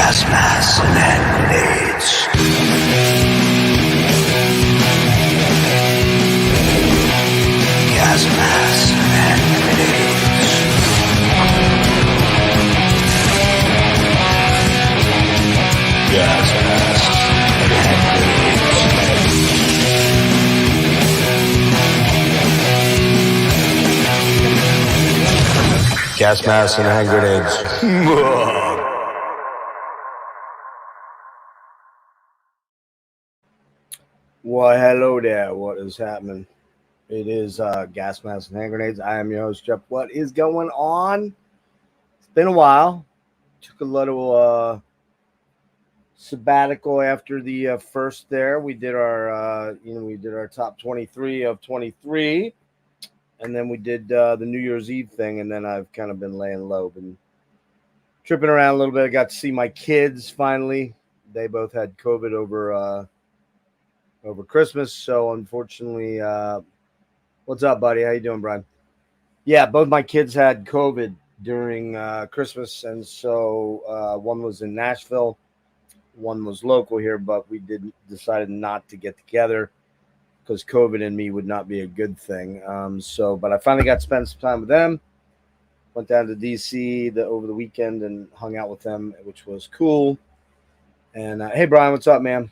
gas masks and hand grenades. Gas masks and hand grenades. Gas masks and hand grenades. Gas masks and hand grenades. Well, hello there. What is happening? It is Gas Masks and Hand Grenades. I am your host, Jeff. What is going on? It's been a while. Took a little sabbatical after the first there. We did our top 23 of 23, and then we did the New Year's Eve thing, and then I've kind of been laying low, been tripping around a little bit. I got to see my kids finally. They both had COVID over Christmas, so unfortunately, what's up, buddy? How you doing, Brian? Yeah, both my kids had COVID during Christmas, and so one was in Nashville, one was local here, but we decided not to get together because COVID and me would not be a good thing. But I finally got to spend some time with them. Went down to DC over the weekend and hung out with them, which was cool. And hey, Brian, what's up, man?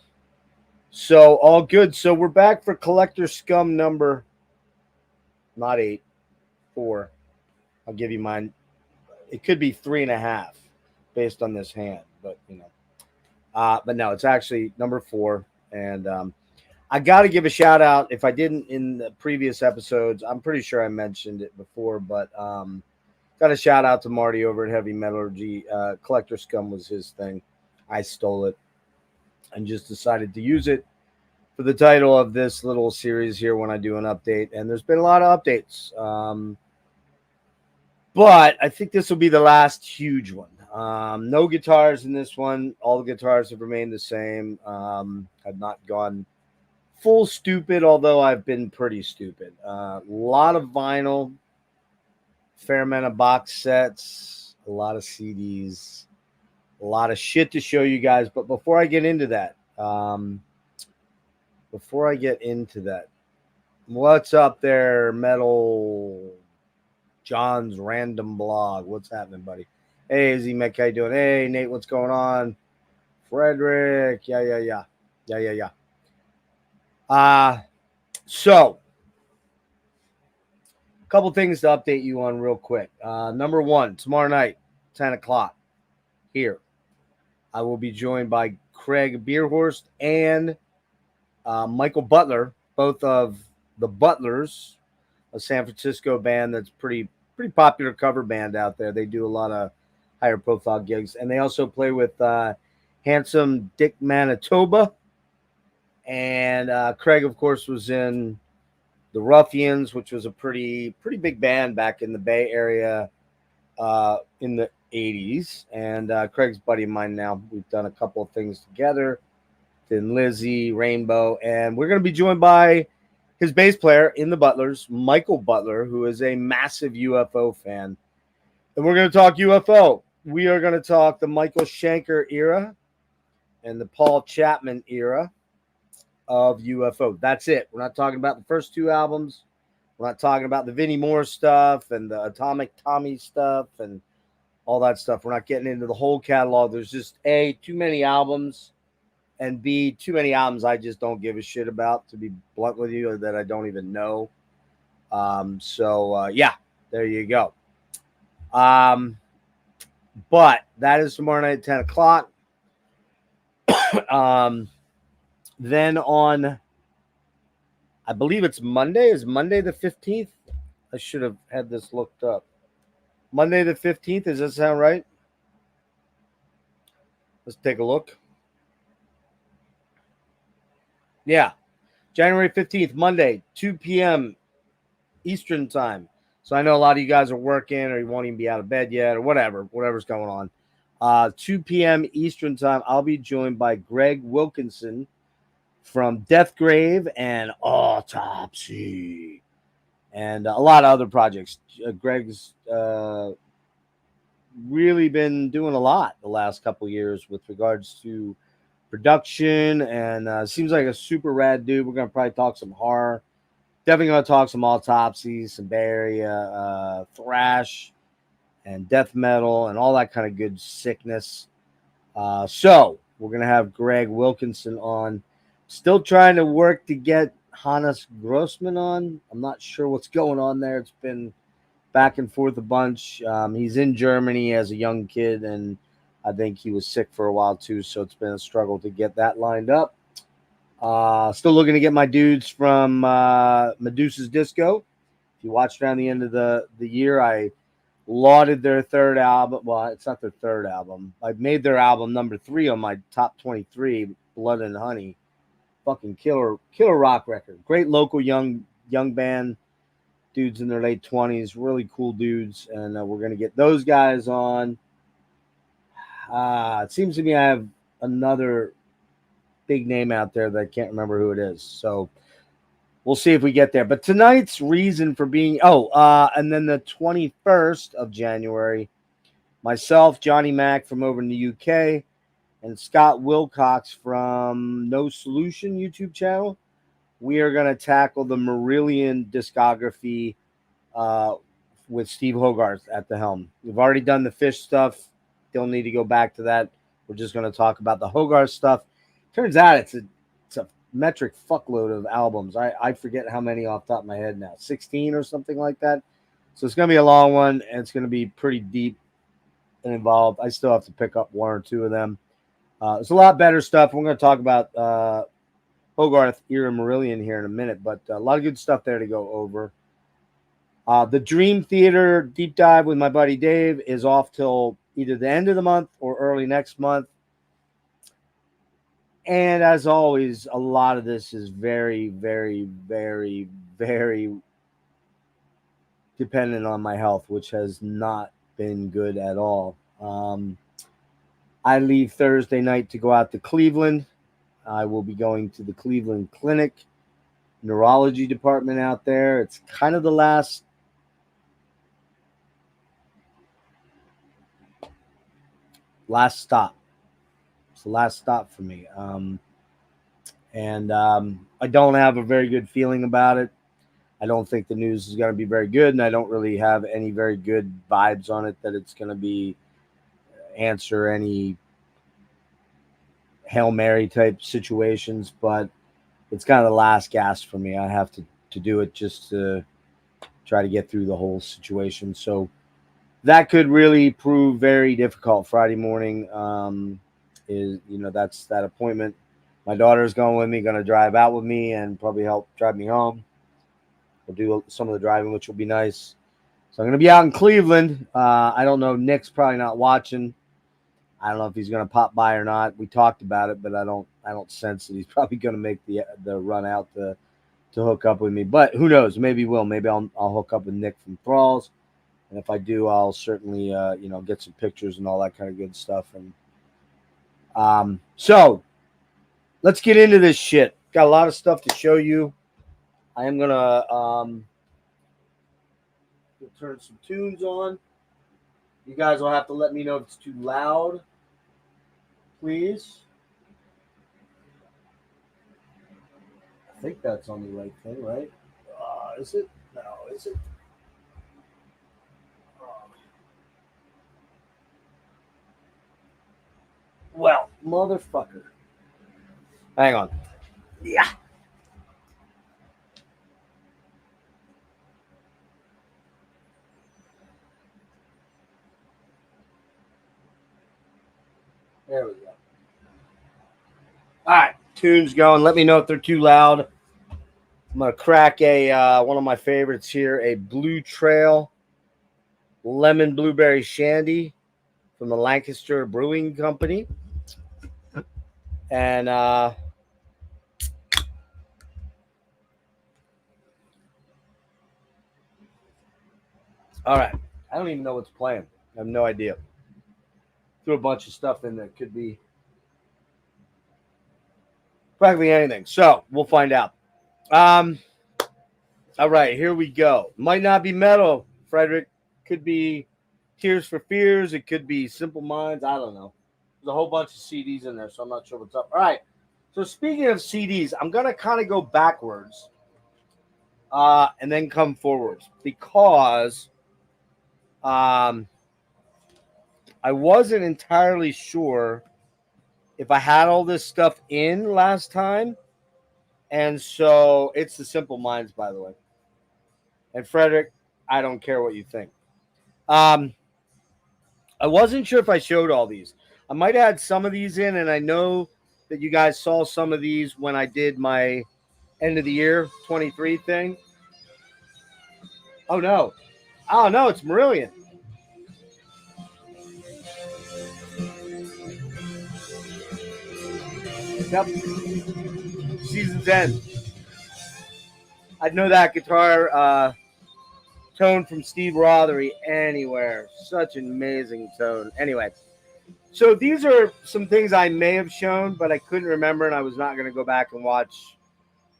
So all good. So we're back for Collector Scum number, not 8, 4. I'll give you mine. It could be 3.5 based on this hand, but but no, it's actually number 4. And I got to give a shout out. If I didn't in the previous episodes, I'm pretty sure I mentioned it before, but got a shout out to Marty over at Heavy Metallurgy. Collector Scum was his thing. I stole it and just decided to use it for the title of this little series here when I do an update. And there's been a lot of updates. But I think this will be the last huge one. No guitars in this one. All the guitars have remained the same. I've not gone full stupid, although I've been pretty stupid. A lot of vinyl, fair amount of box sets, a lot of CDs, a lot of shit to show you guys. But before I get into that, what's up there, Metal John's Random Blog? What's happening, buddy? Hey, Izzy Mick, how you doing? Hey, Nate, what's going on? Frederick, yeah. So, a couple things to update you on real quick. Number 1, tomorrow night, 10 o'clock, here, I will be joined by Craig Bierhorst and Michael Butler, both of the Butlers, a San Francisco band that's pretty popular cover band out there. They do a lot of higher profile gigs, and they also play with Handsome Dick Manitoba. And Craig, of course, was in the Ruffians, which was a pretty big band back in the Bay Area in the 80s. And Craig's a buddy of mine now. We've done a couple of things together. Thin Lizzy, Rainbow, and we're going to be joined by his bass player in the Butlers, Michael Butler, who is a massive UFO fan. And we're going to talk UFO. We are going to talk the Michael Schenker era and the Paul Chapman era of UFO. That's it. We're not talking about the first 2 albums. We're not talking about the Vinnie Moore stuff and the Atomic Tommy stuff and all that stuff. We're not getting into the whole catalog. There's just A, too many albums, and B, too many albums I just don't give a shit about, to be blunt with you, or that I don't even know. Yeah, there you go. But that is tomorrow night at 10 o'clock. Then on, I believe it's Monday. Is Monday the 15th? I should have had this looked up. Monday the 15th. Does that sound right? Let's take a look. Yeah. January 15th, Monday, 2 p.m. Eastern time. So I know a lot of you guys are working or you won't even be out of bed yet or whatever's going on. 2 p.m. Eastern time, I'll be joined by Greg Wilkinson from Deathgrave and Autopsy and a lot of other projects. Greg's really been doing a lot the last couple years with regards to production, and seems like a super rad dude. We're gonna probably talk some horror. Definitely gonna talk some autopsies, some Bay Area thrash, and death metal, and all that kind of good sickness. So we're gonna have Greg Wilkinson on. Still trying to work to get Hannes Grossman on. I'm not sure what's going on there. It's been back and forth a bunch. He's in Germany as a young kid, and I think he was sick for a while too. So it's been a struggle to get that lined up. Still looking to get my dudes from Medusa's Disco. If you watched around the end of the year, I lauded their third album. Well, it's not their third album. I made their album number 3 on my top 23, Blood and Honey. Fucking killer rock record. Great local young band. Dudes in their late 20s, really cool dudes, and we're gonna get those guys on. It seems to me I have another big name out there that I can't remember who it is. So we'll see if we get there. But tonight's reason for being and then the 21st of January, myself, Johnny Mac from over in the UK, and Scott Wilcox from No Solution YouTube channel. We are going to tackle the Marillion discography with Steve Hogarth at the helm. We've already done the Fish stuff. Don't need to go back to that. We're just going to talk about the Hogarth stuff. Turns out it's a metric fuckload of albums. I forget how many off the top of my head now. 16 or something like that. So it's going to be a long one, and it's going to be pretty deep and involved. I still have to pick up one or two of them. There's a lot better stuff. We're going to talk about Hogarth, Era Marillion here in a minute, but a lot of good stuff there to go over. The Dream Theater deep dive with my buddy Dave is off till either the end of the month or early next month. And as always, a lot of this is very, very, very, very dependent on my health, which has not been good at all. I leave Thursday night to go out to Cleveland. I will be going to the Cleveland Clinic neurology department out there. It's kind of the last stop. It's the last stop for me. And I don't have a very good feeling about it. I don't think the news is going to be very good, and I don't really have any very good vibes on it that it's going to be answer any Hail Mary type situations, but it's kind of the last gasp for me. I have to do it just to try to get through the whole situation. So that could really prove very difficult Friday morning. That's that appointment. My daughter's going with me, going to drive out with me and probably help drive me home. We'll do some of the driving, which will be nice. So I'm going to be out in Cleveland. I don't know. Nick's probably not watching. I don't know if he's going to pop by or not. We talked about it, but I don't sense that he's probably going to make the run out to hook up with me. But who knows? Maybe he will. Maybe I'll hook up with Nick from Thralls, and if I do, I'll certainly get some pictures and all that kind of good stuff. And so let's get into this shit. Got a lot of stuff to show you. I am gonna turn some tunes on. You guys will have to let me know if it's too loud, please. I think that's on the right thing, right? Is it? No, is it? Well, motherfucker. Hang on. Yeah. There we go. All right, tunes going. Let me know if they're too loud. I'm gonna crack a one of my favorites here, a Blue Trail Lemon Blueberry Shandy from the Lancaster Brewing Company, and all right. I don't even know what's playing. I have no idea. Threw a bunch of stuff in that could be practically anything. So we'll find out. All right, here we go. Might not be metal, Frederick. Could be Tears for Fears. It could be Simple Minds. I don't know. There's a whole bunch of CDs in there, so I'm not sure what's up. All right. So speaking of CDs, I'm gonna kind of go backwards, and then come forwards because I wasn't entirely sure if I had all this stuff in last time, and so it's the Simple Minds, by the way. And Frederick, I don't care what you think. I wasn't sure if I showed all these. I might have had some of these in, and I know that you guys saw some of these when I did my end of the year 23 thing. Oh no. Oh no, it's Marillion. Yep. Season 10. I'd know that guitar tone from Steve Rothery anywhere. Such an amazing tone. Anyway, so these are some things I may have shown, but I couldn't remember, and I was not going to go back and watch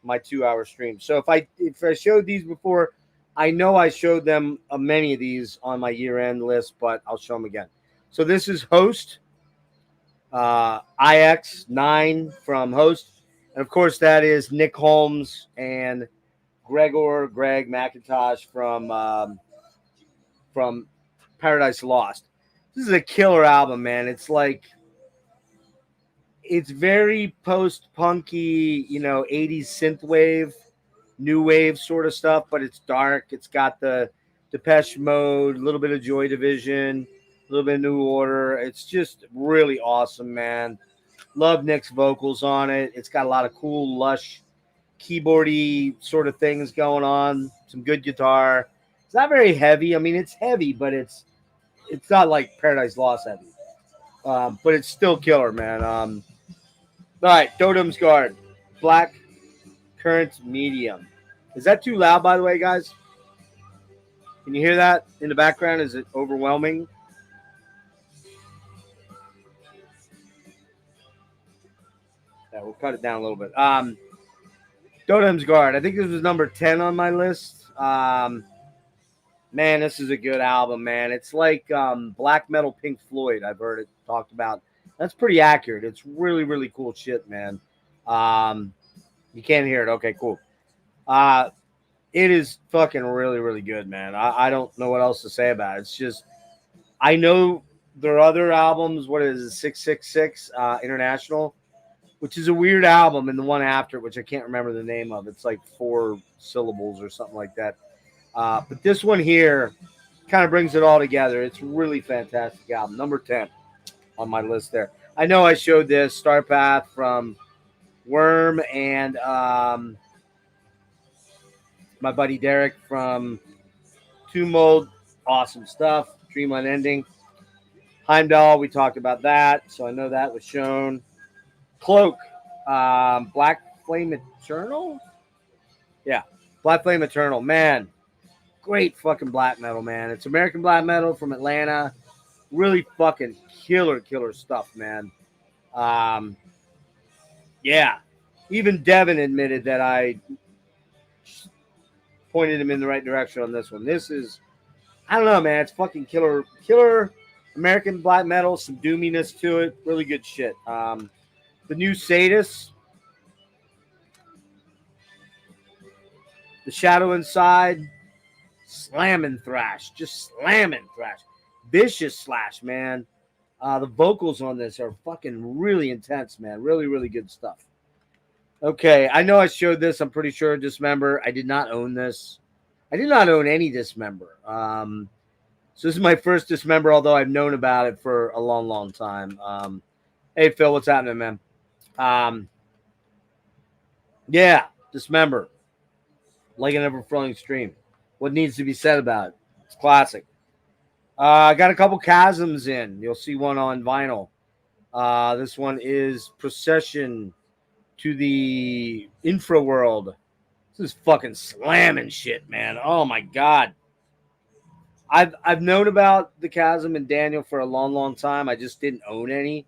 my 2-hour stream. So if I showed these before, I know I showed them many of these on my year-end list, but I'll show them again. So this is Host, IX9 from Host, and of course that is Nick Holmes and Greg McIntosh from Paradise Lost. This is a killer album, man. It's like, it's very post-punky, 80s synthwave, new wave sort of stuff, but it's dark. It's got the Depeche Mode, a little bit of Joy Division, a little bit of New Order. It's just really awesome, man. Love Nick's vocals on it. It's got a lot of cool, lush, keyboardy sort of things going on. Some good guitar. It's not very heavy. I mean, it's heavy, but it's not like Paradise Lost heavy. But it's still killer, man. All right, Totem's Guard, Black Current Medium. Is that too loud, by the way, guys? Can you hear that in the background? Is it overwhelming? Yeah, we'll cut it down a little bit. Totem's Guard. I think this was number 10 on my list. Man, this is a good album, man. It's like black metal Pink Floyd. I've heard it talked about. That's pretty accurate. It's really, really cool shit, man. You can't hear it. Okay, cool. It is fucking really, really good, man. I don't know what else to say about it. It's just, I know their other albums. What is it, 666 International, which is a weird album, and the one after, which I can't remember the name of. It's like 4 syllables or something like that. But this one here kind of brings it all together. It's really fantastic album. Number 10 on my list there. I know I showed this, Starpath from Worm, and my buddy Derek from Tomb Mold. Awesome stuff. Dream Unending. Heimdall, we talked about that, so I know that was shown. Cloak, Black Flame Eternal? Yeah, Black Flame Eternal. Man, great fucking black metal, man. It's American black metal from Atlanta. Really fucking killer stuff, man. Yeah. Even Devin admitted that I pointed him in the right direction on this one. This is, I don't know, man. It's fucking killer American black metal, some doominess to it. Really good shit. The new Sadist, The Shadow Inside, slamming thrash, just slamming thrash. Vicious slash, man. The vocals on this are fucking really intense, man. Really, really good stuff. Okay, I know I showed this. I'm pretty sure Dismember. I did not own this. I did not own any Dismember. So this is my first Dismember, although I've known about it for a long, long time. Hey, Phil, what's happening, man? Yeah, Dismember. Like an ever-flowing stream. What needs to be said about it? It's classic. I got a couple Chasms in. You'll see one on vinyl. This one is Procession to the Infra World. This is fucking slamming shit, man. Oh my god. I've known about the Chasm and Daniel for a long, long time. I just didn't own any.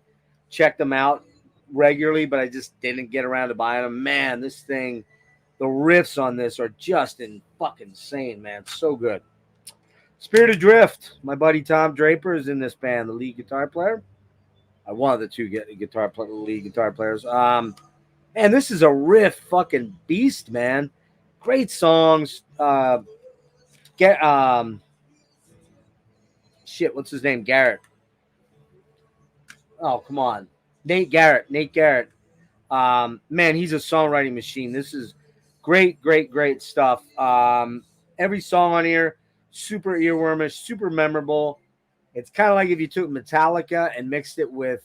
Checked them out regularly, but I just didn't get around to buying them. Man, this thing, the riffs on this are just fucking insane, man. So good. Spirit Adrift. My buddy Tom Draper is in this band, the lead guitar player. One of the two lead guitar players. And this is a riff fucking beast, man. Great songs. Get shit. What's his name? Garrett. Oh, come on, Nate Garrett. Nate Garrett. Man, he's a songwriting machine. This is great, great, great stuff. Every song on here, super earwormish, super memorable. It's kind of like if you took Metallica and mixed it with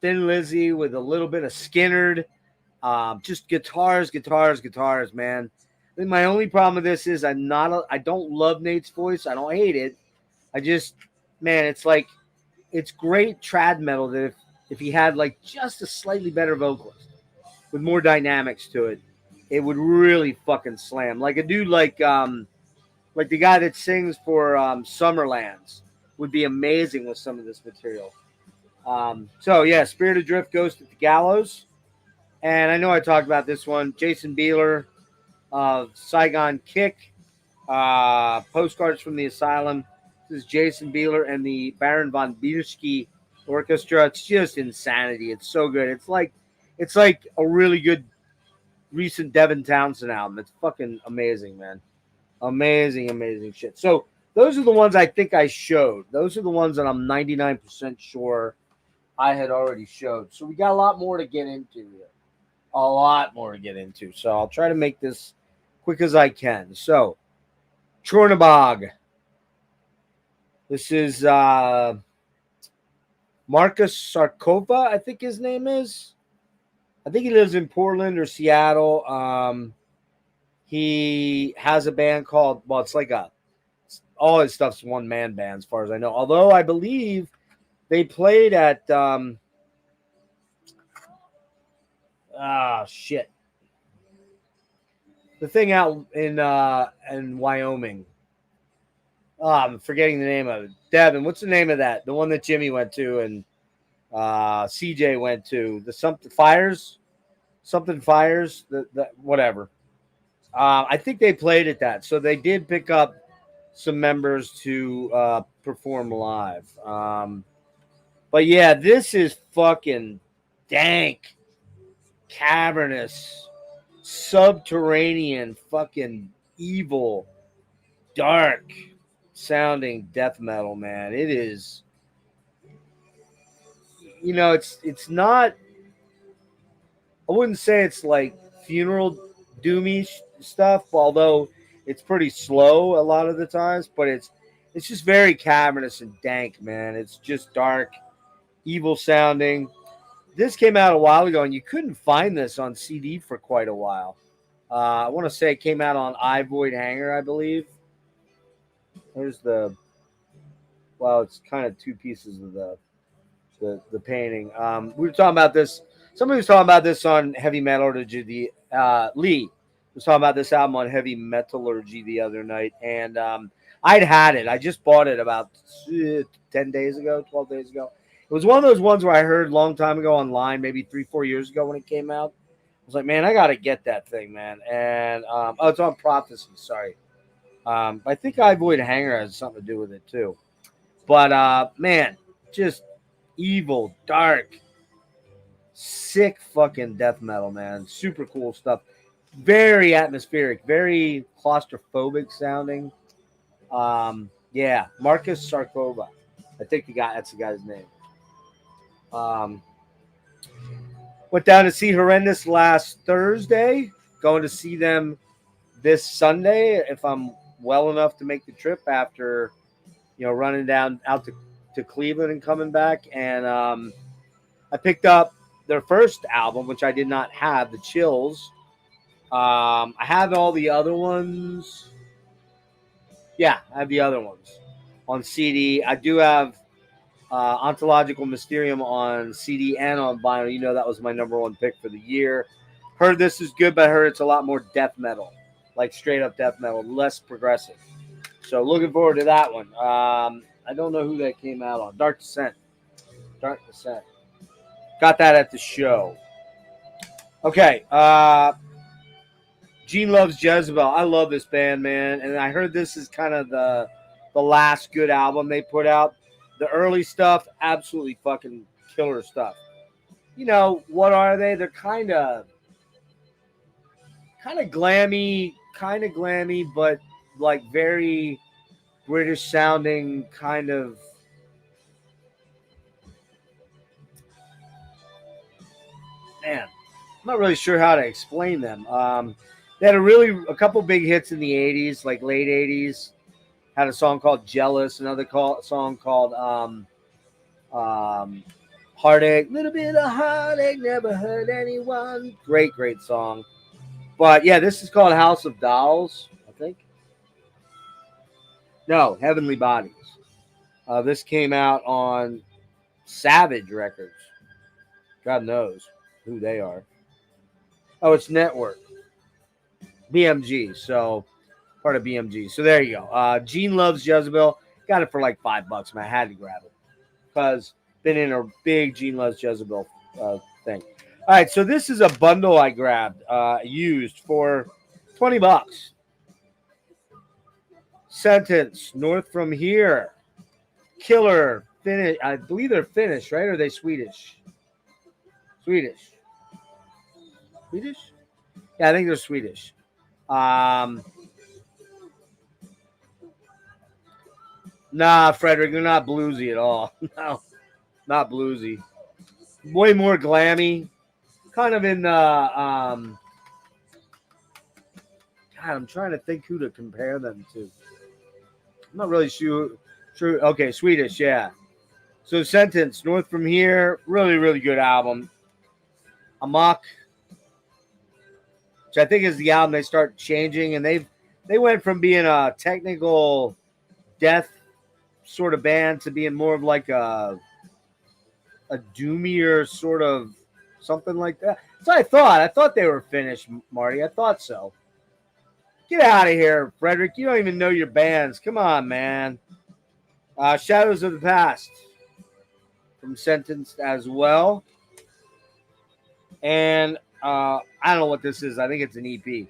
Thin Lizzy with a little bit of Skinnerd. Just guitars, guitars, guitars, man. I think my only problem with this is I don't love Nate's voice. I don't hate it. I just, man, it's like, it's great trad metal that if he had like just a slightly better vocalist with more dynamics to it, it would really fucking slam. Like a dude like the guy that sings for Summerlands would be amazing with some of this material. So yeah, Spirit Adrift, Ghost at the Gallows. And I know I talked about this one. Jason Beeler of Saigon Kick, Postcards from the Asylum. This is Jason Beeler and the Baron von Biersky Orchestra. It's just insanity. It's so good. It's like a really good recent Devin Townsend album. It's fucking amazing, man. Amazing, amazing shit. So those are the ones I think I showed. Those are the ones that I'm 99% sure I had already showed. So we got a lot more to get into here. A lot more to get into. So I'll try to make this quick as I can. So, Chornabog. This is Marcus Sarkova, I think his name is. I think he lives in Portland or Seattle. He has a band called, well, it's like all his stuff's one-man band as far as I know. Although I believe they played at, shit. The thing out in Wyoming. I'm forgetting the name of it. Devin, what's the name of that? The one that Jimmy went to and CJ went to. The something fires. The whatever. I think they played at that, so they did pick up some members to perform live. But yeah, this is fucking dank, cavernous, subterranean, fucking evil, dark sounding death metal, man. It is, it's not, I wouldn't say it's like funeral doomy stuff, although it's pretty slow a lot of the times, but it's just very cavernous and dank, man. It's just dark, evil sounding. This came out a while ago, and you couldn't find this on CD for quite a while. I want to say it came out on I Void Hanger, I believe. There's it's kind of two pieces of the painting. We were talking about this. Somebody was talking about this on Heavy Metallurgy. Lee was talking about this album on Heavy Metallurgy the other night, and I'd had it. I just bought it about 10 days ago, 12 days ago. It was one of those ones where I heard a long time ago online, maybe 3-4 years ago when it came out. I was like, man, I got to get that thing, man. And it's on Prophecy. Sorry. I think I Void Hanger has something to do with it too. But man, just evil, dark, sick fucking death metal, man. Super cool stuff. Very atmospheric, very claustrophobic sounding. Yeah, Marcus Sarkova. I think that's the guy's name. Went down to see Horrendous last Thursday. Going to see them this Sunday if I'm well enough to make the trip after, running down out to Cleveland and coming back. And I picked up their first album, which I did not have, The Chills. I have all the other ones. Yeah, I have the other ones on CD. I do have Ontological Mysterium on CD and on vinyl. That was my number one pick for the year. Heard this is good, but I heard it's a lot more death metal, like straight up death metal, less progressive. So looking forward to that one. I don't know who that came out on. Dark Descent. Got that at the show. Okay. Gene Loves Jezebel. I love this band, man. And I heard this is kind of the last good album they put out. The early stuff, absolutely fucking killer stuff. You know, what are they? They're kind of glammy, but like very British sounding kind of. Man, I'm not really sure how to explain them. They had a couple big hits in the '80s, like late '80s. Had a song called "Jealous," song called um, "Heartache." Little bit of heartache, never hurt anyone. Great song. But yeah, this is called "House of Dolls," I think. No, "Heavenly Bodies." This came out on Savage Records. God knows who they are. Oh, it's Network. BMG. So part of BMG. So there you go. Gene Loves Jezebel. Got it for like $5, man. I had to grab it because been in a big Gene Loves Jezebel thing. All right, so this is a bundle I grabbed used for $20. Sentence North from Here. Killer Finnish. I believe they're Finnish, right? Or are they Swedish? Swedish. Swedish? Yeah, I think they're Swedish. Um, Nah, Frederick, they're not bluesy at all. No, not bluesy. Way more glammy. Kind of in the God, I'm trying to think who to compare them to. I'm not really sure. Okay, Swedish, yeah. So Sentence, North from Here, really good album. Amok, which I think is the album they start changing, and they went from being a technical death sort of band to being more of like a doomier sort of something like that. So I thought. I thought they were Finnish, Marty. I thought so. Get out of here, Frederick. You don't even know your bands. Come on, man. Shadows of the Past from Sentenced as well. And I don't know what this is. I think it's an EP.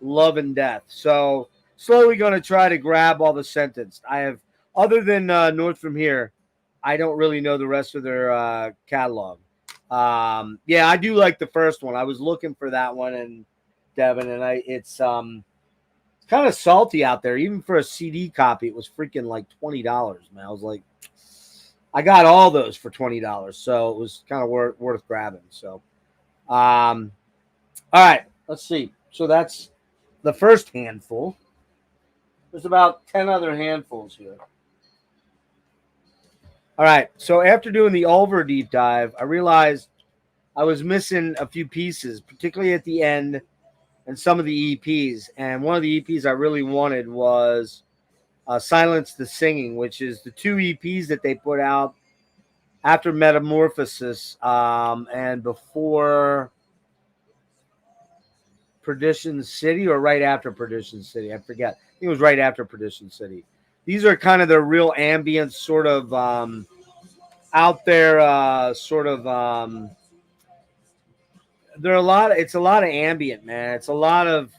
Love and Death. So slowly going to try to grab all the Sentenced. I have, other than North from Here, I don't really know the rest of their catalog. Yeah, I do like the first one. I was looking for that one, and Devin, and it's kind of salty out there. Even for a CD copy, it was freaking like $20, man. I was like, I got all those for $20, so it was kind of worth grabbing. So, all right, let's see. So that's the first handful. There's about 10 other handfuls here. All right, so after doing the Ulver deep dive, I realized I was missing a few pieces, particularly at the end and some of the EPs. And one of the EPs I really wanted was Silence the Singing, which is the two EPs that they put out after Metamorphosis and before Perdition City, or right after Perdition City. I forget. I think it was right after Perdition City. These are kind of the real ambient sort of out there sort of there are it's a lot of ambient, man. It's a lot of,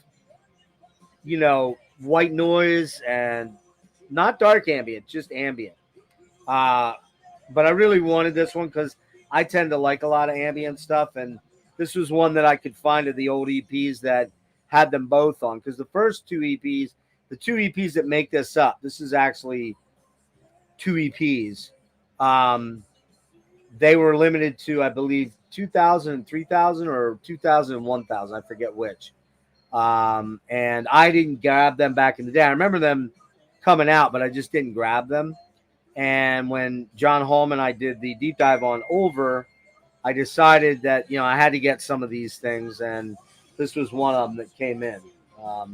white noise and not dark ambient, just ambient. Uh, but I really wanted this one because I tend to like a lot of ambient stuff, and this was one that I could find of the old EPs that had them both on. Because the first two EPs, the two EPs that make this up, this is actually two EPs. They were limited to, I believe, 2,000 and 3,000 or 2,000 and 1,000. I forget which. And I didn't grab them back in the day. I remember them coming out, but I just didn't grab them. And when John Holm and I did the deep dive on Over, I decided that, I had to get some of these things, and this was one of them that came in. All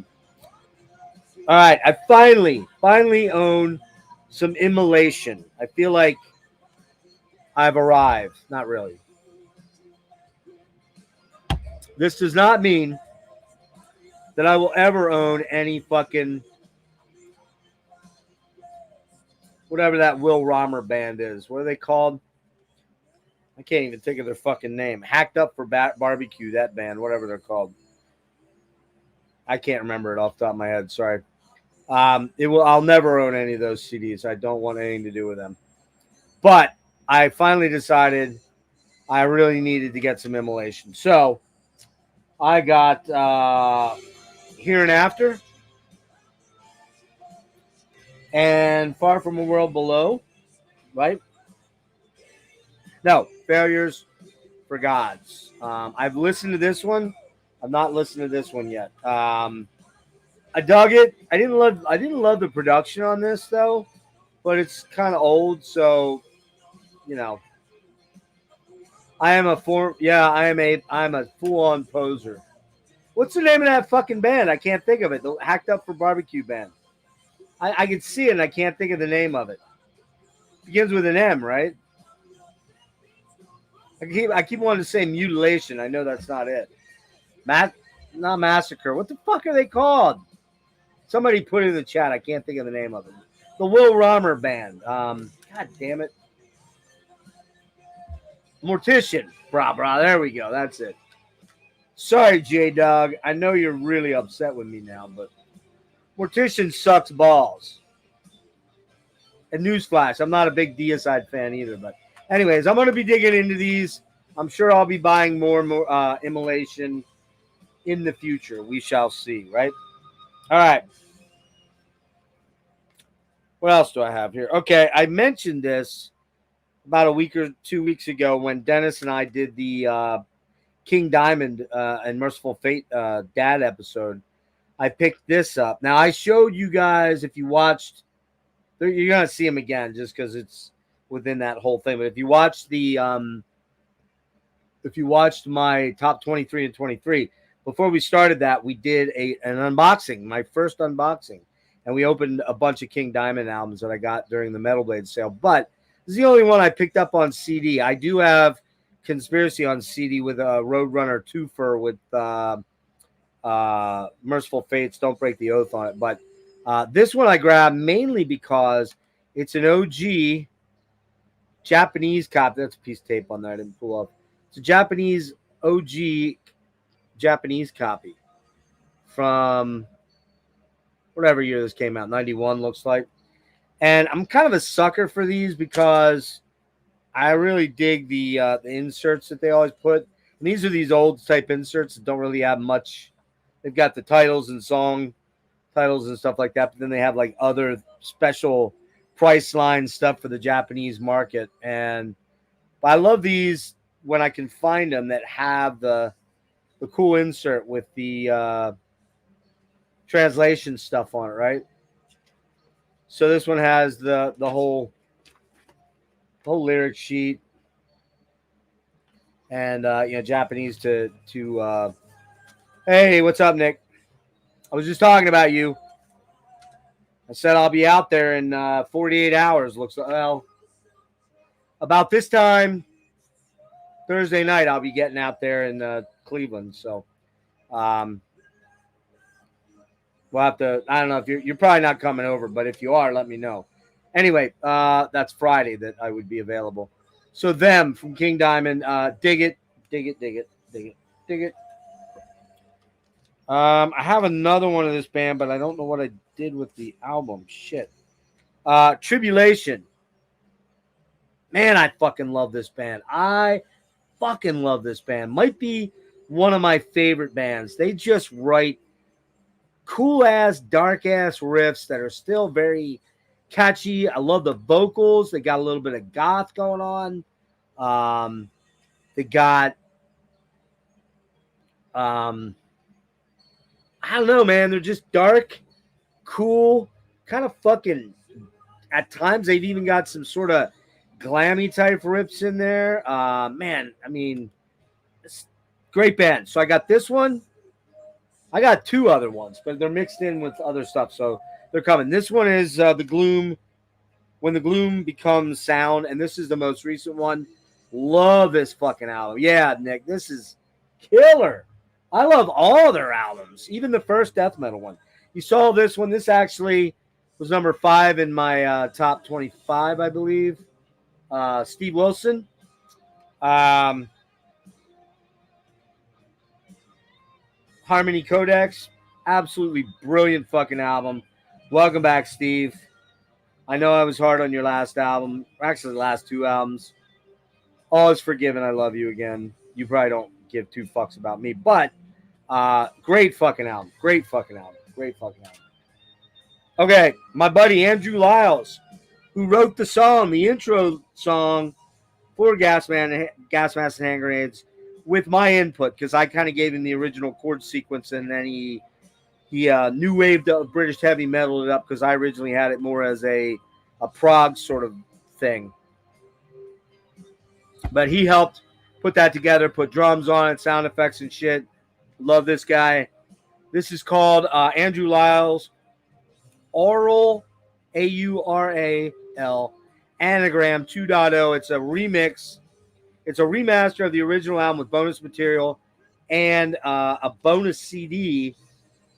right, I finally own some Immolation. I feel like I've arrived. Not really. This does not mean that I will ever own any fucking whatever that Will Romer band is. What are they called? I can't even think of their fucking name. Hacked Up for Barbecue, that band, whatever they're called. I can't remember it off the top of my head. Sorry. I'll never own any of those CDs. I don't want anything to do with them. But I finally decided I really needed to get some immolation. So I got Here and After and Far From a World Below, right? No, Failures for Gods. I've listened to this one. I've not listened to this one yet. I dug it. I didn't love the production on this though, but it's kind of old, so you know. I'm a full on poser. What's the name of that fucking band? I can't think of it. The Hacked Up for Barbecue band. I can see it and I can't think of the name of it. Begins with an M, right? I keep wanting to say Mutilation. I know that's not it. Not Massacre. What the fuck are they called? Somebody put it in the chat. I can't think of the name of it. The Will Romer band. God damn it. Mortician. Brah. There we go. That's it. Sorry, J-Dog. I know you're really upset with me now, but Mortician sucks balls. And newsflash, I'm not a big Deicide fan either. But anyways, I'm going to be digging into these. I'm sure I'll be buying more and more immolation in the future. We shall see, right? All right. What else do I have here? Okay, I mentioned this about a week or 2 weeks ago when Dennis and I did the King Diamond and Merciful Fate dad episode. I picked this up. Now, I showed you guys, if you watched, you're going to see him again just because it's within that whole thing. But if you watched my top 23 and 23, before we started that, we did an unboxing, my first unboxing. And we opened a bunch of King Diamond albums that I got during the Metal Blade sale. But this is the only one I picked up on CD. I do have Conspiracy on CD with a Roadrunner twofer with Merciful Fates, Don't Break the Oath on it. But this one I grabbed mainly because it's an OG Japanese copy. That's a piece of tape on there I didn't pull up. It's a Japanese OG Japanese copy from whatever year this came out, 91 looks like. And I'm kind of a sucker for these because I really dig the inserts that they always put. And these are these old type inserts that don't really have much. They've got the titles and song titles and stuff like that, but then they have like other special price line stuff for the Japanese market. And I love these when I can find them that have the cool insert with the translation stuff on it, right? So this one has the whole lyric sheet and Japanese to hey, what's up, Nick? I was just talking about you. I said I'll be out there in 48 hours. Looks well about this time Thursday night. I'll be getting out there in Cleveland. So we'll have to. I don't know if you're probably not coming over, but if you are, let me know. Anyway, that's Friday that I would be available. So them from King Diamond, dig it. I have another one of this band, but I don't know what I did with the album. Shit. Tribulation. Man, I fucking love this band. I fucking love this band. Might be one of my favorite bands. They just write cool ass, dark ass riffs that are still very catchy. I love the vocals. They got a little bit of goth going on. They got I don't know, man. They're just dark, cool, kind of fucking. At times, they've even got some sort of glammy type rips in there. Man, I mean, it's great band. So I got this one. I got two other ones, but they're mixed in with other stuff, so they're coming. This one is the Gloom. When the Gloom Becomes Sound, and this is the most recent one. Love this fucking album. Yeah, Nick, this is killer. I love all their albums, even the first death metal one. You saw this one. This actually was number 5 in my top 25, I believe. Steve Wilson. Harmony Codex. Absolutely brilliant fucking album. Welcome back, Steve. I know I was hard on your last album, actually the last two albums. All is forgiven. I love you again. You probably don't give two fucks about me, but great fucking album. Great fucking album. Great fucking album. Okay, my buddy Andrew Lyles, who wrote the song, the intro song for Gas Mask and Hand Grenades, with my input because I kind of gave him the original chord sequence, and then he new waved British heavy metal it up because I originally had it more as a prog sort of thing. But he helped put that together, put drums on it, sound effects and shit. Love this guy. This is called Andrew Lyles Aural, Aural, Anagram 2.0. It's a remix. It's a remaster of the original album with bonus material and a bonus CD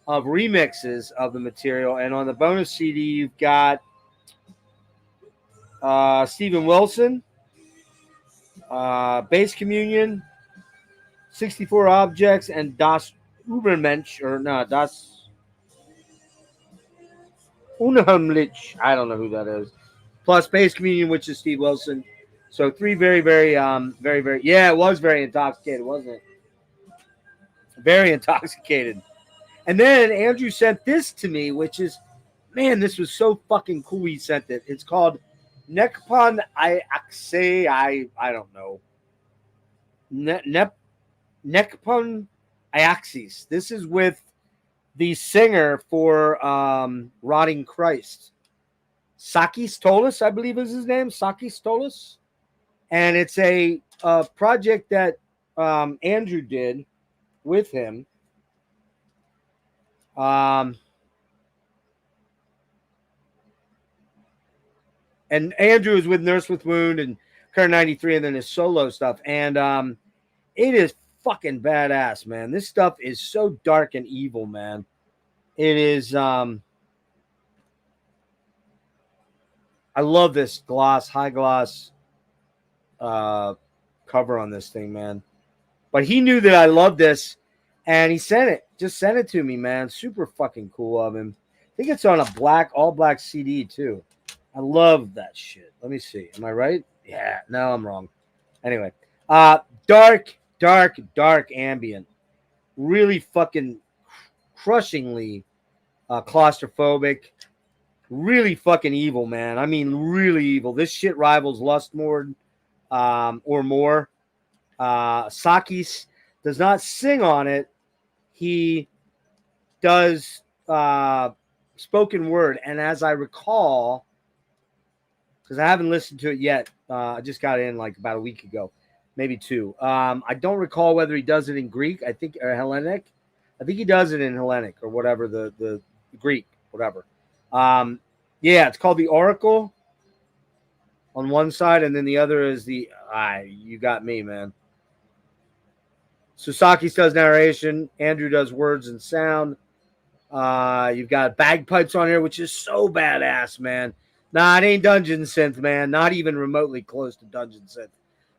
of remixes of the material. And on the bonus CD, you've got Steven Wilson, Bass Communion, 64 Objects, and Das Übermensch, or no, Das Unheimlich. I don't know who that is. Plus Bass Communion, which is Steve Wilson. So three very, very, yeah, it was very intoxicated, wasn't it? Very intoxicated. And then Andrew sent this to me, which is, man, this was so fucking cool. He sent it. It's called Nekpon Iaxe. I don't know. Nekpon Iaxes. This is with the singer for Rotting Christ. Sakis Tolis, I believe is his name. Sakis Tolis. And it's a project that Andrew did with him. And Andrew is with Nurse with Wound and Current 93 and then his solo stuff. And it is fucking badass, man. This stuff is so dark and evil, man. It is I love this high gloss cover on this thing, man. But he knew that I loved this and he sent it. Just sent it to me, man. Super fucking cool of him. I think it's on a all black CD too. I love that shit. Let me see. Am I right? Yeah. No, I'm wrong. Anyway, dark ambient. Really fucking crushingly claustrophobic. Really fucking evil, man. I mean, really evil. This shit rivals Lustmord or more. Sakis does not sing on it. He does spoken word. And as I recall, because I haven't listened to it yet, I just got in like about a week ago, maybe two. I don't recall whether he does it in Greek, I think, or Hellenic. I think he does it in Hellenic or whatever, the Greek, whatever. Yeah, it's called The Oracle on one side, and then the other is the, you got me, man. Susakis does narration. Andrew does words and sound. You've got bagpipes on here, which is so badass, man. Nah, it ain't Dungeon Synth, man. Not even remotely close to Dungeon Synth.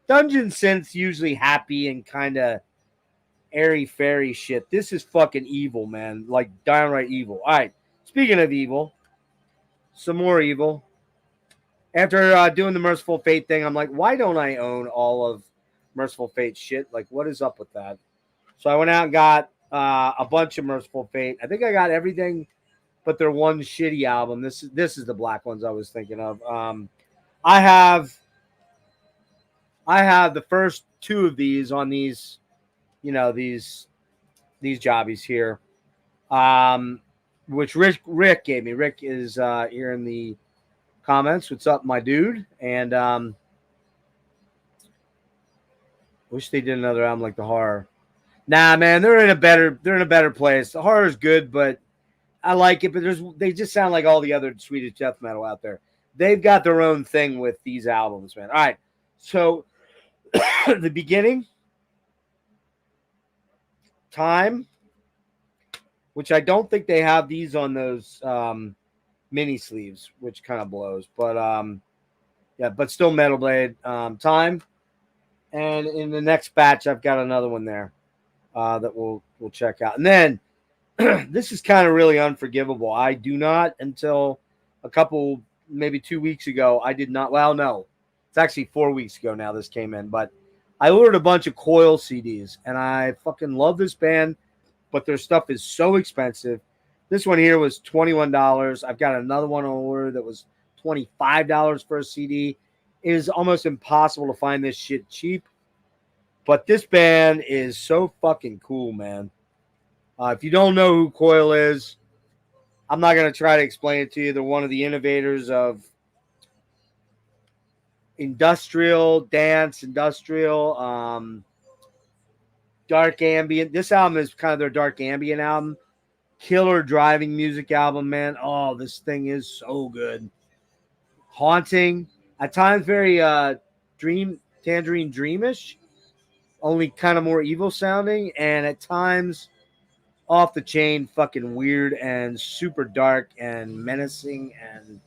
Dungeon Synth's usually happy and kind of airy-fairy shit. This is fucking evil, man. Like, downright evil. All right. Speaking of evil, some more evil. After doing the Merciful Fate thing, I'm like, why don't I own all of Merciful Fate shit? Like, what is up with that? So I went out and got a bunch of Merciful Fate. I think I got everything but their one shitty album. This is the black ones I was thinking of. I have the first two of these on these, these jobbies here, which Rick gave me. Rick is here in the comments. What's up, my dude? And wish they did another album like the horror. Nah, man, they're in a better place. The horror is good, but I like it. But they just sound like all the other Swedish death metal out there. They've got their own thing with these albums, man. All right, so the beginning, Time, which I don't think they have these on those mini sleeves, which kind of blows. But yeah, but still Metal Blade, Time, and in the next batch, I've got another one there that we'll check out, and then This is kind of really unforgivable. I do not until a couple, maybe 2 weeks ago. I did not. Well, no, it's actually 4 weeks ago now. This came in, but I ordered a bunch of Coil CDs, and I fucking love this band, but their stuff is so expensive. This one here was $21. I've got another one on order that was $25 for a CD. It is almost impossible to find this shit cheap, but this band is so fucking cool, man. If you don't know who Coil is, I'm not going to try to explain it to you. They're one of the innovators of industrial dance, dark ambient. This album is kind of their dark ambient album. Killer driving music album, man. Oh, this thing is so good. Haunting. At times very Tangerine Dreamish, only kind of more evil sounding, and at times off the chain fucking weird and super dark and menacing, and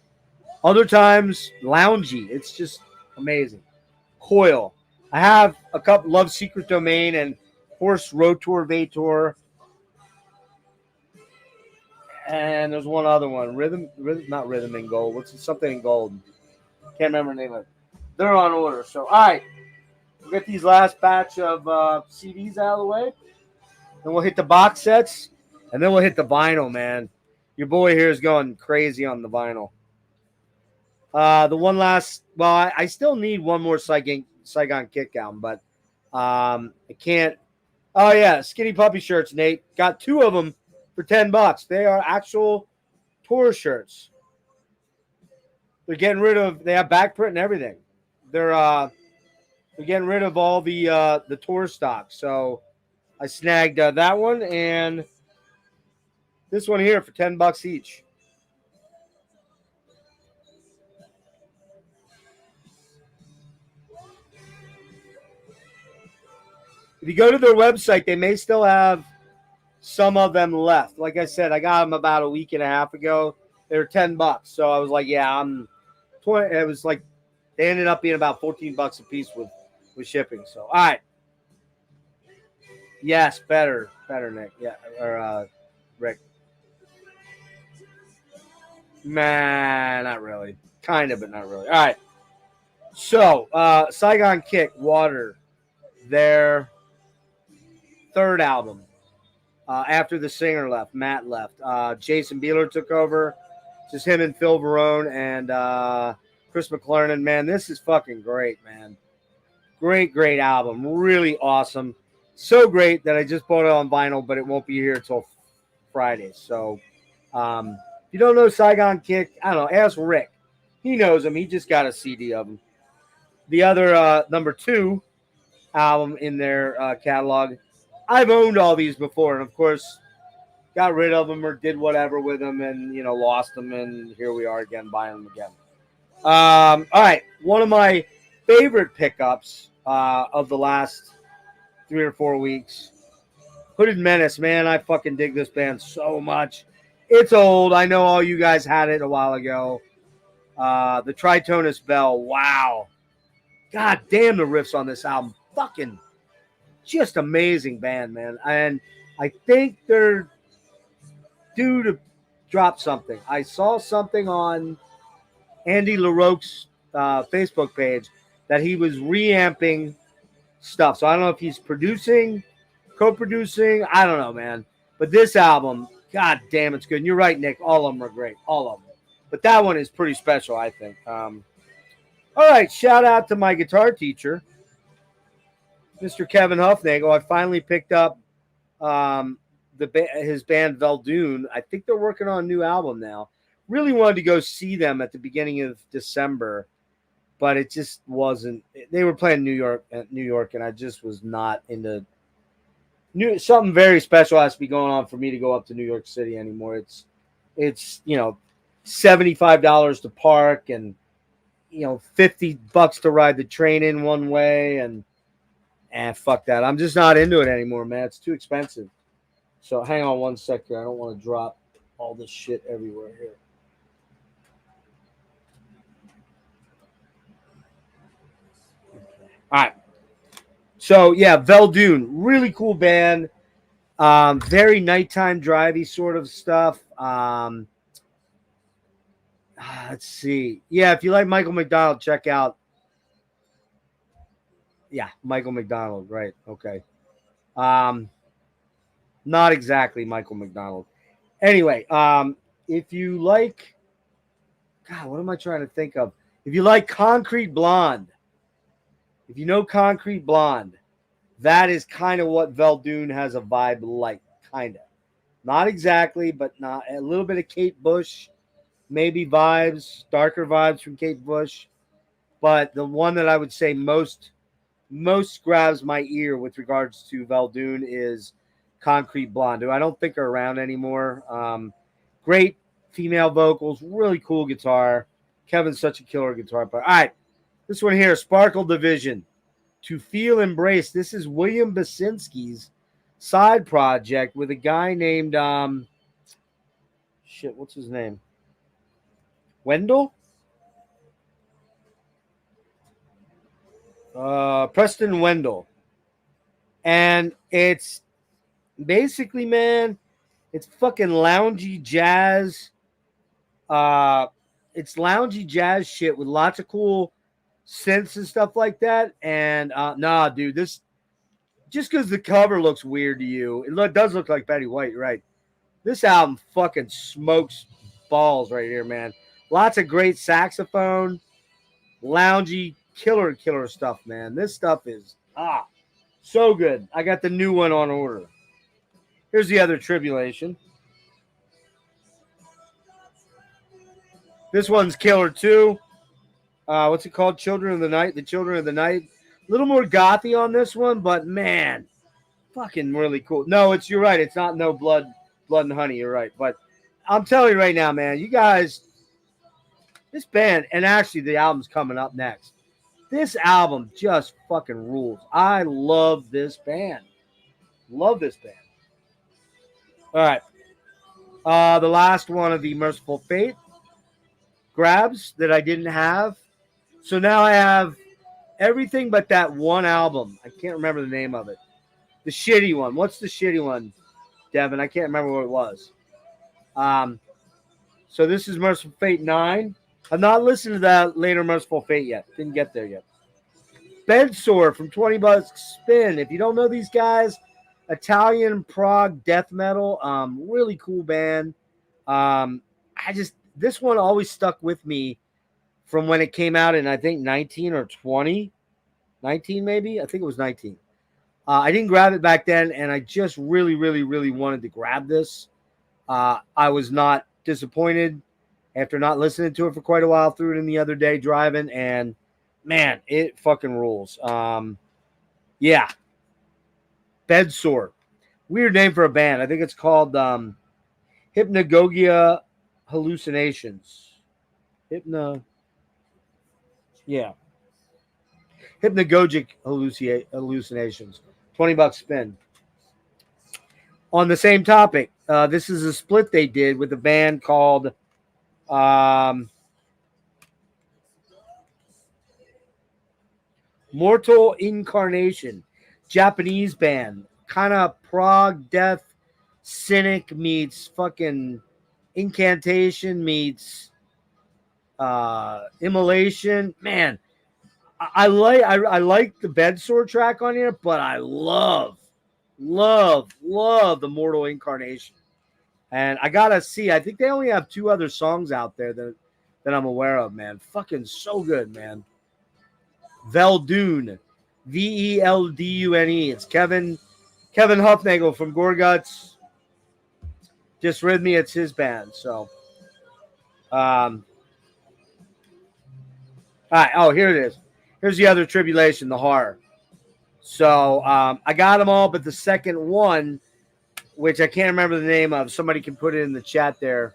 other times loungy. It's just amazing. Coil. I have a couple Love Secret Domain and Horse Rotor Vator. And there's one other one. Rhythm, not Rhythm in Gold. What's it? Something in Gold. Can't remember the name of it. They're on order. So, all right. We'll get these last batch of CDs out of the way. Then we'll hit the box sets. And then we'll hit the vinyl, man. Your boy here is going crazy on the vinyl. The one last, well, I still need one more Saigon Kick album, but I can't. Oh, yeah, Skinny Puppy shirts, Nate. Got two of them for $10. They are actual tour shirts. They're getting rid of, they have back print and everything. They're getting rid of all the tour stock. So I snagged that one and this one here for $10 each. If you go to their website, they may still have some of them left. Like I said, I got them about a week and a half ago. They were $10. So I was like, yeah, I'm 20. It was like they ended up being about $14 a piece with shipping. So all right. Yes, better, Nick. Yeah, or Rick. Nah, not really. Kind of, but not really. All right. So Saigon Kick, Water, their third album. After the singer left, Matt left. Jason Beeler took over. Just him and Phil Verone and Chris McClernand. Man, this is fucking great, man. Great album. Really awesome. So great that I just bought it on vinyl, but it won't be here until Friday. So if you don't know Saigon Kick, I don't know. Ask Rick. He knows them. He just got a CD of them. The other number 2 album in their catalog, I've owned all these before, and of course, got rid of them or did whatever with them, and lost them, and here we are again buying them again. All right, one of my favorite pickups of the last 3 or 4 weeks, Hooded Menace. Man, I fucking dig this band so much. It's old. I know all you guys had it a while ago. The Tritonus Bell. Wow. God damn, the riffs on this album. Fucking just amazing band, man. And I think they're due to drop something. I saw something on Andy LaRoque's Facebook page that he was reamping stuff. So I don't know if he's producing, co-producing. I don't know, man. But this album, god damn, it's good. And you're right, Nick. All of them are great. All of them. But that one is pretty special, I think. All right. Shout out to my guitar teacher, Mr. Kevin Huffnagel. I finally picked up his band Veldoon. I think they're working on a new album now. Really wanted to go see them at the beginning of December, but it just wasn't. They were playing New York, and I just was not into. Something very special has to be going on for me to go up to New York City anymore. It's $75 to park and $50 to ride the train in one way and fuck that. I'm just not into it anymore, man. It's too expensive. So hang on one sec here. I don't want to drop all this shit everywhere here. Okay. All right. So yeah, Veldoon, really cool band. Very nighttime drivey sort of stuff. Let's see. Yeah, if you like Michael McDonald, check out. Yeah, Michael McDonald. Right. Okay. Um, Not exactly Michael McDonald. Anyway, if you like, God, what am I trying to think of? If you like Concrete Blonde, if you know Concrete Blonde, that is kind of what Veldoon has a vibe like, kind of. Not exactly, but not a little bit of Kate Bush, maybe vibes, darker vibes from Kate Bush. But the one that I would say most grabs my ear with regards to Veldoon is Concrete Blonde, who I don't think are around anymore. Great female vocals, really cool guitar. Kevin's such a killer guitar player. All right, this one here, Sparkle Division. To Feel Embraced. This is William Basinski's side project with a guy named what's his name? Wendell? Preston Wendell. And it's basically, man, it's fucking loungy jazz. It's loungy jazz shit with lots of cool synths and stuff like that. And nah, dude, this just because the cover looks weird to you, it does look like Betty White, right? This album fucking smokes balls right here, man. Lots of great saxophone, loungy, killer stuff, man. This stuff is so good. I got the new one on order. Here's the other Tribulation. This one's killer too. What's it called? Children of the Night. The Children of the Night. A little more gothy on this one, but man, fucking really cool. No, you're right. It's not no blood and honey. You're right. But I'm telling you right now, man, you guys, this band, and actually the album's coming up next. This album just fucking rules. I love this band. Love this band. All right. The last one of the Merciful Fate grabs that I didn't have. So now I have everything but that one album. I can't remember the name of it. The shitty one. What's the shitty one, Devin? I can't remember what it was. So this is Merciful Fate 9. I've not listened to that later Merciful Fate yet. Didn't get there yet. Bedsore from 20 Bucks Spin. If you don't know these guys, Italian prog death metal. Really cool band. This one always stuck with me from when it came out in, I think, 19 or 20. 19 maybe? I think it was 19. I didn't grab it back then, and I just really, really, really wanted to grab this. I was not disappointed after not listening to it for quite a while. Threw it in the other day driving, and man, it fucking rules. Yeah. Bedsore. Weird name for a band. I think it's called Hypnagogia Hallucinations. Hypnagogic hallucinations. 20 Bucks Spin. On the same topic, this is a split they did with a band called Mortal Incarnation. Japanese band. Kind of prog death, cynic meets fucking incantation meets immolation. Man, I like the Bedsore track on here, but I love the Mortal Incarnation. And I gotta see. I think they only have 2 other songs out there that I'm aware of. Man, fucking so good, man. Veldoon, Veldune. It's Kevin Huffnagel from Gorguts. Just with me, it's his band. So, all right. Oh, here it is. Here's the other Tribulation, the horror. So I got them all, but the second one, which I can't remember the name of, somebody can put it in the chat there,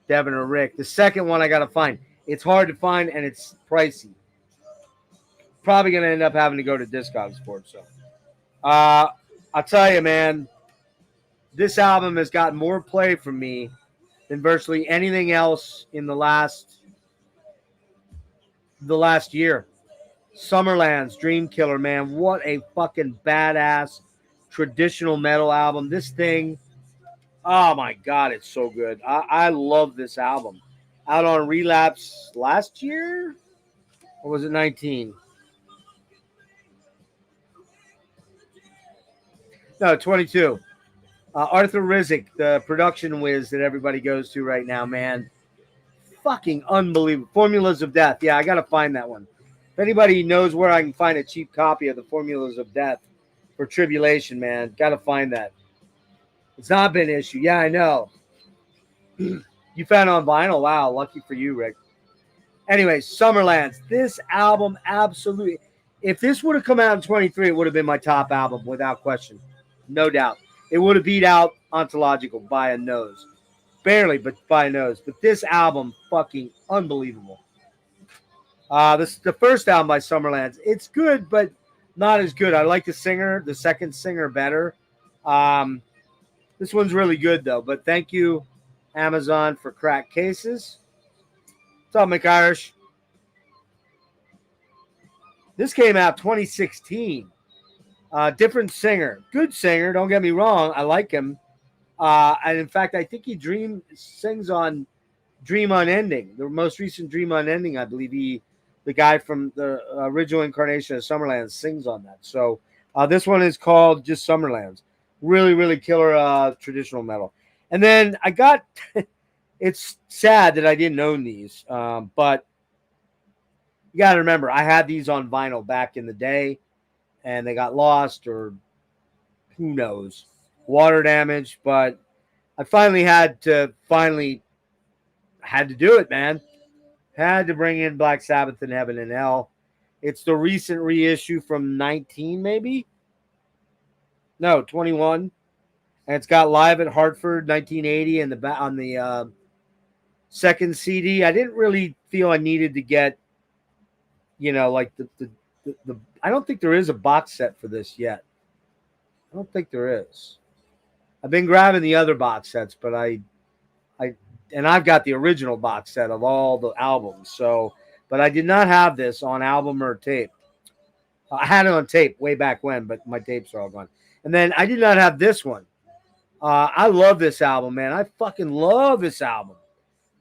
Devin or Rick. The second one I got to find. It's hard to find, and it's pricey. Probably going to end up having to go to Discogs for it. So I'll tell you, man, this album has gotten more play from me than virtually anything else in the last year. Summerland's Dream Killer, man. What a fucking badass traditional metal album. This thing, oh my God, it's so good. I love this album. Out on Relapse last year? Or was it 19? No, 22. Arthur Rizek, the production whiz that everybody goes to right now, man. Fucking unbelievable. Formulas of Death. Yeah, I got to find that one. If anybody knows where I can find a cheap copy of the Formulas of Death for Tribulation, man, got to find that. It's not been issued. Yeah, I know. You found it on vinyl? Wow, lucky for you, Rick. Anyways, Summerlands. This album, absolutely. If this would have come out in 23, it would have been my top album without question. No doubt. It would have beat out Ontological by a nose. Barely, but by a nose. But this album, fucking unbelievable. This is the first album by Summerlands. It's good, but not as good. I like the singer, the second singer, better. This one's really good, though. But thank you, Amazon, for crack cases. What's up, McIrish? This came out 2016. Different singer. Good singer, don't get me wrong. I like him. And in fact, I think he sings on Dream Unending, the most recent Dream Unending. I believe the guy from the original incarnation of Summerlands, sings on that. So this one is called just Summerlands. Really, really killer traditional metal. And then I got, it's sad that I didn't own these, but you got to remember, I had these on vinyl back in the day, and they got lost or who knows, water damage. But I had to do it, man. Had to bring in Black Sabbath in Heaven and Hell. It's the recent reissue from 19, maybe? No, 21. And it's got Live at Hartford 1980 and on the second CD. I didn't really feel I needed to get, like the I don't think there is a box set for this yet. I don't think there is. I've been grabbing the other box sets, but I've got the original box set of all the albums. So, but I did not have this on album or tape. I had it on tape way back when, but my tapes are all gone. And then I did not have this one. I love this album, man. I fucking love this album.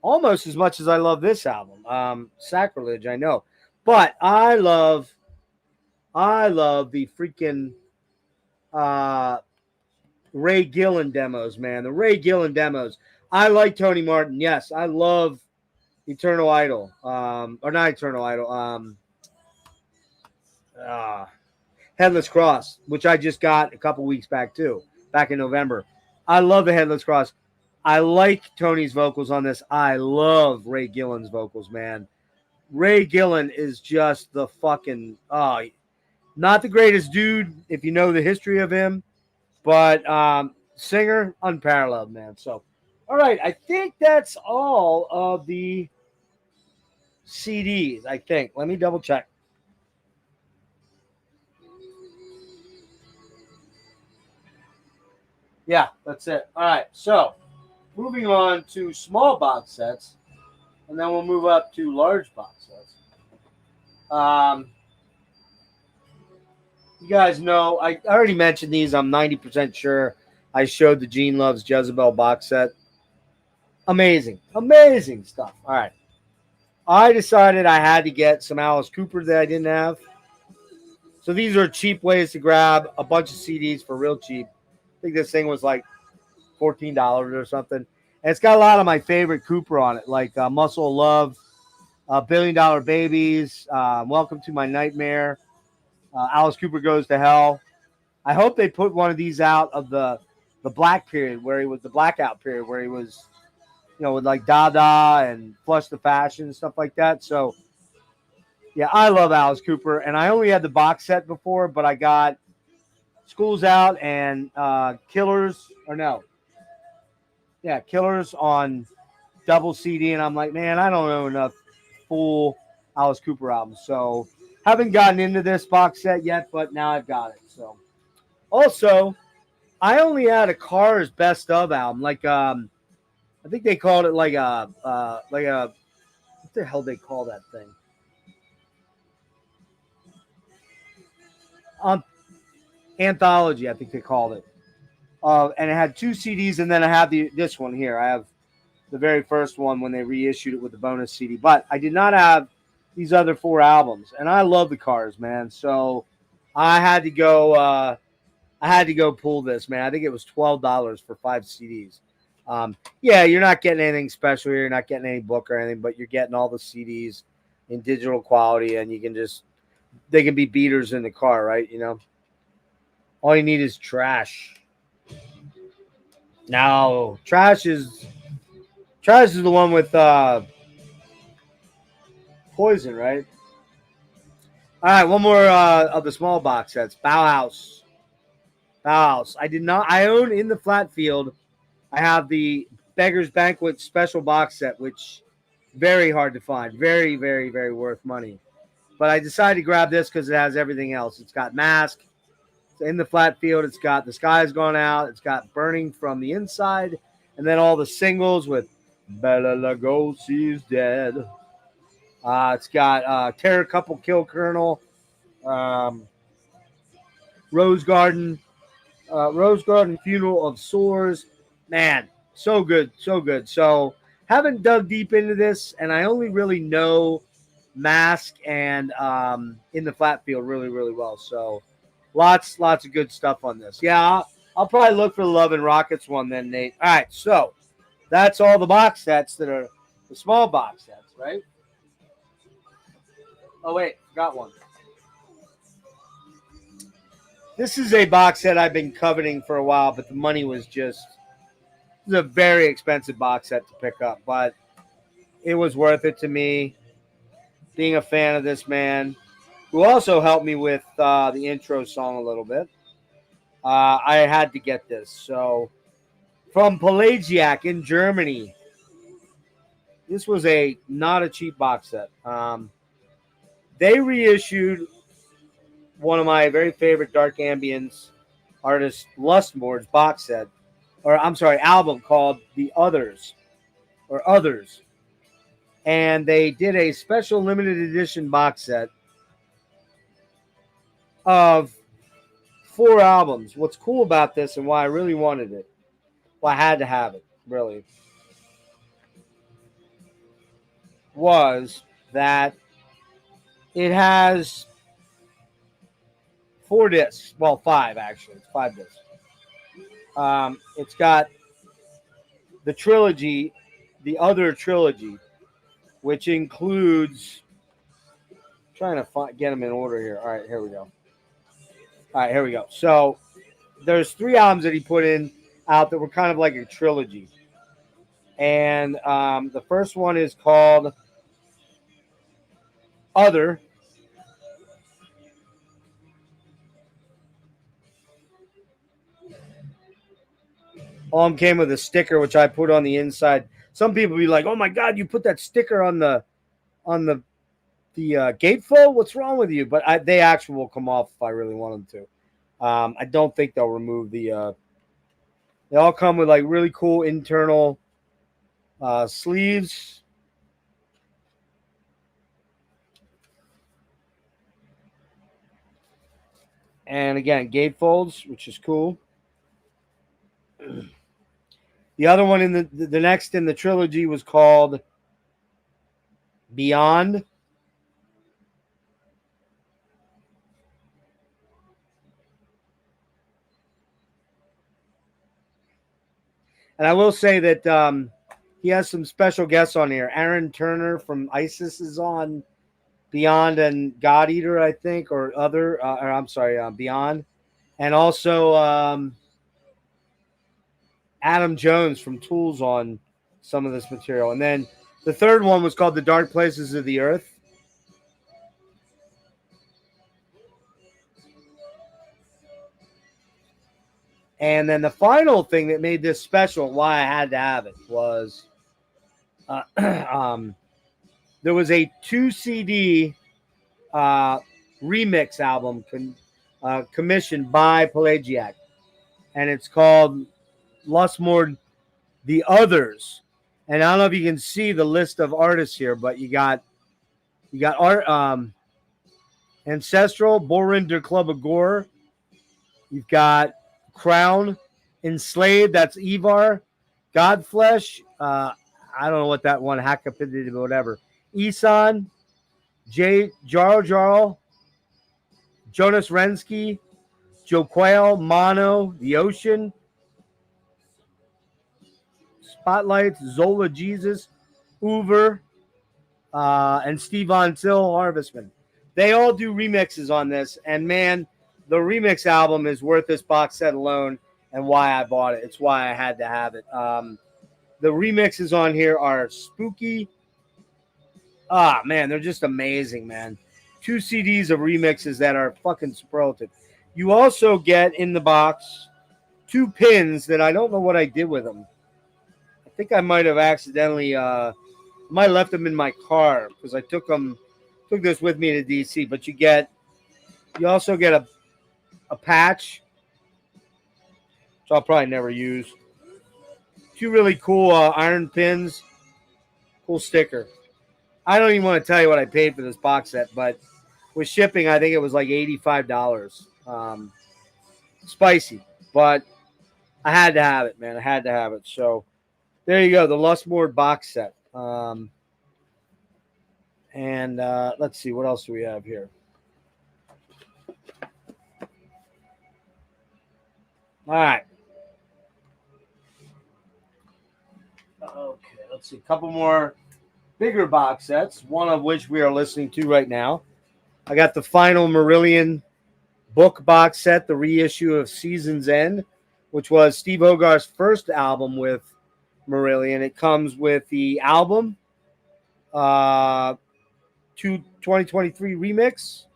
Almost as much as I love this album. Sacrilege, I know. But I love the freaking Ray Gillen demos, man. The Ray Gillen demos. I like Tony Martin. Yes, I love Eternal Idol. Or not Eternal Idol. Headless Cross, which I just got a couple weeks back too, back in November. I love the Headless Cross. I like Tony's vocals on this. I love Ray Gillen's vocals, man. Ray Gillen is just the fucking not the greatest dude if you know the history of him, but singer unparalleled, man. So, all right, I think that's all of the CDs. I think. Let me double check. Yeah, that's it. All right, so moving on to small box sets, and then we'll move up to large box sets. You guys know, I already mentioned these. I'm 90% sure I showed the Gene Loves Jezebel box set. Amazing. Amazing stuff. All right. I decided I had to get some Alice Cooper that I didn't have. So these are cheap ways to grab a bunch of CDs for real cheap. I think this thing was like $14 or something. And it's got a lot of my favorite Cooper on it, like Muscle of Love, $1 Billion Babies, Welcome to My Nightmare, Alice Cooper Goes to Hell. I hope they put one of these out of the black period where he was the blackout period where he was, with like Dada and Flush the Fashion and stuff like that. So, yeah, I love Alice Cooper. And I only had the box set before, but I got School's Out and Killers on double CD. And I'm like, man, I don't know enough full Alice Cooper albums. So, haven't gotten into this box set yet, but now I've got it. So, also, I only had a Cars Best Of album. Like, I think they called it like a what the hell they call that thing? anthology, I think they called it. And it had 2 CDs, and then I have this one here. I have the very first one when they reissued it with the bonus CD. But I did not have these other 4 albums, and I love the Cars, man. So I had to go. I had to go pull this, man. I think it was $12 for 5 CDs. Yeah, you're not getting anything special here. You're not getting any book or anything, but you're getting all the CDs in digital quality, and you can just they can be beaters in the car, right? You know, all you need is trash. No, trash is the one with poison, right? All right, one more of the small box sets. Bauhaus. Bauhaus. I did not. I own in the flat field. I have the Beggar's Banquet special box set, which very hard to find. Very, very, very worth money. But I decided to grab this because it has everything else. It's got Mask. In the flat field, it's got The Sky's Gone Out. It's got Burning from the Inside. And then all the singles with Bela Lugosi's Dead. It's got Terror Couple Kill Colonel. Rose Garden. Rose Garden Funeral of Sores. Man, so good, so good. So haven't dug deep into this, and I only really know Mask and In the Flat Field really, really well. So lots of good stuff on this. Yeah, I'll probably look for the Love and Rockets one then, Nate. All right, so that's all the box sets that are the small box sets, right? Oh, wait, got one. This is a box set I've been coveting for a while, but the money was just it was a very expensive box set to pick up, but it was worth it to me. Being a fan of this man, who also helped me with the intro song a little bit, I had to get this. So, from Pelagiac in Germany, this was not a cheap box set. They reissued one of my very favorite Dark Ambience artist, Lustmord's box set, or I'm sorry, album called The Others, or Others. And they did a special limited edition box set of 4 albums. What's cool about this and why I really wanted it, well, I had to have it, really, was that it has 4 discs. Well, 5, actually. It's 5 discs. It's got the trilogy, the Other trilogy, which includes, trying to get them in order here. All right, here we go. All right, here we go. So there's 3 albums that he put out that were kind of like a trilogy. And the first one is called Other. All came with a sticker, which I put on the inside. Some people be like, "Oh my God, you put that sticker on the gatefold? What's wrong with you?" But they actually will come off if I really want them to. I don't think they'll remove the. They all come with like really cool internal sleeves. And again, gatefolds, which is cool. The other one in the next in the trilogy was called Beyond. And I will say that he has some special guests on here. Aaron Turner from ISIS is on Beyond and God Eater, I think, or I'm sorry, Beyond. And also Adam Jones from Tools on some of this material. And then the third one was called The Dark Places of the Earth. And then the final thing that made this special, why I had to have it, was there was a 2 CD remix album commissioned by Pelagiac. And it's called Lustmord The Others. And I don't know if you can see the list of artists here, but you got art Ancestral, Borinder Club of Gore, You've got Crown, Enslaved. That's Ivar. Godflesh. I don't know what that one. Hackapid, whatever. Isan. Jarl Jarl. Jonas Rensky. Joe Quail. Mono. The Ocean. Spotlights. Zola Jesus. Hoover. And Steve Von Till Harvestman. They all do remixes on this. And man, the remix album is worth this box set alone and why I bought it. It's why I had to have it. The remixes on here are spooky. Ah, man, they're just amazing, man. 2 CDs of remixes that are fucking superlative. You also get in the box 2 pins that I don't know what I did with them. I think I might have accidentally might have left them in my car because I took this with me to DC. But you also get a patch, which I'll probably never use. 2 really cool iron pins, cool sticker. I don't even want to tell you what I paid for this box set, but with shipping, I think it was like $85. Spicy, but I had to have it, man. I had to have it. So there you go, the Lustmord box set. And let's see, what else do we have here? All right. Okay, let's see. A couple more bigger box sets, one of which we are listening to right now. I got the final Marillion book box set, the reissue of Season's End, which was Steve Hogarth's first album with Marillion. It comes with the album, 2023 remix.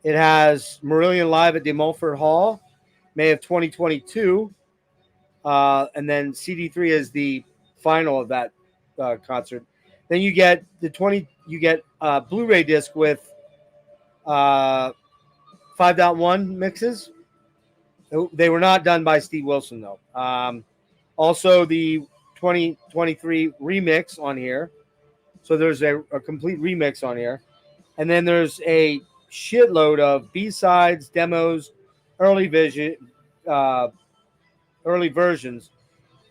It has Marillion live at De Mulford Hall, May of 2022. And then CD3 is the final of that concert. Then you get Blu-ray disc with 5.1 mixes. They were not done by Steve Wilson though. Also the 2023 remix on here. So there's a complete remix on here. And then there's a shitload of B-sides, demos, early versions.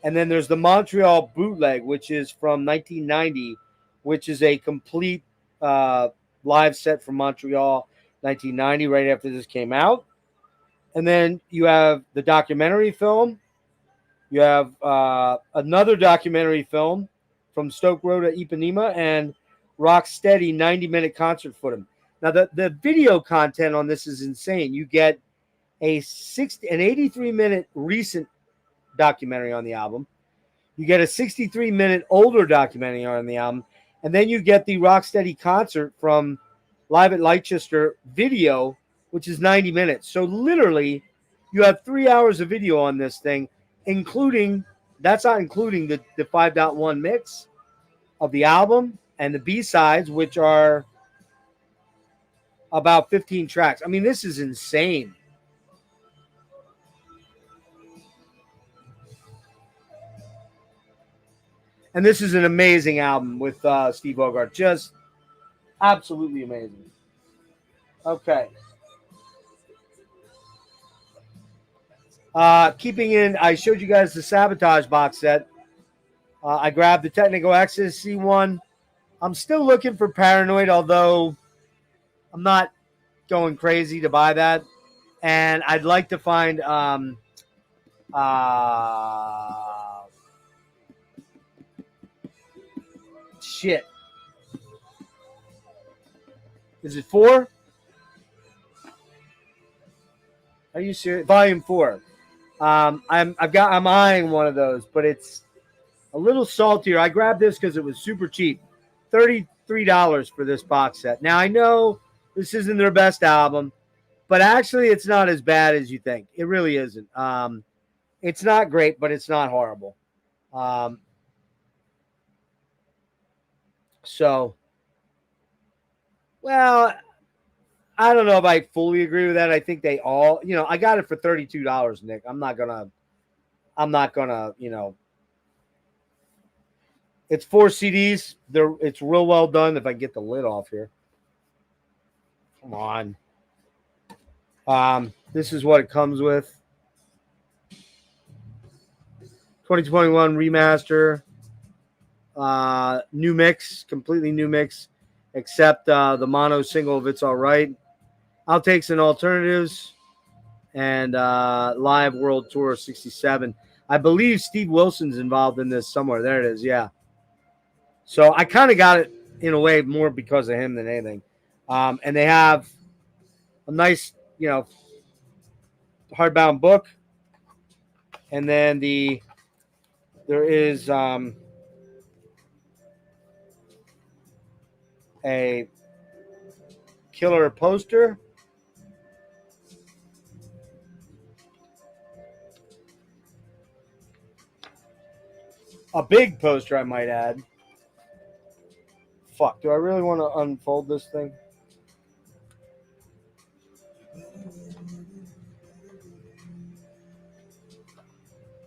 And then there's the Montreal bootleg, which is from 1990, which is a complete live set from Montreal, 1990, right after this came out. And then you have the documentary film. You have another documentary film from Stoke Road at Ipanema and Rocksteady 90-minute concert footage. Now, the video content on this is insane. You get an 83-minute recent documentary on the album. You get a 63-minute older documentary on the album. And then you get the Rocksteady concert from Live at Leicester video, which is 90 minutes. So literally, you have 3 hours of video on this thing, that's not including the 5.1 mix of the album and the B-sides, which are about 15 tracks. I mean, this is insane. And this is an amazing album with Steve Hogarth. Just absolutely amazing. Okay. I showed you guys the Sabotage box set. I grabbed the Technical Ecstasy one. I'm still looking for Paranoid, although I'm not going crazy to buy that. And I'd like to find shit. Is it 4? Are you serious? Volume 4. I'm eyeing one of those, but it's a little saltier. I grabbed this because it was super cheap. $33 for this box set. Now I know this isn't their best album, but actually it's not as bad as you think. It really isn't. It's not great, but it's not horrible. So, well, I don't know if I fully agree with that. I think they all, I got it for $32, Nick. I'm not gonna, it's 4 CDs. It's real well done. If I get the lid off here, come on. This is what it comes with. 2021 remaster. New mix, completely new mix, except the mono single of It's Alright. Outtakes and alternatives, and live world tour 67. I believe Steve Wilson's involved in this somewhere. There it is, yeah. So I kind of got it in a way more because of him than anything. And they have a nice, hardbound book. And then there is a killer poster. A big poster, I might add. Fuck, do I really want to unfold this thing?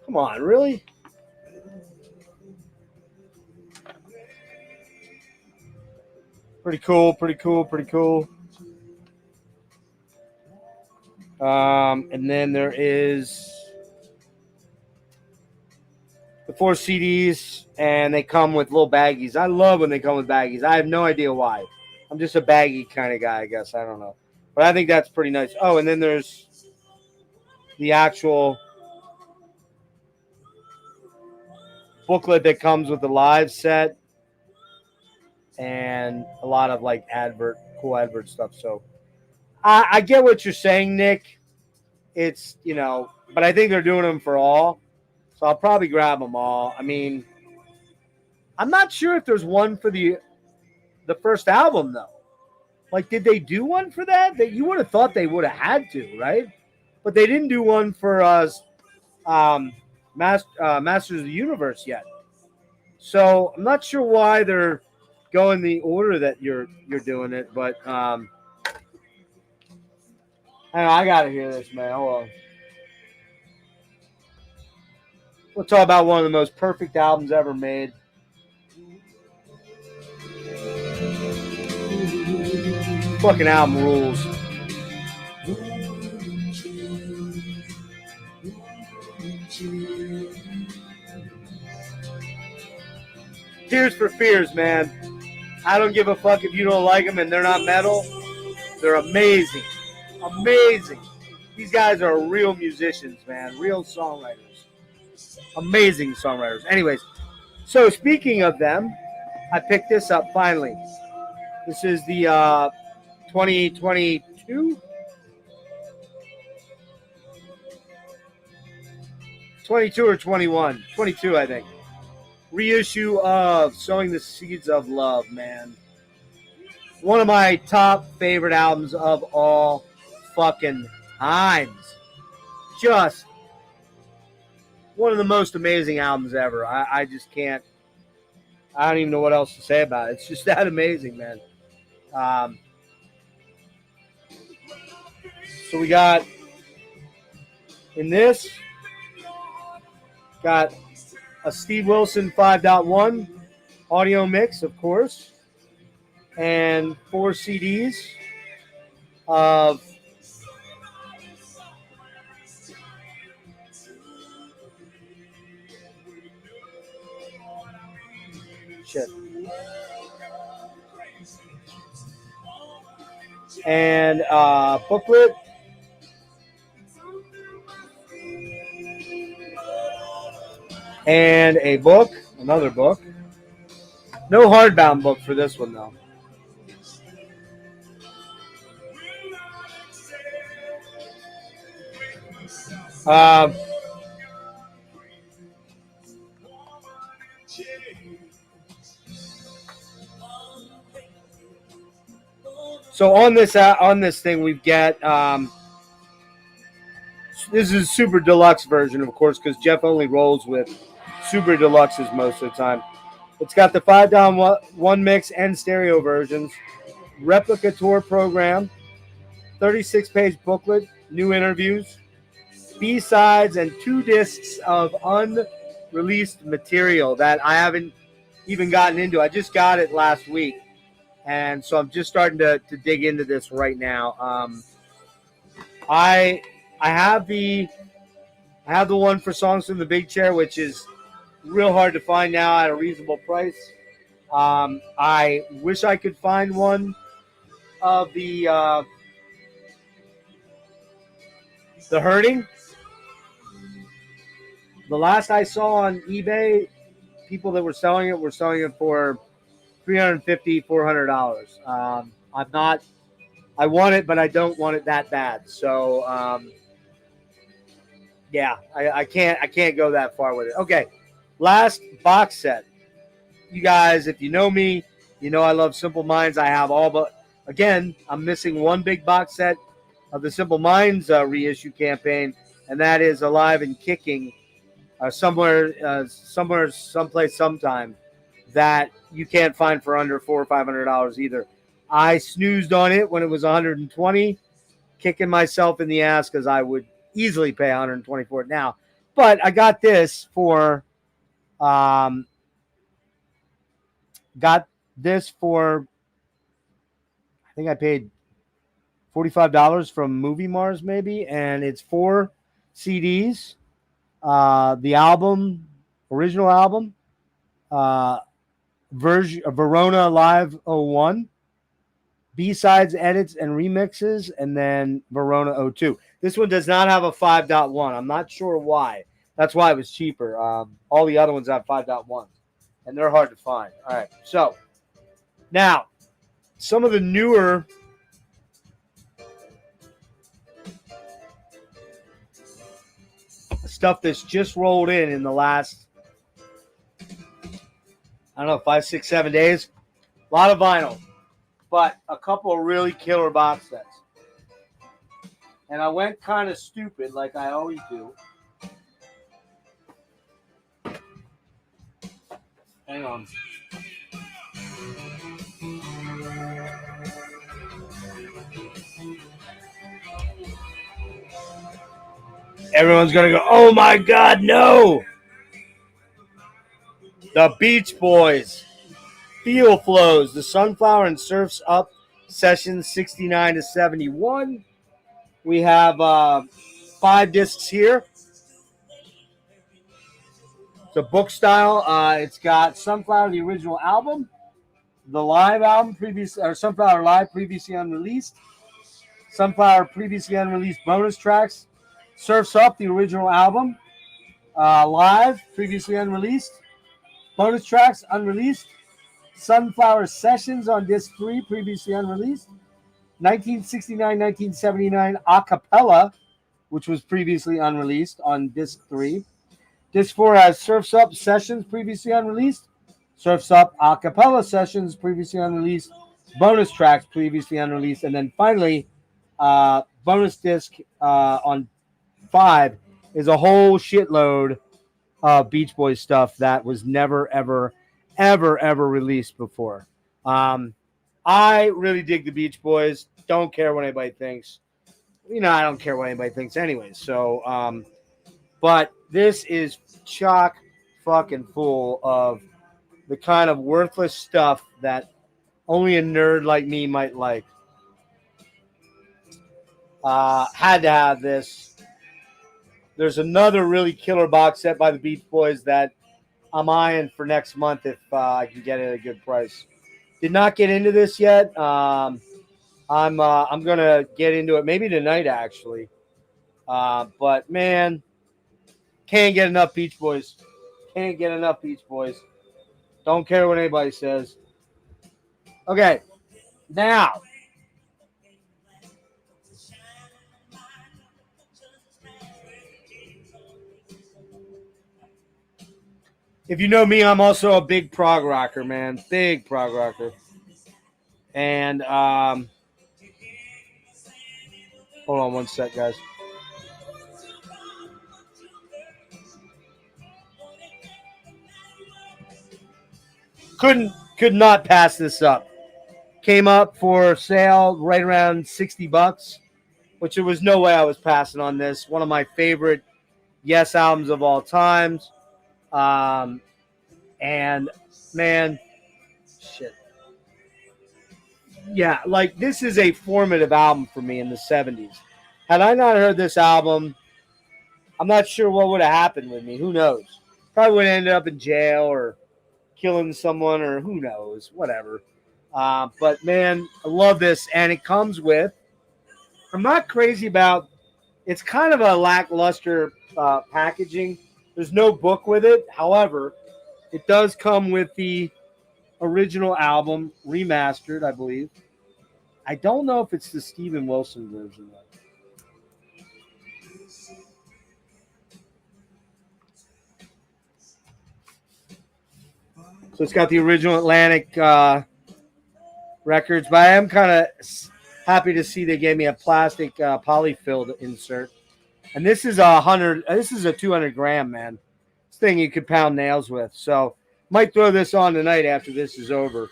Come on, really? Pretty cool, pretty cool, pretty cool. And then there is the 4 CDs, and they come with little baggies. I love when they come with baggies. I have no idea why. I'm just a baggy kind of guy, I guess. I don't know. But I think that's pretty nice. Oh, and then there's the actual booklet that comes with the live set and a lot of like cool advert stuff. So I get what you're saying, Nick. It's, but I think they're doing them for all. So I'll probably grab them all. I mean, I'm not sure if there's one for the first album, though. Like, did they do one for that? That you would have thought they would have had to, right? But they didn't do one for Masters of the Universe yet. So I'm not sure why they're going the order that you're doing it, but hang on, I gotta hear this, man. Hold on. We'll talk about one of the most perfect albums ever made. Fucking album rules. Tears for Fears, man. I don't give a fuck if you don't like them and they're not metal. They're amazing. Amazing. These guys are real musicians, man. Real songwriters. Amazing songwriters. Anyways, so speaking of them, I picked this up finally. This is the 2022? 22 or 21? 22, I think. Reissue of Sowing the Seeds of Love, man. One of my top favorite albums of all fucking times. Just one of the most amazing albums ever. I just can't. I don't even know what else to say about it. It's just that amazing, man. So we got in this, got a Steve Wilson 5.1 audio mix, of course, and 4 CDs of shit. And booklet. And a book, another book. No hardbound book for this one, though. So on this thing, we've got this is a super deluxe version, of course, because Jeff only rolls with super deluxes most of the time. It's got the 5.1 mix and stereo versions, replica tour program, 36-page booklet, new interviews, B-sides, and 2 discs of unreleased material that I haven't even gotten into. I just got it last week, and so I'm just starting to dig into this right now. I I have the one for Songs from the Big Chair, which is real hard to find now at a reasonable price. I wish I could find one of the Hurting. The last I saw on eBay, people that were selling it for $350, $400. I'm not. I want it, but I don't want it that bad. So yeah, I can't go that far with it. Okay, last box set. You guys, if you know me, you know I love Simple Minds. I have all but, again, I'm missing one big box set of the Simple Minds reissue campaign, and that is Alive and Kicking, someplace, sometime, that you can't find for under $400 or $500 either. I snoozed on it when it was 120, kicking myself in the ass because I would easily pay 120 for it now. But I got this for I think I paid $45 from Movie Mars maybe, and it's 4 CDs. The original album, Verona Live '01, B-sides, edits, and remixes, and then Verona '02. This one does not have a 5.1. I'm not sure why. That's why it was cheaper. All the other ones have 5.1, and they're hard to find. All right, so now some of the newer stuff that's just rolled in the last, I don't know, 5, 6, 7 days. A lot of vinyl, but a couple of really killer box sets. And I went kind of stupid like I always do. Hang on. Everyone's going to go, oh my God, no! The Beach Boys, Feel Flows, the Sunflower and Surf's Up sessions 69 to 71. We have 5 discs here. It's a book style. It's got Sunflower, the original album, the live album, Sunflower Live, previously unreleased, Sunflower, previously unreleased bonus tracks, Surf's Up, the original album, live, previously unreleased, bonus tracks, unreleased, Sunflower Sessions on disc 3, previously unreleased, 1969-1979 a cappella, which was previously unreleased on disc 3. Disc 4 has Surf's Up Sessions, previously unreleased, Surf's Up a cappella sessions, previously unreleased, bonus tracks, previously unreleased, and then finally, bonus disc on 5 is a whole shitload of Beach Boys stuff that was never, ever, ever, ever released before. I really dig the Beach Boys. Don't care what anybody thinks. I don't care what anybody thinks anyway. So, but this is chock fucking full of the kind of worthless stuff that only a nerd like me might like. Had to have this. There's another really killer box set by the Beach Boys that I'm eyeing for next month if I can get it at a good price. Did not get into this yet. I'm gonna get into it maybe tonight actually. But man, can't get enough Beach Boys. Can't get enough Beach Boys. Don't care what anybody says. Okay, now. If you know me, I'm also a big prog rocker, man. Big prog rocker. And hold on one sec, guys. Could not pass this up. Came up for sale right around $60, which there was no way I was passing on this. One of my favorite Yes albums of all times. And man, shit. Yeah, like this is a formative album for me in the 70s. Had I not heard this album, I'm not sure what would have happened with me. Who knows? Probably would have ended up in jail or killing someone or who knows, whatever. But man, I love this, and it comes with. I'm not crazy about. It's kind of a lackluster packaging. There's no book with it. However, it does come with the original album remastered, I believe. I don't know if it's the Steven Wilson version though. So it's got the original Atlantic records, but I am kind of happy to see they gave me a plastic polyfilled insert. And this is 100. This is a 200 gram, man. This thing you could pound nails with. So might throw this on tonight after this is over.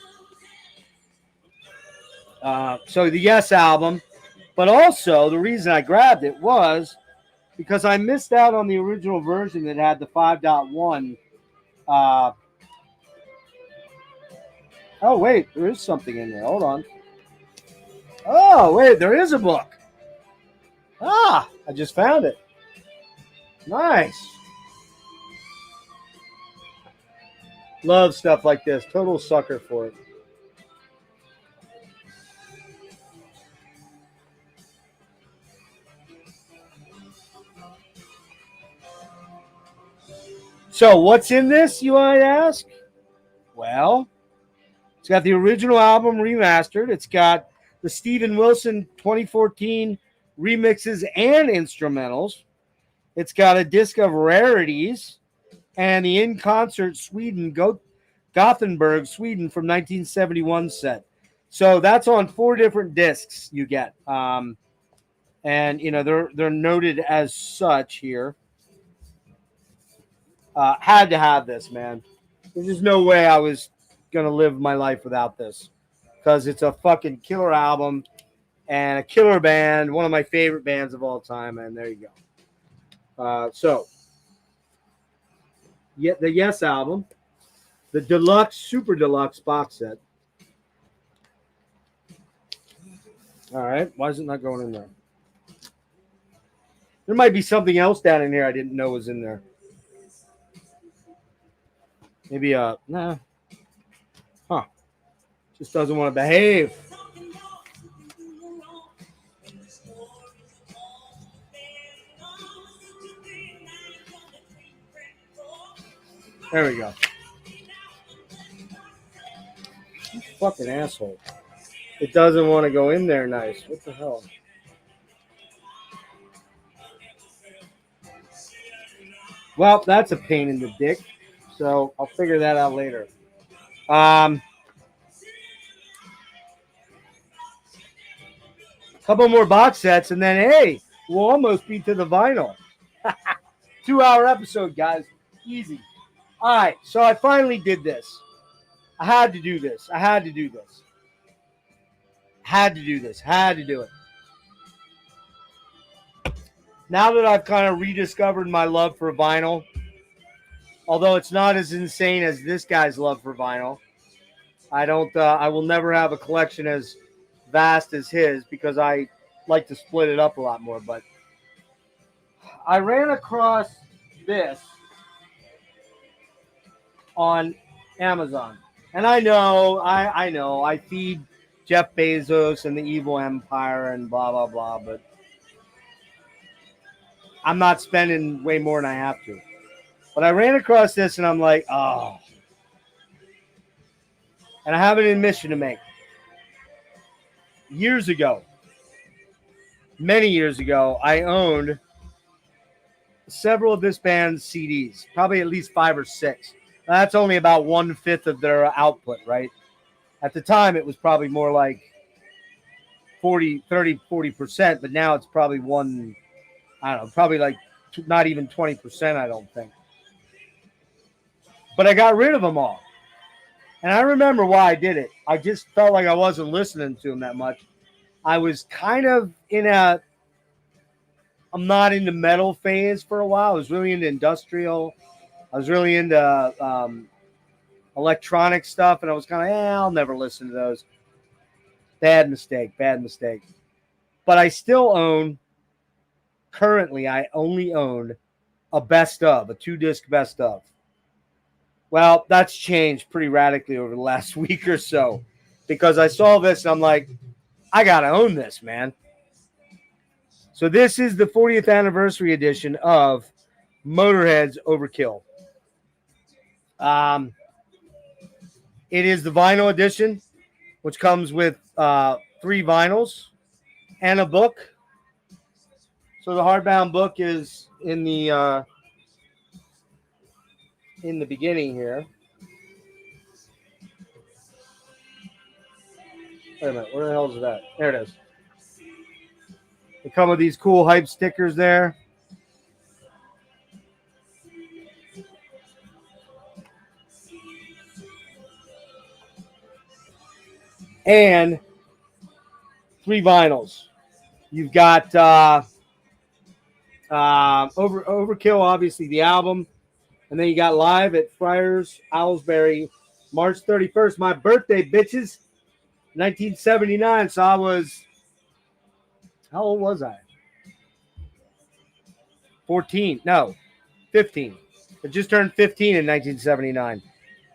So the Yes album, but also the reason I grabbed it was because I missed out on the original version that had the 5.1. Oh wait, there is something in there. Hold on. Oh wait, there is a book. I just found it. Nice. Love stuff like this. Total sucker for it. So, what's in this, you might ask? Well, it's got the original album remastered. It's got the Steven Wilson 2014 remixes and instrumentals. It's got a disc of rarities and the in concert Sweden Gothenburg, Sweden from 1971 set. So that's on 4 different discs you get, and you know they're noted as such here. Had to have this, man. There's just no way I was gonna live my life without this because it's a fucking killer album and a killer band, one of my favorite bands of all time. And there you go. So, the Yes album, the deluxe, super deluxe box set. All right, why is it not going in there? There might be something else down in here I didn't know was in there. Maybe nah. Huh. Just doesn't want to behave. There we go. You fucking asshole. It doesn't want to go in there nice. What the hell? Well, that's a pain in the dick. So I'll figure that out later. Couple more box sets, and then hey, we'll almost be to the vinyl. 2-hour episode, guys. Easy. All right, so I finally did this. I had to do this. I had to do this. Had to do this. Had to do it. Now that I've kind of rediscovered my love for vinyl, although it's not as insane as this guy's love for vinyl, I will never have a collection as vast as his because I like to split it up a lot more. But I ran across this on Amazon. And I know, I feed Jeff Bezos and the evil empire and blah, blah, blah, but I'm not spending way more than I have to. But I ran across this and I'm like, oh. And I have an admission to make. Years ago, many years ago, I owned several of this band's CDs, probably at least 5 or 6. That's only about 1/5 of their output, right? At the time, it was probably more like 40%, but now it's probably I don't know, probably like not even 20%, I don't think. But I got rid of them all. And I remember why I did it. I just felt like I wasn't listening to them that much. I was kind of I'm not into metal phase for a while. I was really into industrial. I was really into electronic stuff, and I was kind of, I'll never listen to those. Bad mistake. But I still own currently I only own a best of, a 2-disc best of. Well, that's changed pretty radically over the last week or so because I saw this and I'm like, I got to own this, man. So this is the 40th anniversary edition of Motorhead's Overkill. It is the vinyl edition, which comes with 3 vinyls and a book. So the hardbound book is in the beginning here. Wait a minute, where the hell is that? There it is. They come with these cool hype stickers there. And 3 vinyls. You've got Overkill, obviously the album, and then you got Live at Friars Owlsbury, March 31st. My birthday, bitches, 1979. So I was, how old was I? 14? No, 15. I just turned 15 in 1979.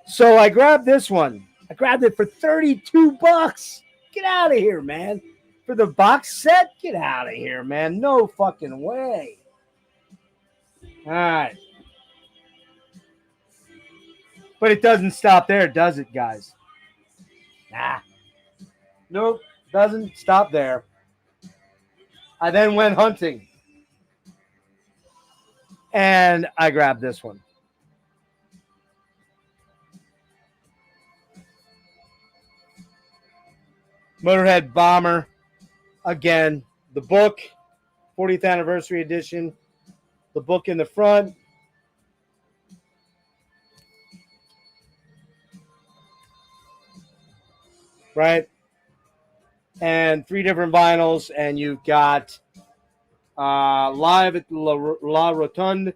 So I grabbed this one. I grabbed it for $32. Get out of here, man. For the box set? Get out of here, man. No fucking way. All right. But it doesn't stop there, does it, guys? Nah. Nope. Doesn't stop there. I then went hunting. And I grabbed this one. Motorhead Bomber. Again, the book, 40th anniversary edition. The book in the front. Right? And 3 different vinyls. And you've got Live at La Rotonde.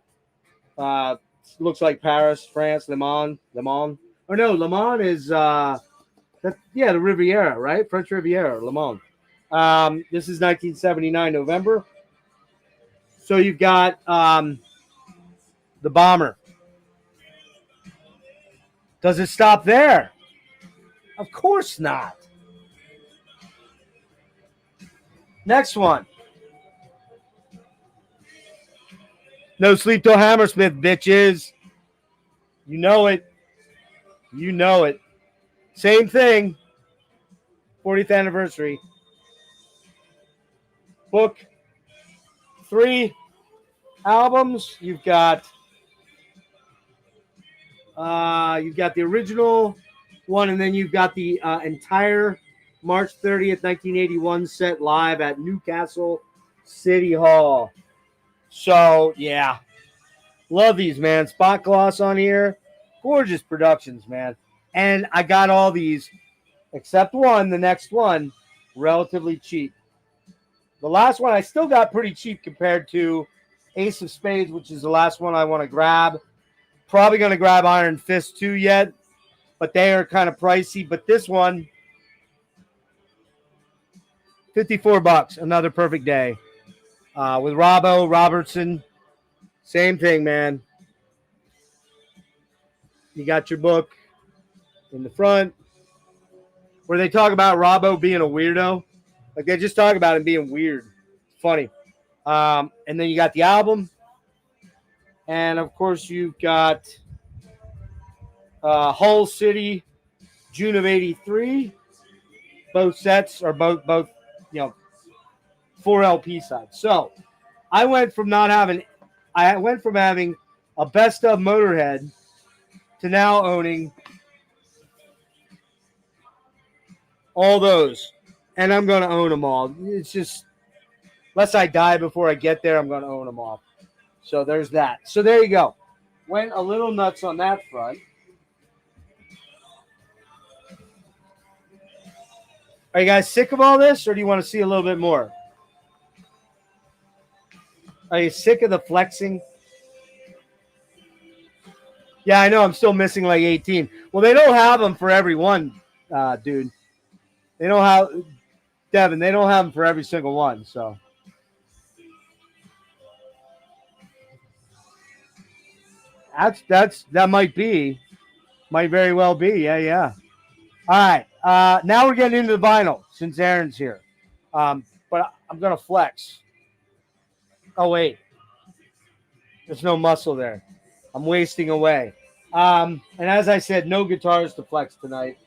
Looks like Paris, France, Le Mans. Oh, no, Le Mans is, the Riviera, right? French Riviera, Le Mans. This is 1979, November. So you've got the Bomber. Does it stop there? Of course not. Next one. No Sleep Till Hammersmith, bitches. You know it. You know it. Same thing. 40th anniversary. Book. 3 albums. You've got the original one, and then you've got the entire March 30th, 1981 set live at Newcastle City Hall. So, yeah. Love these, man. Spot gloss on here. Gorgeous productions, man. And I got all these, except one, the next one, relatively cheap. The last one I still got pretty cheap compared to Ace of Spades, which is the last one I want to grab. Probably going to grab Iron Fist 2 yet, but they are kind of pricey. But this one, $54. Another perfect day. With Robertson. Same thing, man. You got your book in the front where they talk about Robbo being a weirdo. Like, they just talk about him being weird. Funny. And then you got the album. And, of course, you've got Hull City, June of 83. Both sets are both 4 LP sides. So I went from having a best of Motorhead to now owning all those. And I'm going to own them all. It's just, unless I die before I get there, I'm going to own them all. So there's that. So there you go. Went a little nuts on that front. Are you guys sick of all this, or do you want to see a little bit more? Are you sick of the flexing? Yeah, I know. I'm still missing like 18. Well, they don't have them for every one, dude. They don't have, Devin, they don't have them for every single one. So That might very well be. Yeah. All right. Now we're getting into the vinyl since Aaron's here. But I'm gonna flex. Oh wait, there's no muscle there. I'm wasting away. And as I said, no guitars to flex tonight.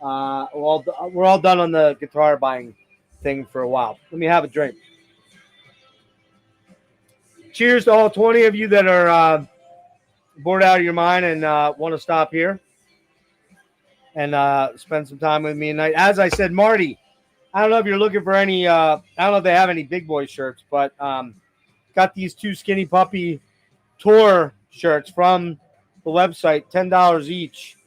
We're all done on the guitar buying thing for a while. Let me have a drink. Cheers to all 20 of you that are bored out of your mind and want to stop here and spend some time with me tonight. As I said, Marty, I don't know if you're looking for any. I don't know if they have any big boy shirts, but got these 2 Skinny Puppy tour shirts from the website, $10 each.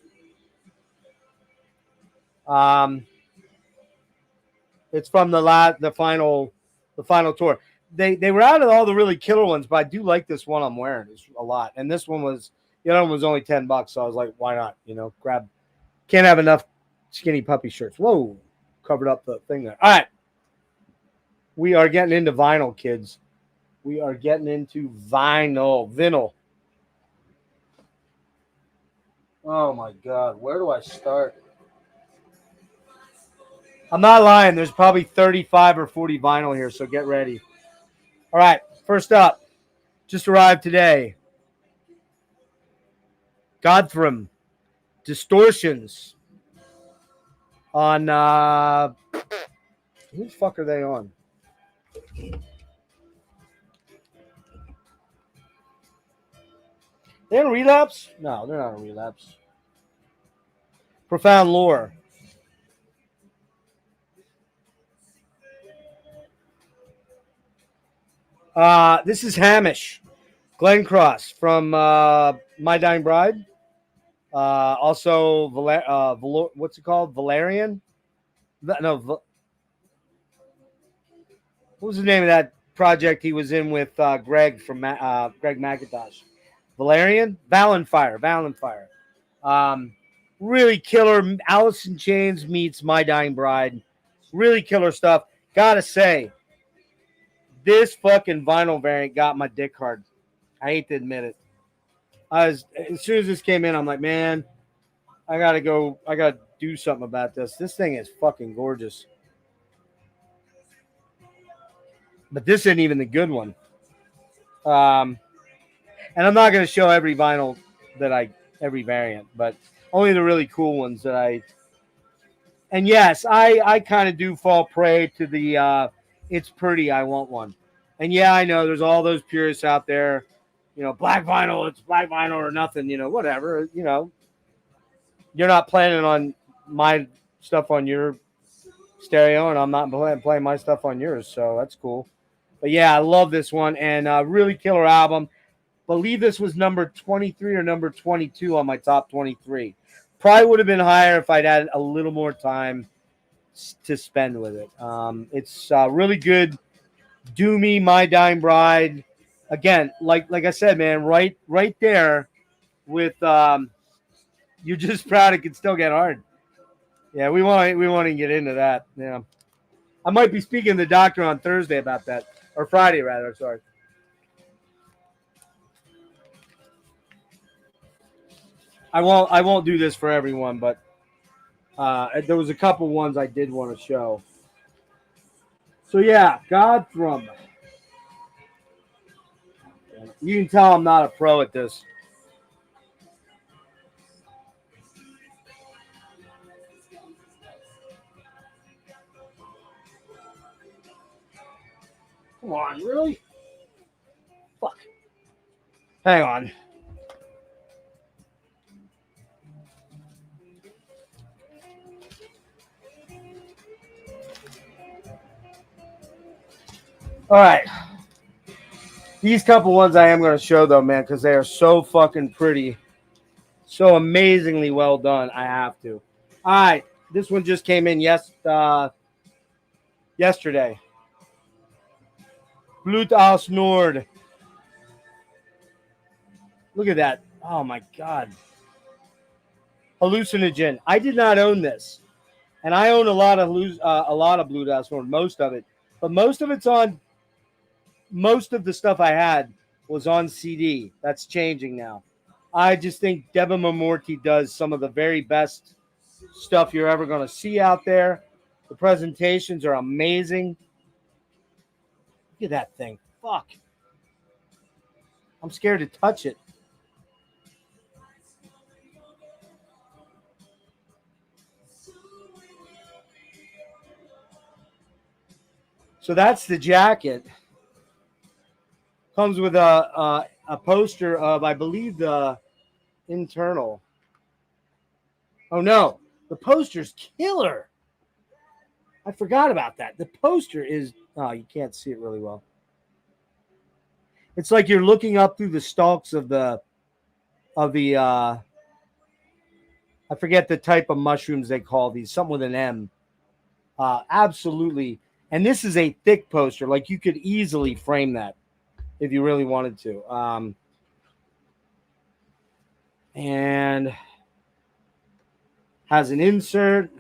It's from the final tour. They were out of all the really killer ones, but I do like this one I'm wearing a lot. And this one was the other one was only $10, so I was like, why not? Grab. Can't have enough Skinny Puppy shirts. Whoa, covered up the thing there. All right, we are getting into vinyl, kids. We are getting into vinyl. Oh my God, where do I start? I'm not lying. There's probably 35 or 40 vinyl here, so get ready. All right, first up, just arrived today. Godthram Distortions on who the fuck are they on? They're in Relapse? No, they're not in Relapse. Profound Lore. This is Hamish Glenn Cross from My Dying Bride. Also, what's it called? Valerian? No, what was the name of that project he was in with Greg from Greg McIntosh? Valerian? Valenfire. Really killer. Alice in Chains meets My Dying Bride. Really killer stuff. Gotta say, this fucking vinyl variant got my dick hard. I hate to admit it. As soon as this came in, I'm like, man, I gotta do something about this. This thing is fucking gorgeous. But this isn't even the good one. And I'm not gonna show every vinyl every variant, but only the really cool ones that I. And yes, I kind of do fall prey to the it's pretty, I want one. And yeah, I know there's all those purists out there, black vinyl, it's black vinyl or nothing, whatever, You're not planning on my stuff on your stereo, and I'm not playing my stuff on yours, so that's cool. But yeah, I love this one, and really killer album. Believe this was number 23 or number 22 on my top 23. Probably would have been higher if I'd had a little more time to spend with it. It's really good. Doomy, My Dying Bride. Again, like I said, man, right there with You're Just Proud It Can Still Get Hard. Yeah, we want to get into that. Yeah, I might be speaking to the doctor on Thursday about that, or Friday rather. Sorry. I won't do this for everyone, but there was a couple ones I did want to show. So yeah, Godthram. You can tell I'm not a pro at this. Come on, really? Fuck. Hang on. All right. These couple ones I am going to show, though, man, because they are so fucking pretty. So amazingly well done. I have to. All right. This one just came in yesterday. Blut aus Nord. Look at that. Oh, my God. Hallucinogen. I did not own this. And I own a lot of Blut aus Nord, most of it. But most of the stuff I had was on CD. That's changing now. I just think Deba Mamorti does some of the very best stuff you're ever going to see out there. The presentations are amazing. Look at that thing. Fuck. I'm scared to touch it. So that's the jacket. Comes with a poster of, I believe, the internal. Oh no, the poster's killer. I forgot about that. The poster is. Oh, you can't see it really well. It's like you're looking up through the stalks of the I forget the type of mushrooms they call these, something with an M. Absolutely. And this is a thick poster. Like you could easily frame that if you really wanted to. And has an insert.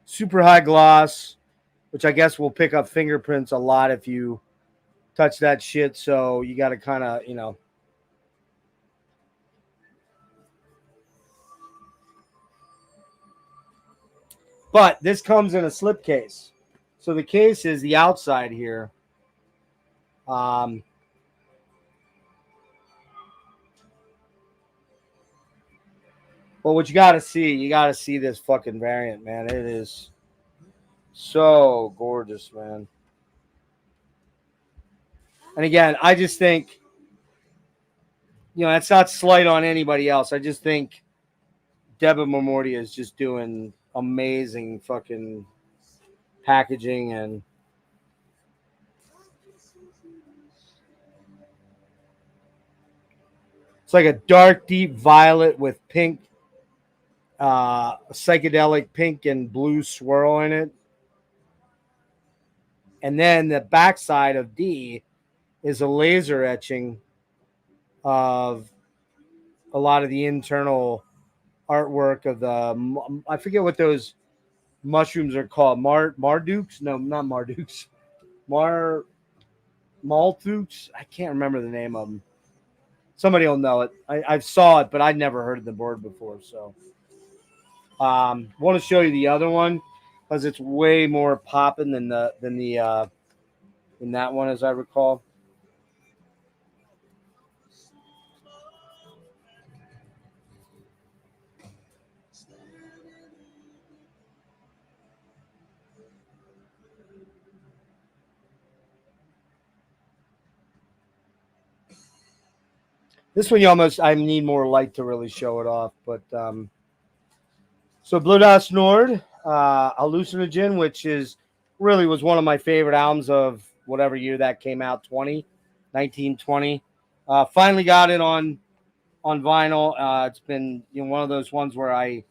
Super high gloss, which I guess will pick up fingerprints a lot if you touch that shit. So you got to kind of, But this comes in a slipcase. So the case is the outside here. But what you got to see this fucking variant, man. It is so gorgeous, man. And again, I just think, that's not slight on anybody else. I just think Deba Mamorti is just doing amazing fucking packaging and it's like a dark, deep violet with pink, psychedelic pink and blue swirl in it. And then the backside of D is a laser etching of a lot of the internal artwork of the, I forget what those mushrooms are called. Mardukes? No, not Mardukes. Maltukes? I can't remember the name of them. Somebody will know it. I saw it, but I'd never heard of the board before. So, want to show you the other one because it's way more popping than that one, as I recall. This one I need more light to really show it off. But so Blue Das Nord, Hallucinogen, which was one of my favorite albums of whatever year that came out, 1920. Finally got it on vinyl. It's been one of those ones where I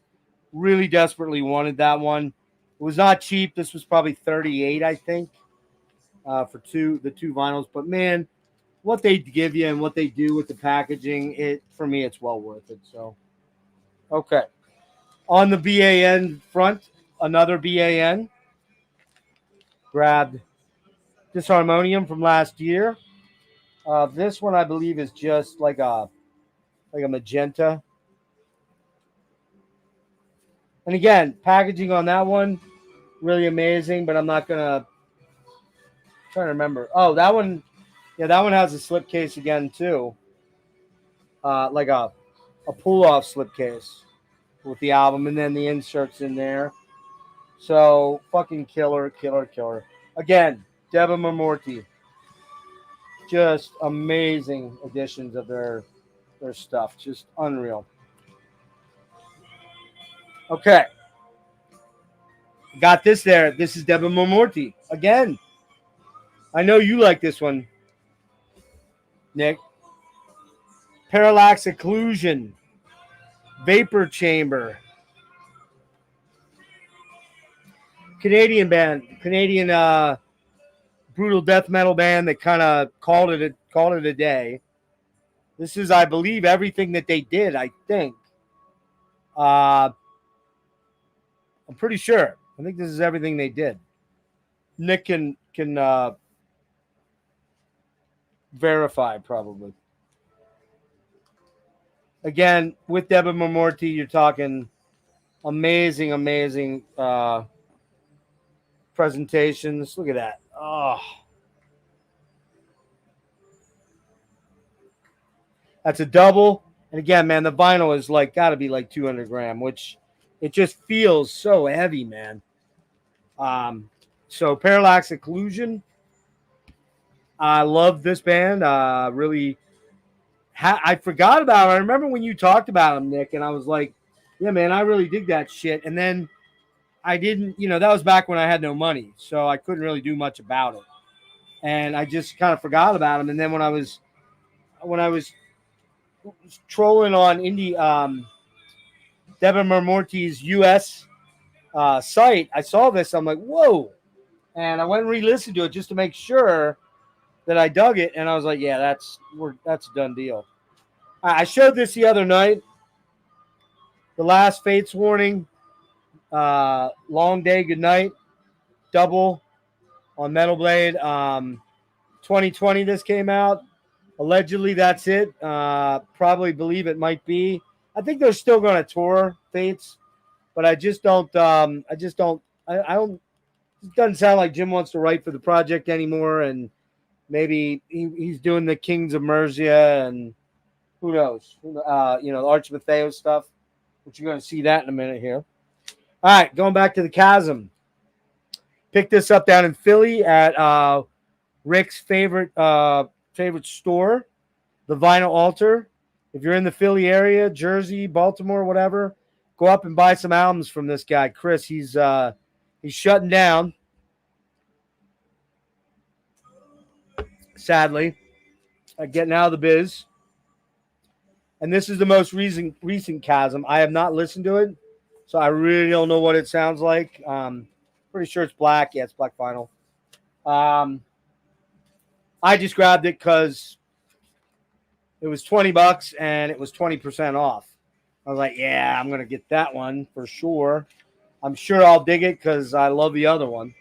really desperately wanted that one. It was not cheap. This was probably 38, I think, for the two vinyls. But man, what they give you and what they do with the packaging, for me, it's well worth it. So, okay. On the BAN front, another BAN. Grabbed Disharmonium from last year. This one, I believe, is just like a magenta. And again, packaging on that one, really amazing, but I'm not going to try to remember. Oh, that one, yeah, that one has a slipcase again, too. Like a pull-off slipcase with the album, and then the inserts in there. So, fucking killer. Again, Deba Mamorti. Just amazing editions of their stuff. Just unreal. Okay. Got this there. This is Deba Mamorti. Again. I know you like this one, Nick. Parallax Occlusion. Vapor Chamber. Canadian brutal death metal band that kind of called it a day. This is, I believe, everything that they did. I think. I'm pretty sure. I think this is everything they did. Nick can verify probably. Again, with Debit Morty, you're talking amazing presentations. Look at that. Oh, that's a double. And again, man, the vinyl is like got to be like 200 gram, which it just feels so heavy, man. So Parallax Occlusion. I love this band. Really, I forgot about it. I remember when you talked about them, Nick, and I was like, yeah, man, I really dig that shit. And then I didn't, that was back when I had no money, so I couldn't really do much about it. And I just kind of forgot about them. And then when I was trolling on indie Devin Morti's US site, I saw this. I'm like, whoa. And I went and re-listened to it just to make sure that I dug it. And I was like, yeah, that's a done deal. I showed this the other night. The Last Fates Warning, Long Day, Good Night, double on Metal Blade. 2020 this came out. Allegedly, that's it. Probably believe it might be. I think they're still going to tour Fates, but I just don't. I don't. It doesn't sound like Jim wants to write for the project anymore, and maybe he's doing the Kings of Mercia and who knows? The Arch Matteo stuff, which you're going to see that in a minute here. All right, going back to the Chasm. Picked this up down in Philly at Rick's favorite store, the Vinyl Altar. If you're in the Philly area, Jersey, Baltimore, whatever, go up and buy some albums from this guy, Chris. He's shutting down, sadly, getting out of the biz. And this is the most recent Chasm. I have not listened to it, so I really don't know what it sounds like. Pretty sure it's black. Yeah, it's black vinyl. I just grabbed it because it was $20 and it was 20% off. I was like, yeah, I'm going to get that one for sure. I'm sure I'll dig it because I love the other one.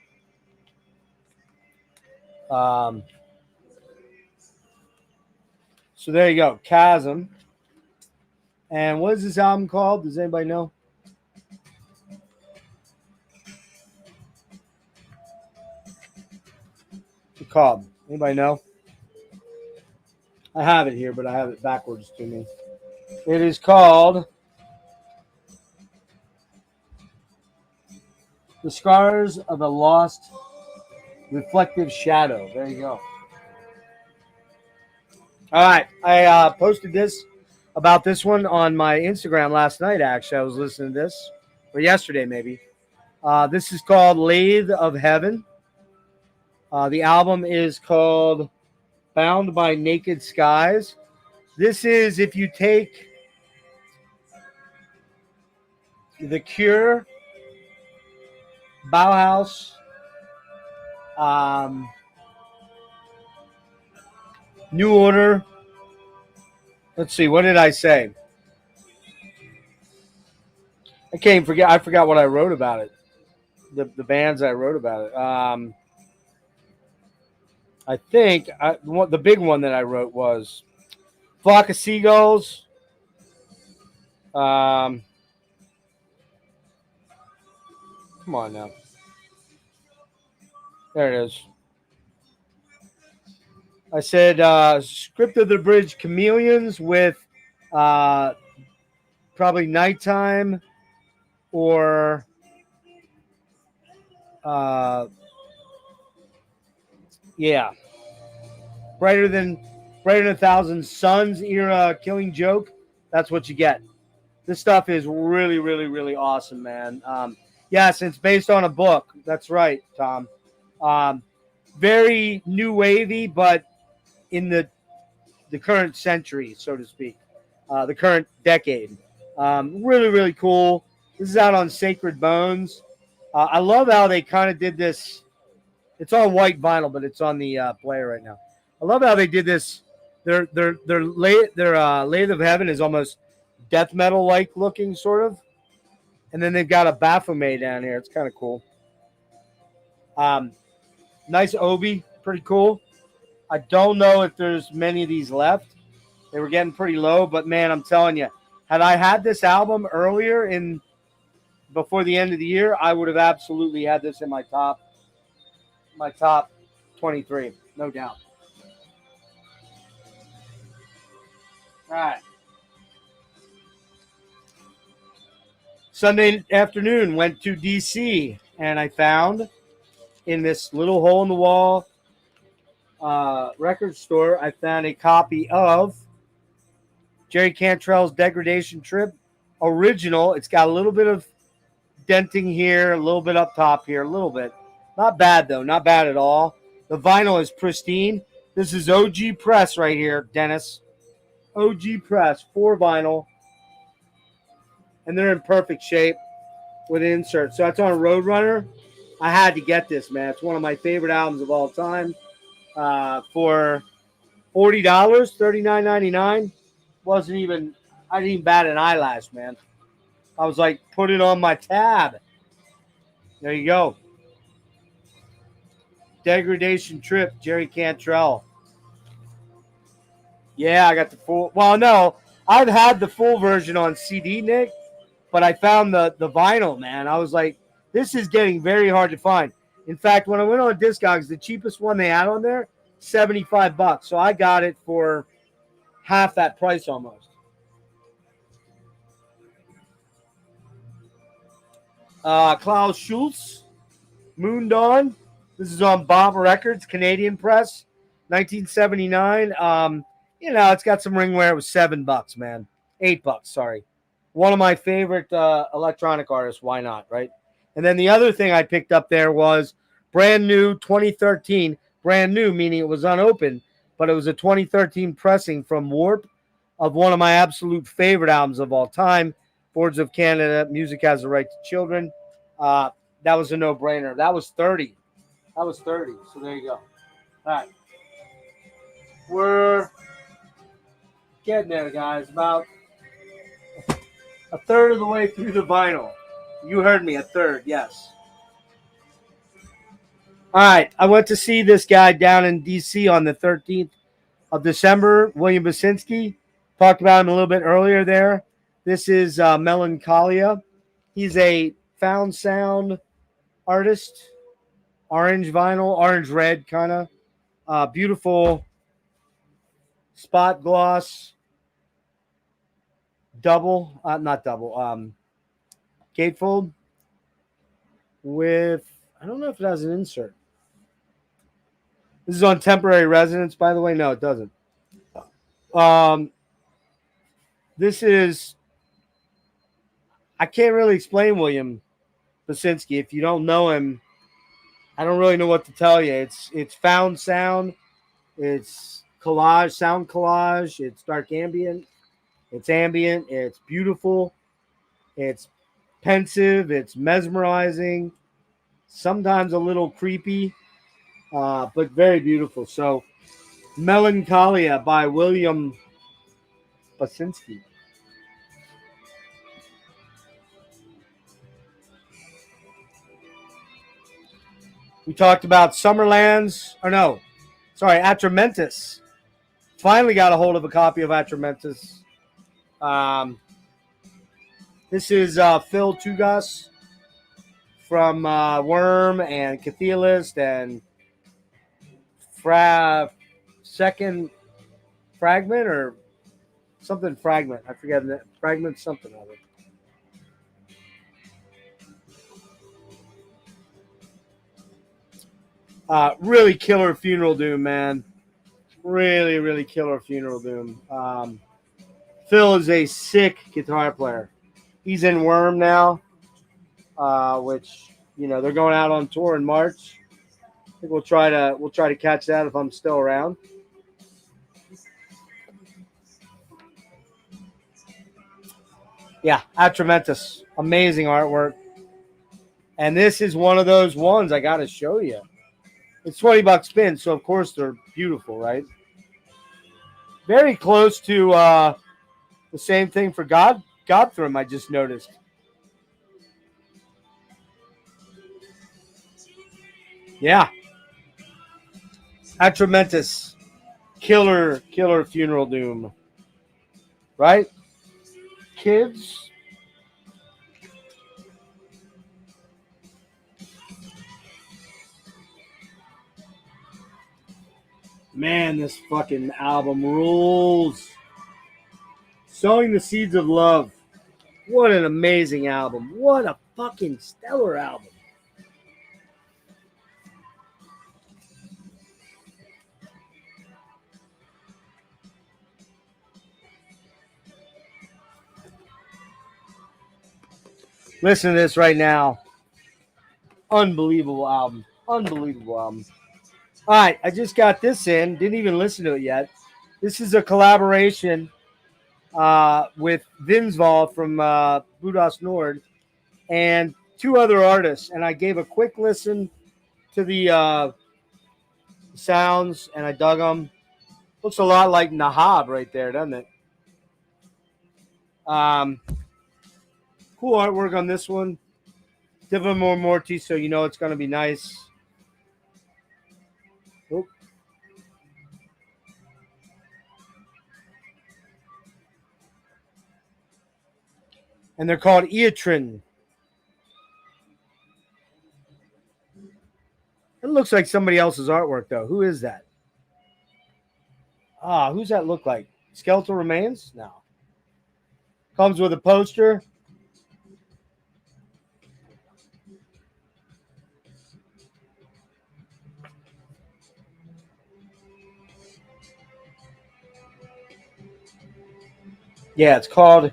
So there you go, Chasm. And what is this album called? Does anybody know? The called. Anybody know? I have it here, but I have it backwards to me. It is called The Scars of a Lost Reflective Shadow. There you go. All right. I posted about this one on my Instagram last night, actually. I was listening to this, or yesterday maybe. This is called Lathe of Heaven. The album is called Bound by Naked Skies. This is if you take The Cure, Bauhaus, New Order. Let's see, what did I say? I forgot what I wrote about it. The bands I wrote about it. I think the big one that I wrote was Flock of Seagulls. Come on now. There it is. I said Script of the Bridge Chameleons with probably Nighttime or Brighter than a Thousand Suns era Killing Joke. That's what you get. This stuff is really, really, really awesome, man. Yes, it's based on a book. That's right, Tom. Very new wavy, but in the current century, so to speak, the current decade. Really, really cool. This is out on Sacred Bones. I love how they kind of did this. It's on white vinyl, but it's on the player right now. I love how they did this. Their Lathe of Heaven is almost death metal like looking, sort of, and then they've got a Baphomet down here. It's kind of cool. Nice Obi, pretty cool. I don't know if there's many of these left. They were getting pretty low, but man, I'm telling you, had I had this album earlier in before the end of the year, I would have absolutely had this in my top 23, no doubt. All right. Sunday afternoon, went to DC, and I found in this little hole in the wall record store, I found a copy of Jerry Cantrell's Degradation Trip original. It's got a little bit of denting here, a little bit up top here, a little bit. Not bad, though. Not bad at all. The vinyl is pristine. This is OG press right here, Dennis. OG press, 4 vinyl. And they're in perfect shape with inserts. So that's on Roadrunner. I had to get this, man. It's one of my favorite albums of all time. For $40, $39.99. Wasn't even, I didn't even bat an eyelash, man. I was like, put it on my tab. There you go. Degradation Trip, Jerry Cantrell. Yeah, I got the full. Well, no, I've had the full version on CD, Nick, but I found the vinyl, man. I was like, this is getting very hard to find. In fact, when I went on Discogs, the cheapest one they had on there, $75. So I got it for half that price almost. Klaus Schultz, Moon Dawn. This is on Bomb Records, Canadian press, 1979. It's got some ringware. It was $7, man. $8, sorry. One of my favorite electronic artists. Why not, right? And then the other thing I picked up there was brand new 2013. Brand new, meaning it was unopened, but it was a 2013 pressing from Warp of one of my absolute favorite albums of all time, Boards of Canada, Music Has a Right to Children. That was a no-brainer. That was 30. So there you go. All right. We're getting there, guys. About a third of the way through the vinyl. You heard me, a third, yes. All right. I went to see this guy down in D.C. on the 13th of December, William Basinski. Talked about him a little bit earlier there. This is Melancholia. He's a found sound artist. Orange vinyl, orange red kind of. Beautiful spot gloss. Not double. Gatefold with, I don't know if it has an insert. This is on temporary residence, by the way. No, it doesn't. This is, I can't really explain William Basinski. If you don't know him, I don't really know what to tell you. It's found sound. It's collage, sound collage. It's dark ambient. It's ambient. It's beautiful. It's pensive. It's mesmerizing. Sometimes a little creepy, but very beautiful. So, Melancholia by William Basinski. We talked about Summerlands, Atramentus. Finally got a hold of a copy of Atramentus. This is Phil Tugas from Worm and Cathelist and Second Fragment or something Fragment. I forget that. Fragment something of it. Really killer Funeral Doom, man. Really, really killer Funeral Doom. Phil is a sick guitar player. He's in Worm now, which they're going out on tour in March. I think we'll try to catch that if I'm still around. Yeah, Atramentus, amazing artwork, and this is one of those ones I got to show you. It's $20 spin, so of course they're beautiful, right? Very close to the same thing for Godthram, I just noticed. Yeah. Atramentus. Killer funeral doom. Right? Kids. Man, this fucking album rules. Sowing the Seeds of Love. What an amazing album. What a fucking stellar album. Listen to this right now. Unbelievable album. Unbelievable album. All right, I just got this in. Didn't even listen to it yet. This is a collaboration with Vinsval from Budas Nord and two other artists. And I gave a quick listen to the sounds, and I dug them. Looks a lot like Nahab right there, doesn't it? Cool artwork on this one. Divamore Morty, so you know it's going to be nice. Oop. And they're called Eotrin. It looks like somebody else's artwork, though. Who is that? Who's that look like? Skeletal Remains? No. Comes with a poster. Yeah, it's called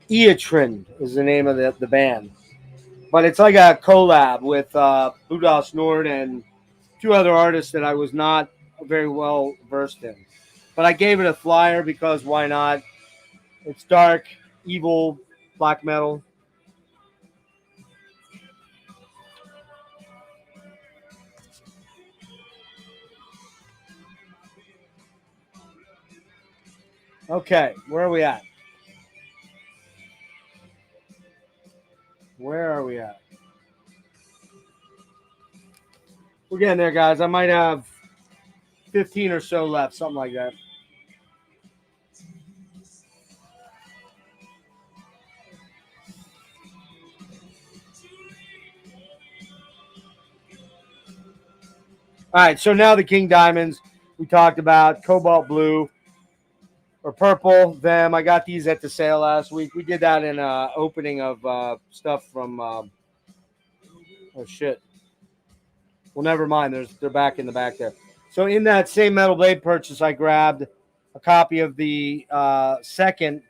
Eotrin is the name of the band. But it's like a collab with Budas Nord and two other artists that I was not very well versed in. But I gave it a flyer because why not? It's dark, evil, black metal. Okay, where are we at? Where are we at? We're getting there, guys. I might have 15 or so left, something like that. All right, so now the King Diamonds we talked about, Cobalt Blue or Purple, them. I got these at the sale last week. We did that in opening of stuff from, oh shit. Well, never mind. They're back in the back there. So in that same Metal Blade purchase, I grabbed a copy of the second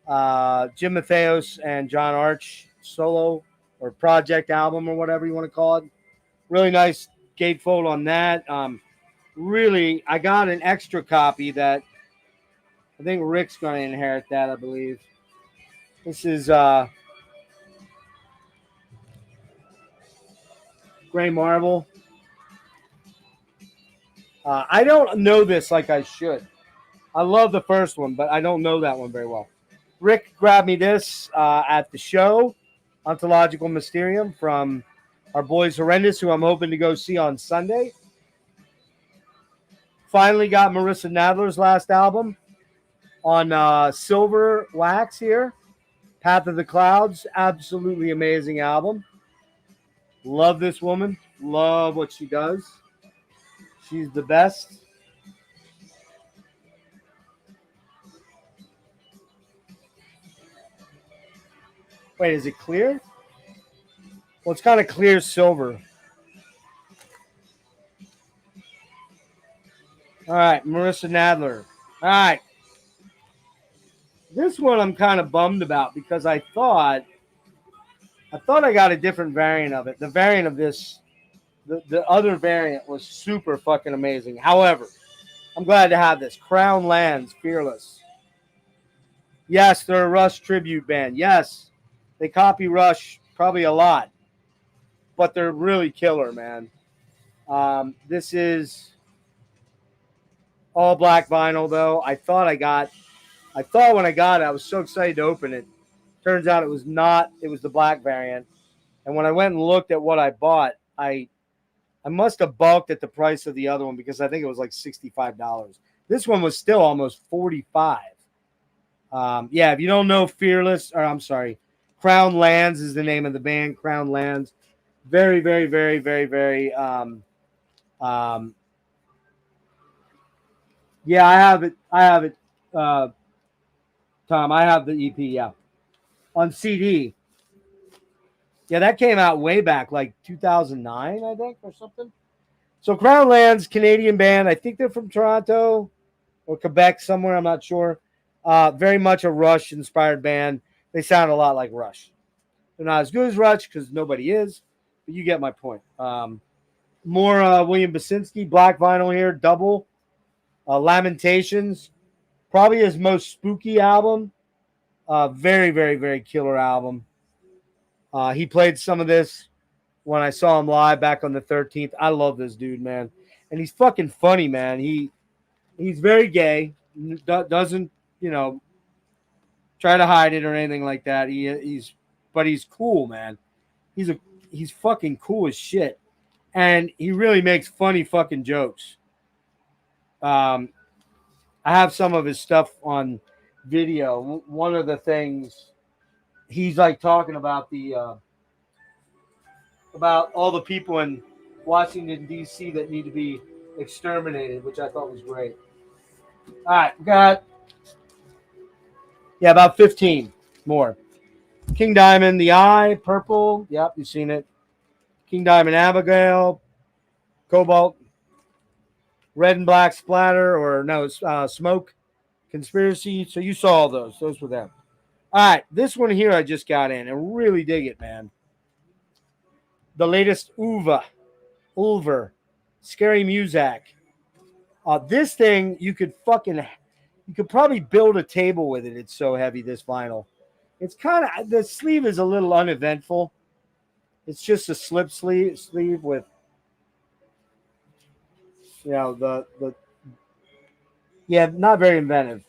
Jim Matheos and John Arch solo or project album or whatever you want to call it. Really nice gatefold on that. Really, I got an extra copy that I think Rick's going to inherit that, I believe. This is Gray Marble. I don't know this like I should. I love the first one, but I don't know that one very well. Rick grabbed me this at the show, Ontological Mysterium, from our boys Horrendous, who I'm hoping to go see on Sunday. Finally got Marissa Nadler's last album on silver wax here. Path of the Clouds, absolutely amazing album. Love this woman. Love what she does. She's the best. Wait, is it clear? Well, it's kind of clear silver. All right, Marissa Nadler. All right. This one I'm kind of bummed about because I thought I got a different variant of it. The variant of this, the other variant was super fucking amazing. However, I'm glad to have this. Crown Lands, Fearless. Yes, they're a Rush tribute band. Yes, they copy Rush probably a lot, but they're really killer, man. This is all black vinyl, though. I thought when I got it, I was so excited to open it. Turns out it was not. It was the black variant. And when I went and looked at what I bought, I I must have balked at the price of the other one because I think it was like $65. This one was still almost 45. Yeah, if you don't know Fearless, or I'm sorry, Crown Lands is the name of the band. Crown Lands, very, very, very, very, very. Yeah, I have it. I have it, Tom. I have the EP. Yeah, on CD. Yeah, that came out way back, like 2009, I think, or something. So Crown Lands, Canadian band. I think they're from Toronto or Quebec, somewhere. I'm not sure. Very much a Rush inspired band. They sound a lot like Rush. They're not as good as Rush because nobody is, but you get my point. More William Basinski, Black Vinyl here, double. Lamentations, probably his most spooky album. Very, very, very killer album. He played some of this when I saw him live back on the 13th. I love this dude, man. And he's fucking funny, man. He's very gay. Doesn't, try to hide it or anything like that. But he's cool, man. He's fucking cool as shit. And he really makes funny fucking jokes. I have some of his stuff on video. One of the things he's like talking about about all the people in Washington D.C. that need to be exterminated, which I thought was great. All right, we got about 15 more. King Diamond, The Eye, Purple. Yep, you've seen it. King Diamond, Abigail, Cobalt, Red and Black Splatter, or no, Smoke, Conspiracy. So you saw all those. Those were them. All right, this one here I just got in and really dig it, man. The latest Ulver, Scary Muzak. This thing you could probably build a table with it. It's so heavy, this vinyl. It's kind of, the sleeve is a little uneventful. It's just a slip sleeve with, not very inventive.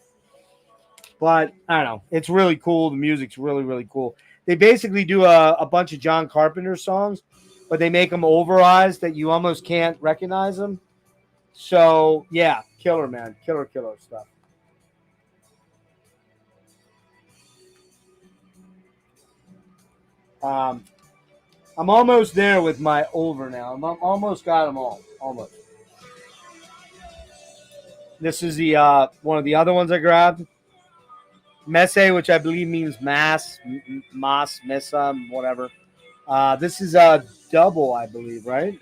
But I don't know. It's really cool. The music's really, really cool. They basically do a bunch of John Carpenter songs, but they make them overized that you almost can't recognize them. So, yeah, killer, man. Killer stuff. I'm almost there with my over now. I'm almost got them all. Almost. This is the one of the other ones I grabbed. Messe, which I believe means mass, mesa, whatever. This is a double, I believe, right?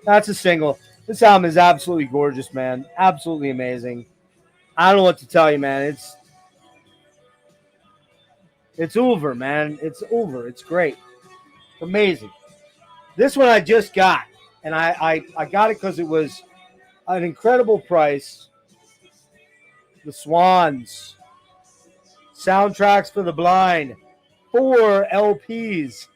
That's a single. This album is absolutely gorgeous, man. Absolutely amazing. I don't know what to tell you, man. It's over, man. It's over. It's great. Amazing. This one I just got, and I got it because it was an incredible price. The Swans. Soundtracks for the Blind. 4 LPs.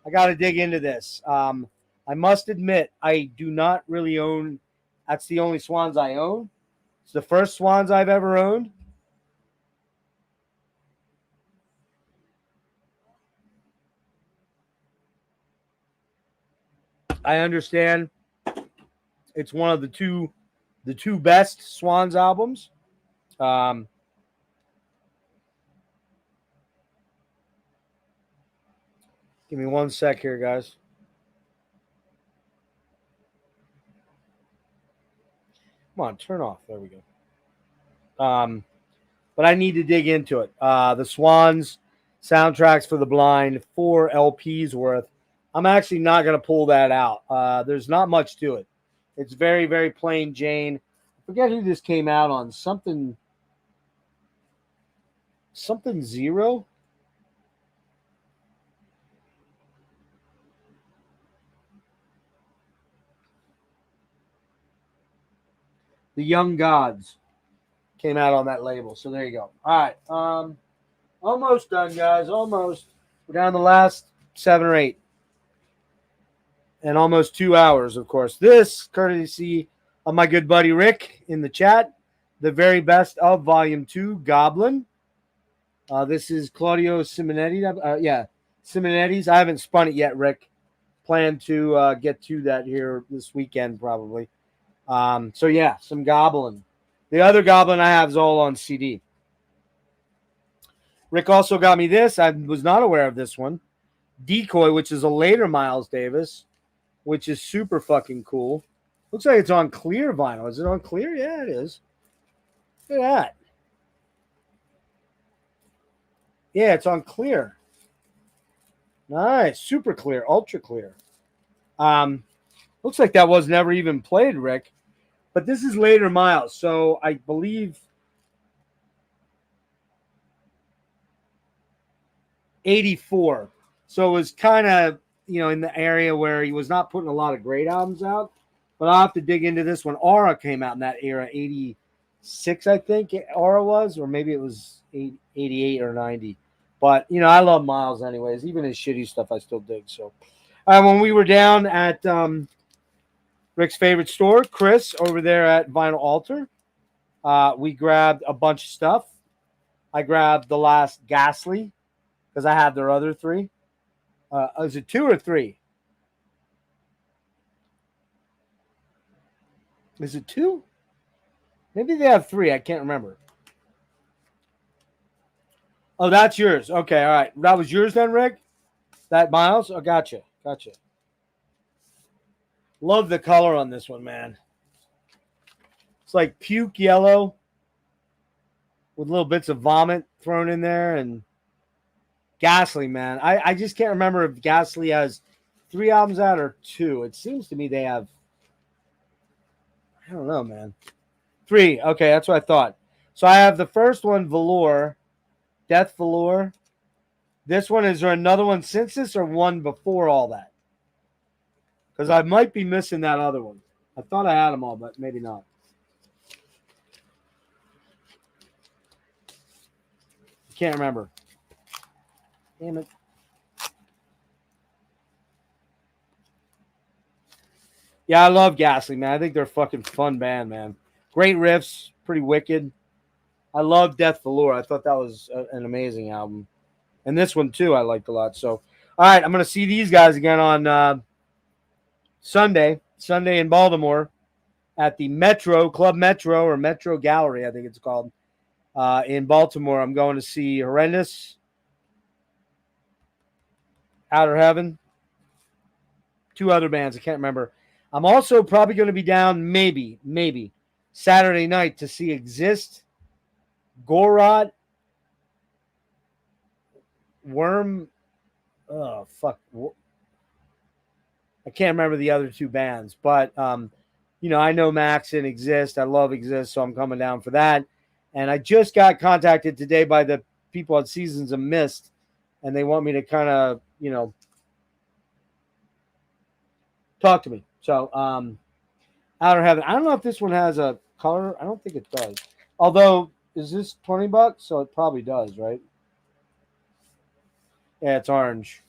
I got to dig into this. I must admit, I do not really own. That's the only Swans I own. It's the first Swans I've ever owned. I understand it's one of the two best Swans albums. Give me one sec here, guys. Come on, turn off. There we go. But I need to dig into it. The Swans, Soundtracks for the Blind, 4 LPs worth. I'm actually not going to pull that out. There's not much to it. It's very, very plain Jane. I forget who this came out on. Something Zero. The Young Gods came out on that label. So there you go. All right. Almost done, guys. Almost. We're down to the last 7 or 8. And almost 2 hours, of course. This, courtesy of my good buddy Rick in the chat. The very best of Volume 2, Goblin. This is Claudio Simonetti. Simonetti's. I haven't spun it yet, Rick. plan to get to that here this weekend probably. So yeah, some Goblin. The other Goblin I have is all on CD. Rick also got me this. I was not aware of this one. Decoy, which is a later Miles Davis, which is super fucking cool. Looks like it's on clear vinyl. Is it on clear? Yeah, it is. Look at that. Yeah, it's on clear. Nice. Super clear. Ultra clear. Looks like that was never even played, Rick. But this is later Miles. So I believe 84. So it was kind of, in the area where he was not putting a lot of great albums out. But I'll have to dig into this one. Aura came out in that era, 86, I think Aura was, or maybe it was 88 or 90. But, I love Miles anyways. Even his shitty stuff I still dig. So when we were down at Rick's favorite store, Chris, over there at Vinyl Altar, we grabbed a bunch of stuff. I grabbed the last Ghastly because I had their other three. Is it 2 or 3? Is it 2? Maybe they have 3. I can't remember. Oh, that's yours. Okay, all right. That was yours then, Rick? That Miles? Oh, gotcha. Love the color on this one, man. It's like puke yellow with little bits of vomit thrown in there. And Ghastly, man. I just can't remember if Ghastly has 3 albums out or 2. It seems to me they have, I don't know, man. 3. Okay, that's what I thought. So I have the first one, Velour, Death Velour. This one, is there another one since this or one before all that? Because I might be missing that other one. I thought I had them all, but maybe not. Can't remember. Damn it. Yeah, I love Ghastly, man. I think they're a fucking fun band, man. Great riffs, pretty wicked. I love Death Velour. I thought that was an amazing album. And this one, too, I liked a lot. So, all right, I'm going to see these guys again on Sunday in Baltimore at the Club Metro or Metro Gallery, I think it's called, in Baltimore. I'm going to see Horrendous, Outer Heaven, 2 other bands. I can't remember. I'm also probably going to be down maybe Saturday night to see Exist, Gorot, Worm. Oh, fuck. I can't remember the other 2 bands, but, I know Max and Exist. I love Exist, so I'm coming down for that. And I just got contacted today by the people at Seasons of Mist, and they want me to kind of, talk to me. So, Outer Heaven. I don't know if this one has a color. I don't think it does. Although, is this $20? So it probably does, right? Yeah, it's orange.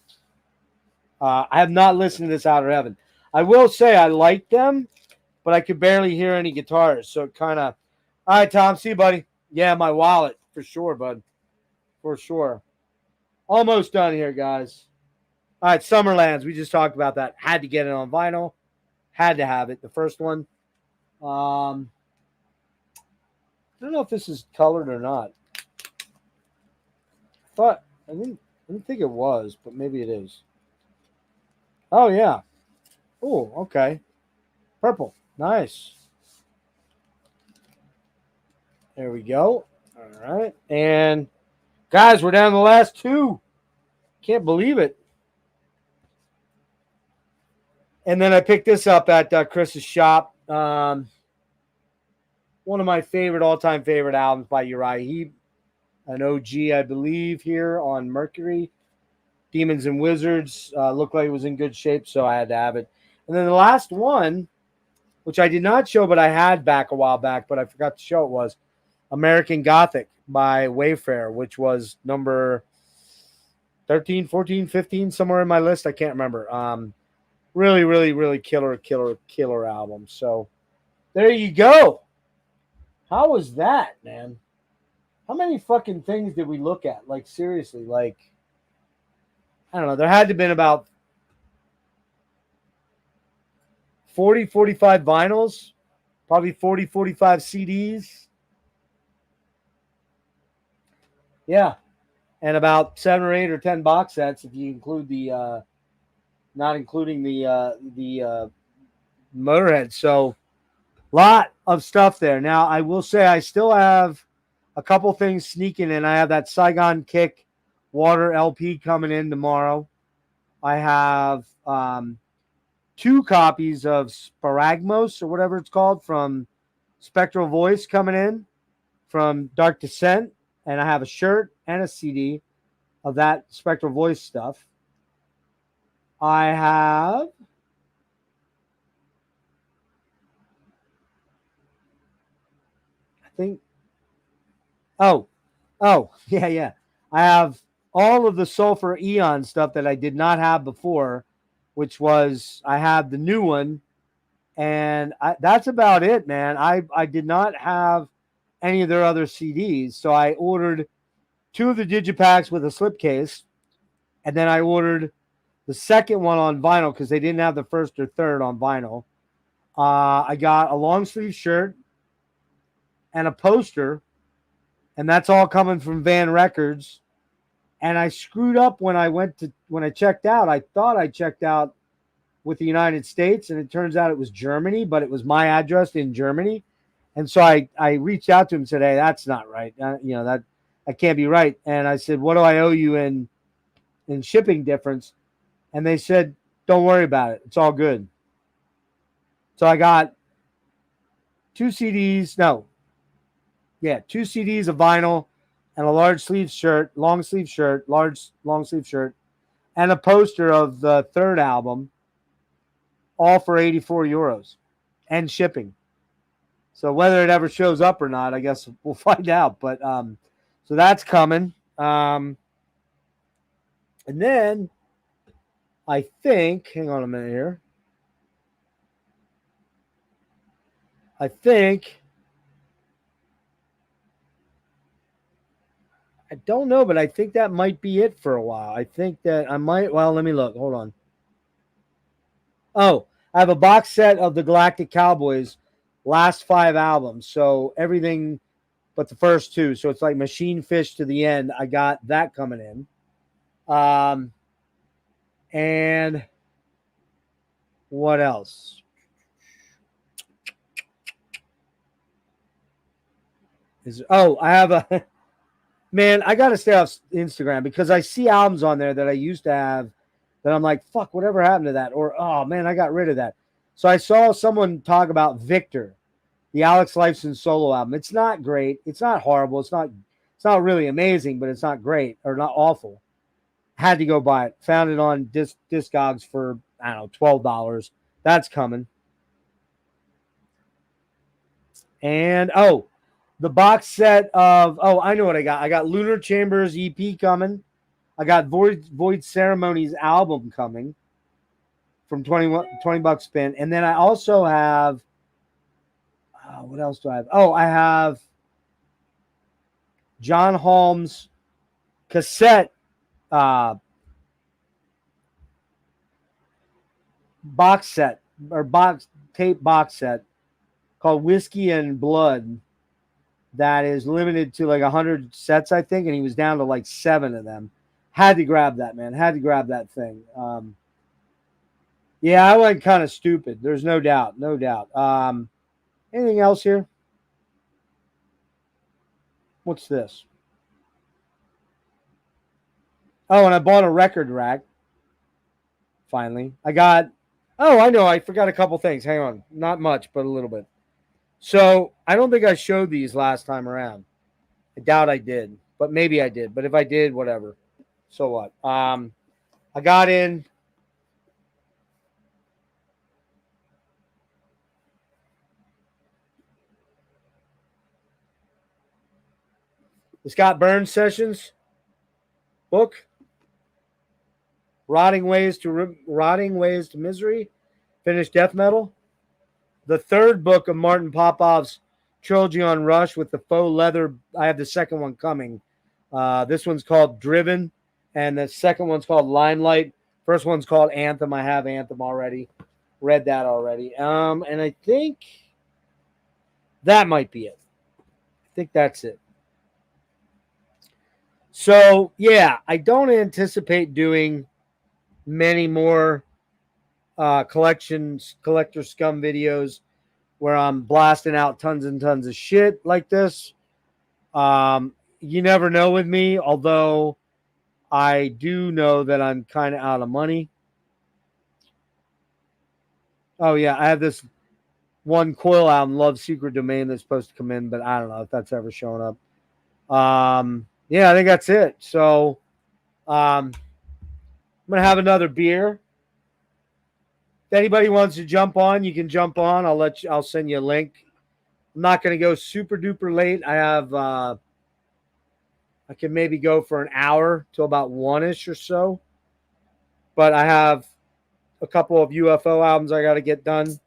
I have not listened to this Outer Heaven. I will say I like them, but I could barely hear any guitars. So it kind of, all right, Tom, see you, buddy. Yeah, my wallet, for sure, bud. For sure. Almost done here, guys. All right, Summerlands. We just talked about that. Had to get it on vinyl. Had to have it. The first one. I don't know if this is colored or not. I didn't think it was, but maybe it is. Oh, yeah. Oh, okay. Purple. Nice. There we go. All right. And, guys, we're down to the last 2. Can't believe it. And then I picked this up at Chris's shop. One of my all-time favorite albums by Uriah Heep. An OG, I believe, here on Mercury. Demons and Wizards. Looked like it was in good shape, so I had to have it. And then the last one, which I did not show, but I had back a while back, but I forgot to show it, was American Gothic by Wayfarer, which was number 13, 14, 15, somewhere in my list. I can't remember. Really, really, really killer album. So there you go. How was that, man? How many fucking things did we look at? Like, seriously, like, I don't know. There had to have been about 40, 45 vinyls, probably 40, 45 CDs. Yeah. And about 7 or 8 or 10 box sets if you include the not including the Motorhead. So lot of stuff there. Now I will say I still have a couple things sneaking in. I have that Saigon Kick Water LP coming in tomorrow. I have 2 copies of Sparagmos or whatever it's called from Spectral Voice coming in from Dark Descent, and I have a shirt and a CD of that Spectral Voice stuff. I have I think oh yeah. I have all of the Sulfur Eon stuff that I did not have before, which was I have the new one, and that's about it, man. I did not have any of their other CDs, so I ordered 2 of the digipacks with a slipcase, and then I ordered the second one on vinyl because they didn't have the first or third on vinyl. I got a long sleeve shirt and a poster, and that's all coming from Van Records. And I screwed up when I checked out. I thought I checked out with the United States, and it turns out it was Germany, but it was my address in Germany. And so I reached out to him and said, "Hey, that's not right. That can't be right." And I said, "What do I owe you in shipping difference?" And they said, "Don't worry about it. It's all good." So I got 2 CDs. No, yeah, 2 CDs of vinyl and a long sleeve shirt, large long sleeve shirt, and a poster of the third album, all for €84 and shipping. So whether it ever shows up or not, I guess we'll find out. But so that's coming. And then I think, hang on a minute here. I don't know, but I think that might be it for a while. I think that I might, well, let me look. Hold on. Oh, I have a box set of the Galactic Cowboys last 5 albums. So everything but the first 2. So it's like Machine Fish to the end. I got that coming in. And what else? I have a man, I gotta stay off Instagram because I see albums on there that I used to have that I'm like, fuck, whatever happened to that? Or oh man, I got rid of that. So I saw someone talk about Victor, the Alex Lifeson solo album. It's not great. It's not horrible. It's not really amazing, but it's not great or not awful. Had to go buy it. Found it on Discogs for I don't know, $12. That's coming. And the box set of I know what I got. I got Lunar Chambers EP coming. I got Void Ceremonies album coming from 20 bucks spin. And then I also have what else do I have? I have John Holmes cassette box set or tape box set called Whiskey and Blood that is limited to like 100 sets, I think, and he was down to like 7 of them. Had to grab that, man. Had to grab that thing. Yeah, I went kind of stupid. There's no doubt. Anything else here? What's this? Oh, and I bought a record rack. Finally. I got... Oh, I know. I forgot a couple things. Hang on. Not much, but a little bit. So, I don't think I showed these last time around. I doubt I did. But maybe I did. But if I did, whatever. So what? I got in... the Scott Burns Sessions book. Rotting Ways to Misery. Finished Death Metal. The third book of Martin Popoff's trilogy on Rush with the faux leather. I have the second one coming. This one's called Driven, and the second one's called Limelight. First one's called Anthem. I have Anthem already. read that already. And I think that might be it. I think that's it. So yeah, I don't anticipate doing many more collector scum videos where I'm blasting out tons and tons of shit like this. You never know with me, although I do know that I'm kind of out of money. Oh yeah, I have this one coil album, Love Secret Domain, that's supposed to come in, but I don't know if that's ever shown up. Yeah, I think that's it. So I'm gonna have another beer. If anybody wants to jump on, you can jump on. I'll send you a link. I'm not gonna go super duper late. I can maybe go for an hour till about 1-ish or so. But I have a couple of UFO albums I got to get done.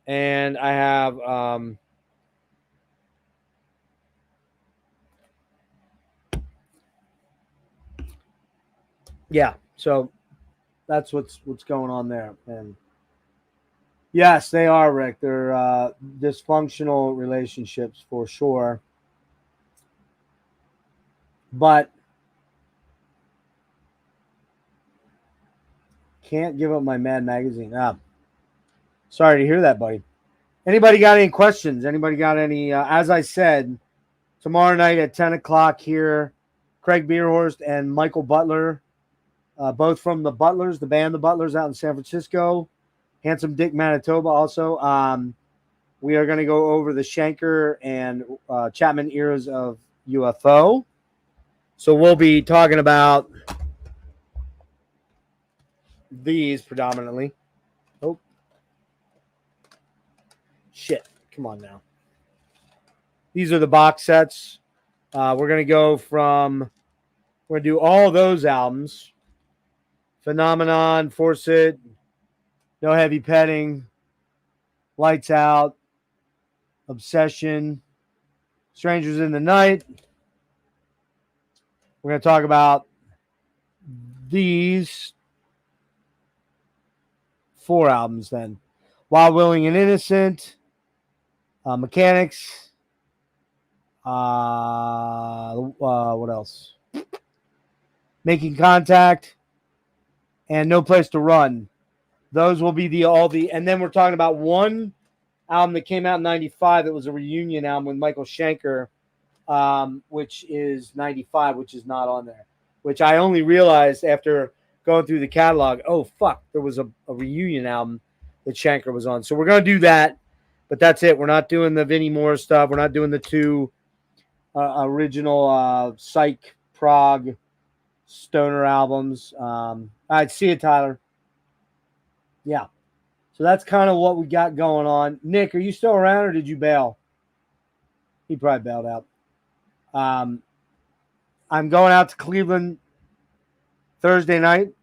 And I have yeah, so that's what's going on there. And yes, they are, Rick. They're dysfunctional relationships for sure. But can't give up my Mad magazine. Sorry to hear that, buddy. Anybody got any questions? Anybody got any? As I said, tomorrow night at 10 o'clock here, Craig Bierhorst and Michael Butler, both from the Butlers, the band The Butlers out in San Francisco, Handsome Dick, Manitoba also. We are going to go over the Schenker and Chapman eras of UFO. So we'll be talking about these predominantly. Oh, shit. Come on now. These are the box sets. We're going to go from, we're going to do all those albums. Phenomenon, Force It, No Heavy Petting, Lights Out, Obsession, Strangers in the Night. We're going to talk about these 4 albums then. Wild, Willing, and Innocent, Mechanics, what else? Making Contact, and No Place to Run. Those will be and then we're talking about one album that came out in 95 that was a reunion album with Michael Schenker, which is 95, which is not on there, which I only realized after going through the catalog. Oh, fuck, there was a reunion album that Schenker was on. So we're going to do that, but that's it. We're not doing the Vinnie Moore stuff. We're not doing the 2 original Psych Prague stoner albums. All right, see you, Tyler. Yeah. So that's kind of what we got going on. Nick, are you still around or did you bail? He probably bailed out. I'm going out to Cleveland Thursday night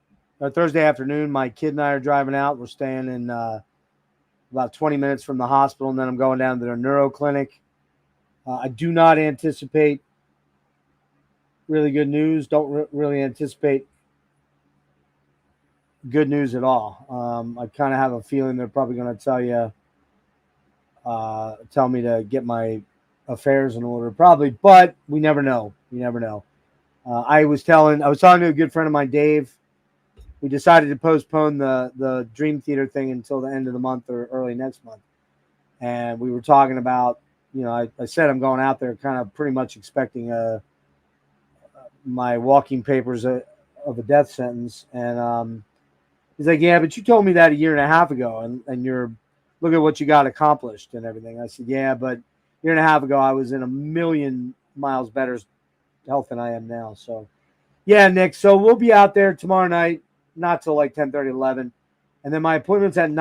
or Thursday afternoon. My kid and I are driving out. We're staying in about 20 minutes from the hospital, and then I'm going down to their neuro clinic. I do not anticipate really good news. Don't really anticipate good news at all. I kind of have a feeling they're probably going to tell me to get my affairs in order, probably, but we never know. You never know. I was talking to a good friend of mine, Dave. We decided to postpone the Dream Theater thing until the end of the month or early next month. And we were talking about, I said I'm going out there kind of pretty much expecting my walking papers of a death sentence. And he's like, yeah, but you told me that a year and a half ago, and you're look at what you got accomplished and everything. I said, yeah, but a year and a half ago I was in a million miles better health than I am now. So yeah, Nick. So we'll be out there tomorrow night, not till like 10:30, 11. And then my appointment's at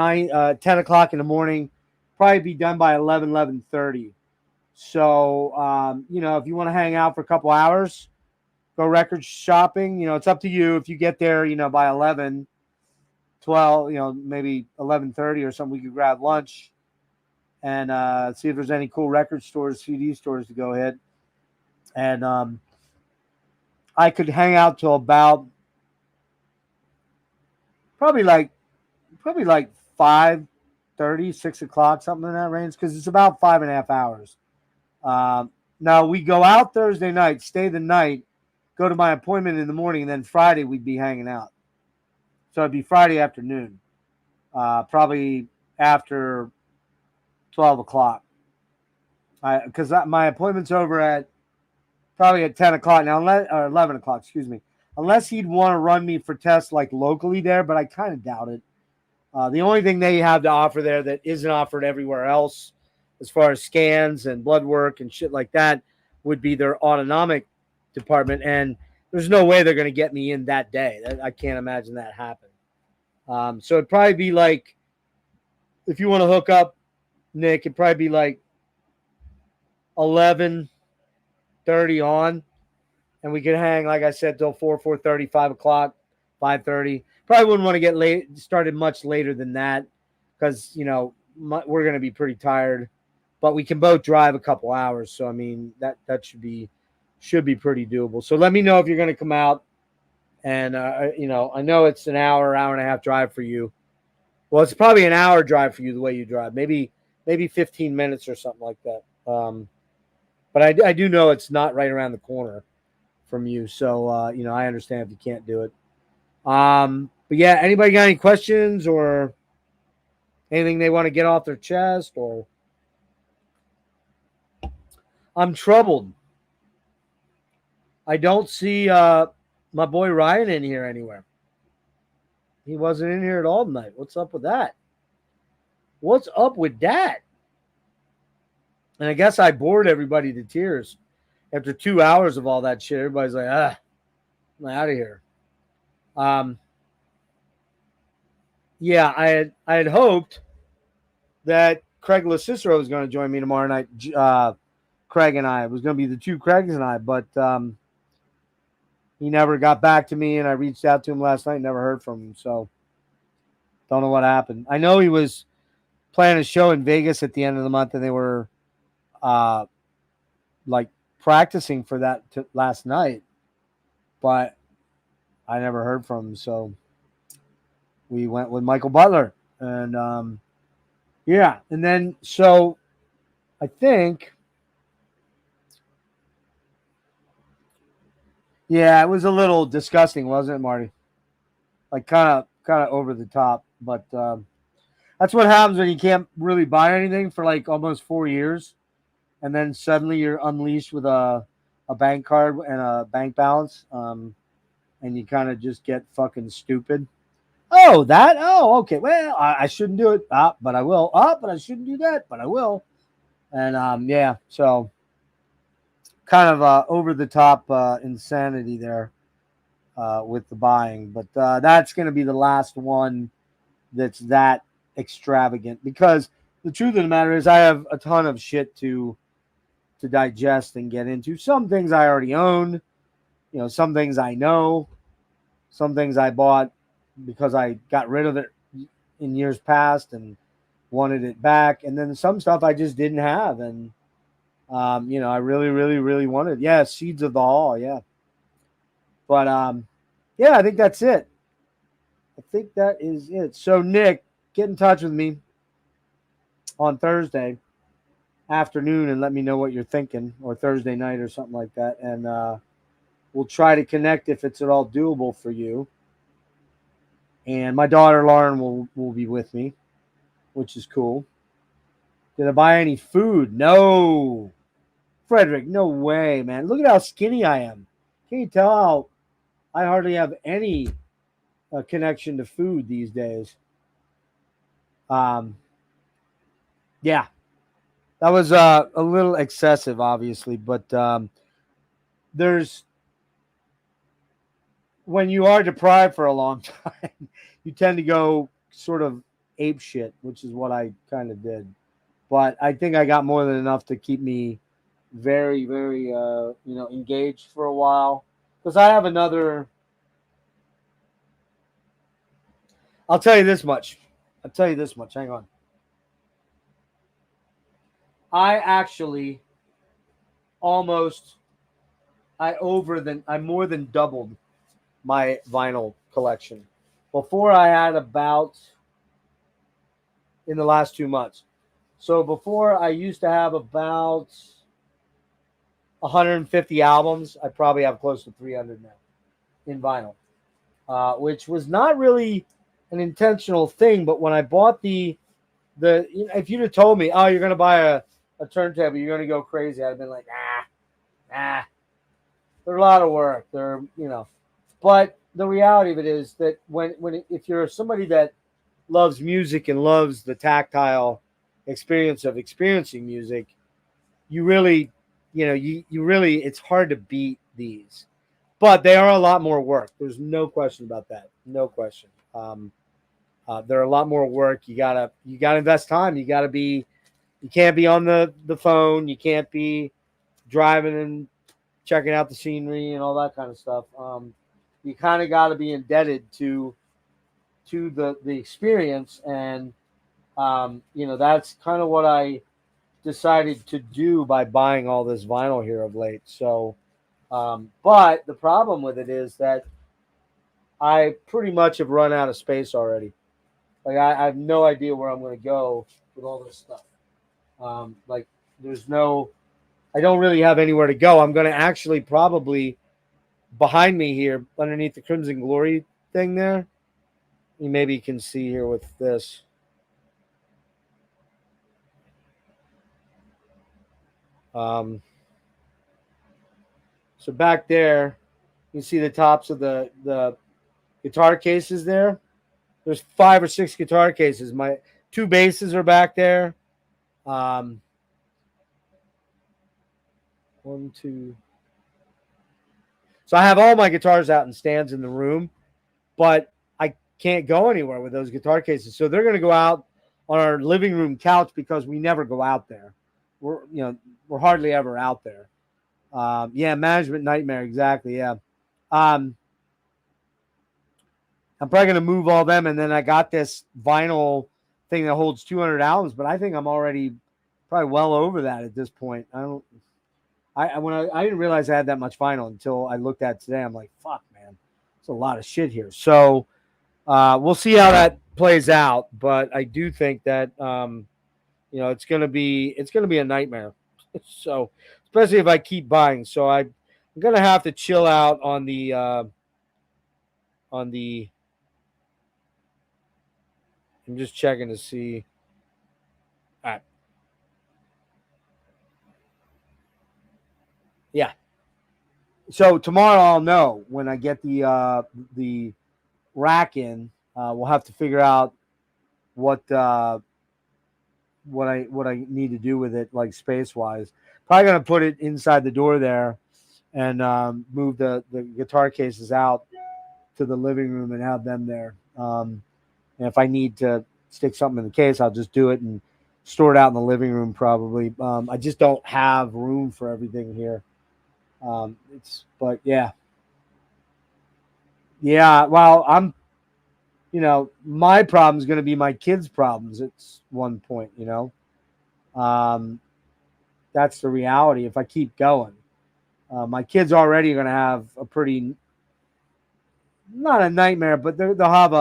10 o'clock in the morning, probably be done by 11:30. So, if you want to hang out for a couple hours, go record shopping, it's up to you. If you get there, by 11, 12, maybe 11:30 or something, we could grab lunch and see if there's any cool record stores, CD stores to go hit. And I could hang out till about probably like 5:30, 6 o'clock, something in that range, because it's about 5.5 hours. Now we go out Thursday night, stay the night, go to my appointment in the morning, and then Friday we'd be hanging out. So it'd be Friday afternoon, probably after 12 o'clock. Because my appointment's over at probably at 10 o'clock now, or 11 o'clock, excuse me. Unless he'd want to run me for tests like locally there, but I kind of doubt it. The only thing they have to offer there that isn't offered everywhere else, as far as scans and blood work and shit like that, would be their autonomic department. And there's no way they're going to get me in that day. I can't imagine that happen. So it'd probably be like, if you want to hook up, Nick, it'd probably be like 11:30 on, and we could hang, like I said, till 4:30, 5 o'clock, 5:30. Probably wouldn't want to get started much later than that, because we're going to be pretty tired. But we can both drive a couple hours, so I mean that should be pretty doable. So let me know if you're going to come out, and I know it's an hour and a half drive for you. Well, it's probably an hour drive for you the way you drive, maybe 15 minutes or something like that. But I do know it's not right around the corner from you, so I understand if you can't do it. But yeah, anybody got any questions or anything they want to get off their chest? Or I'm troubled. I don't see my boy Ryan in here anywhere. He wasn't in here at all tonight. What's up with that? What's up with that? And I guess I bored everybody to tears. After 2 hours of all that shit, everybody's like, I'm out of here. Yeah, I had hoped that Craig LaCicero was going to join me tomorrow night. Craig and I. It was going to be the two Craigs and I, but he never got back to me, and I reached out to him last night, never heard from him, so don't know what happened. I know he was playing a show in Vegas at the end of the month, and they were like practicing for that last night, but I never heard from him, so we went with Michael Butler, and yeah, and then so I think, yeah, it was a little disgusting, wasn't it, Marty? Like kind of over the top, but that's what happens when you can't really buy anything for like almost 4 years, and then suddenly you're unleashed with a bank card and a bank balance, and you kind of just get fucking stupid. Oh, that? Oh, okay. Well, I shouldn't do it. But I will. But I shouldn't do that. But I will. And yeah, so kind of over the top insanity there with the buying. But that's going to be the last one that's that extravagant, because the truth of the matter is I have a ton of shit to digest and get into. Some things I already own. Some things I know. Some things I bought because I got rid of it in years past and wanted it back. And then some stuff I just didn't have. And, I really, really, really wanted. Yeah, Seeds of the Hall. Yeah. But, yeah, I think that's it. I think that is it. So, Nick, get in touch with me on Thursday afternoon and let me know what you're thinking, or Thursday night or something like that. And we'll try to connect if it's at all doable for you. And my daughter Lauren will be with me, which is cool. Did I buy any food? No. Frederick, no way, man. Look at how skinny I am. Can you tell how I hardly have any connection to food these days? Yeah. That was a little excessive, obviously, but there's, when you are deprived for a long time, you tend to go sort of ape shit, which is what I kind of did. But I think I got more than enough to keep me very, very, engaged for a while. Because I have another. I'll tell you this much. Hang on. I actually I more than doubled my vinyl collection. Before I had about in the last 2 months. So before I used to have about 150 albums. I probably have close to 300 now in vinyl, which was not really an intentional thing. But when I bought if you'd have told me, oh, you're going to buy a turntable, you're going to go crazy, I'd have been like, nah. They're a lot of work. But the reality of it is that if you're somebody that loves music and loves the tactile experience of experiencing music, you really, you really, it's hard to beat these. But they are a lot more work. There's no question about that. No question. They're a lot more work. You gotta invest time. You can't be on the phone. You can't be driving and checking out the scenery and all that kind of stuff. You kind of got to be indebted to the experience, and that's kind of what I decided to do by buying all this vinyl here of late. So, but the problem with it is that I pretty much have run out of space already. Like I have no idea where I'm going to go with all this stuff. Like I don't really have anywhere to go. I'm going to actually probably behind me here, underneath the Crimson Glory thing there. You maybe can see here with this. So back there, you see the tops of the guitar cases there. There's 5 or 6 guitar cases. My 2 basses are back there. 1, 2. So I have all my guitars out in stands in the room, but I can't go anywhere with those guitar cases. So they're going to go out on our living room couch because we never go out there. We're hardly ever out there. Management nightmare, exactly. Yeah. I'm probably going to move all them, and then I got this vinyl thing that holds 200 albums, but I think I'm already probably well over that at this point. I didn't realize I had that much vinyl until I looked at it today. I'm like, fuck, man, it's a lot of shit here. So we'll see how that plays out, but I do think that it's gonna be a nightmare. So especially if I keep buying. So I'm gonna have to chill out on the I'm just checking to see. All right. Yeah. So tomorrow I'll know when I get the rack in. We'll have to figure out what I need to do with it, like space wise. Probably gonna put it inside the door there, and move the guitar cases out to the living room and have them there. And if I need to stick something in the case, I'll just do it and store it out in the living room probably. I just don't have room for everything here. But yeah. Well, my problem is going to be my kids' problems at one point. That's the reality. If I keep going, my kids already are going to have a pretty, not a nightmare, but they'll have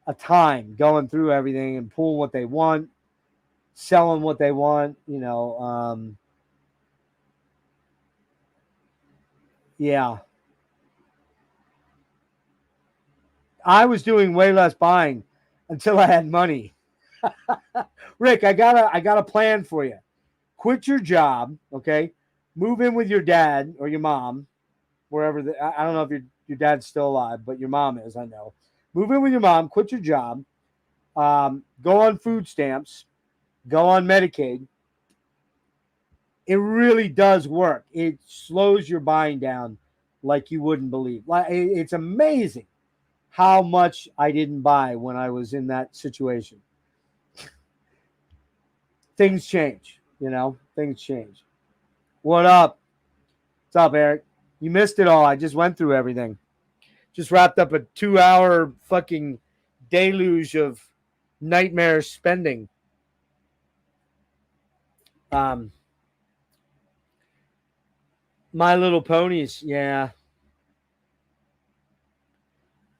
a time going through everything and pulling what they want, selling what they want. Yeah. I was doing way less buying until I had money. Rick, I got a plan for you. Quit your job, okay? Move in with your dad or your mom, wherever. I don't know if your dad's still alive, but your mom is. I know. Move in with your mom. Quit your job. Go on food stamps. Go on Medicaid. It really does work. It slows your buying down like you wouldn't believe. It's amazing how much I didn't buy when I was in that situation. Things change, things change. What up? What's up, Eric? You missed it all. I just went through everything. Just wrapped up a 2-hour fucking deluge of nightmare spending. My Little Ponies, yeah.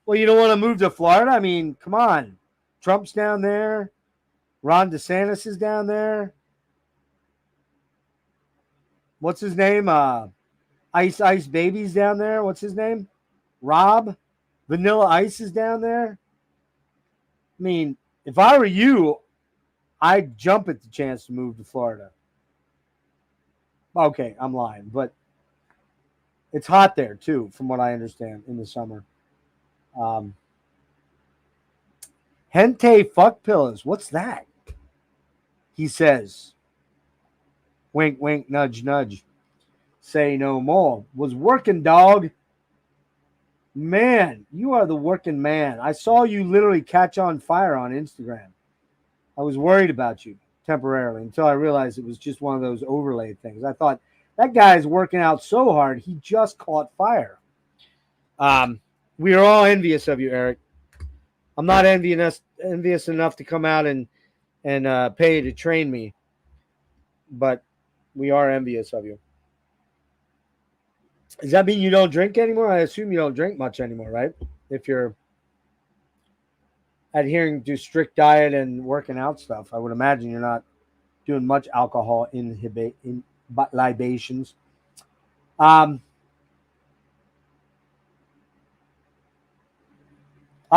Well, you don't want to move to Florida? I mean, come on. Trump's down there. Ron DeSantis is down there. What's his name? Ice Baby's down there. What's his name? Rob. Vanilla Ice is down there. I mean, if I were you, I'd jump at the chance to move to Florida. Okay, I'm lying, but it's hot there too, from what I understand, in the summer. Hente fuck pillows. What's that? He says. Wink, wink, nudge, nudge. Say no more. Was working, dog. Man, you are the working man. I saw you literally catch on fire on Instagram. I was worried about you temporarily until I realized it was just one of those overlay things. I thought, that guy is working out so hard, he just caught fire. We are all envious of you, Eric. I'm not envious enough to come out and pay you to train me, but we are envious of you. Does that mean you don't drink anymore? I assume you don't drink much anymore, right? If you're adhering to strict diet and working out stuff, I would imagine you're not doing much alcohol in libations. I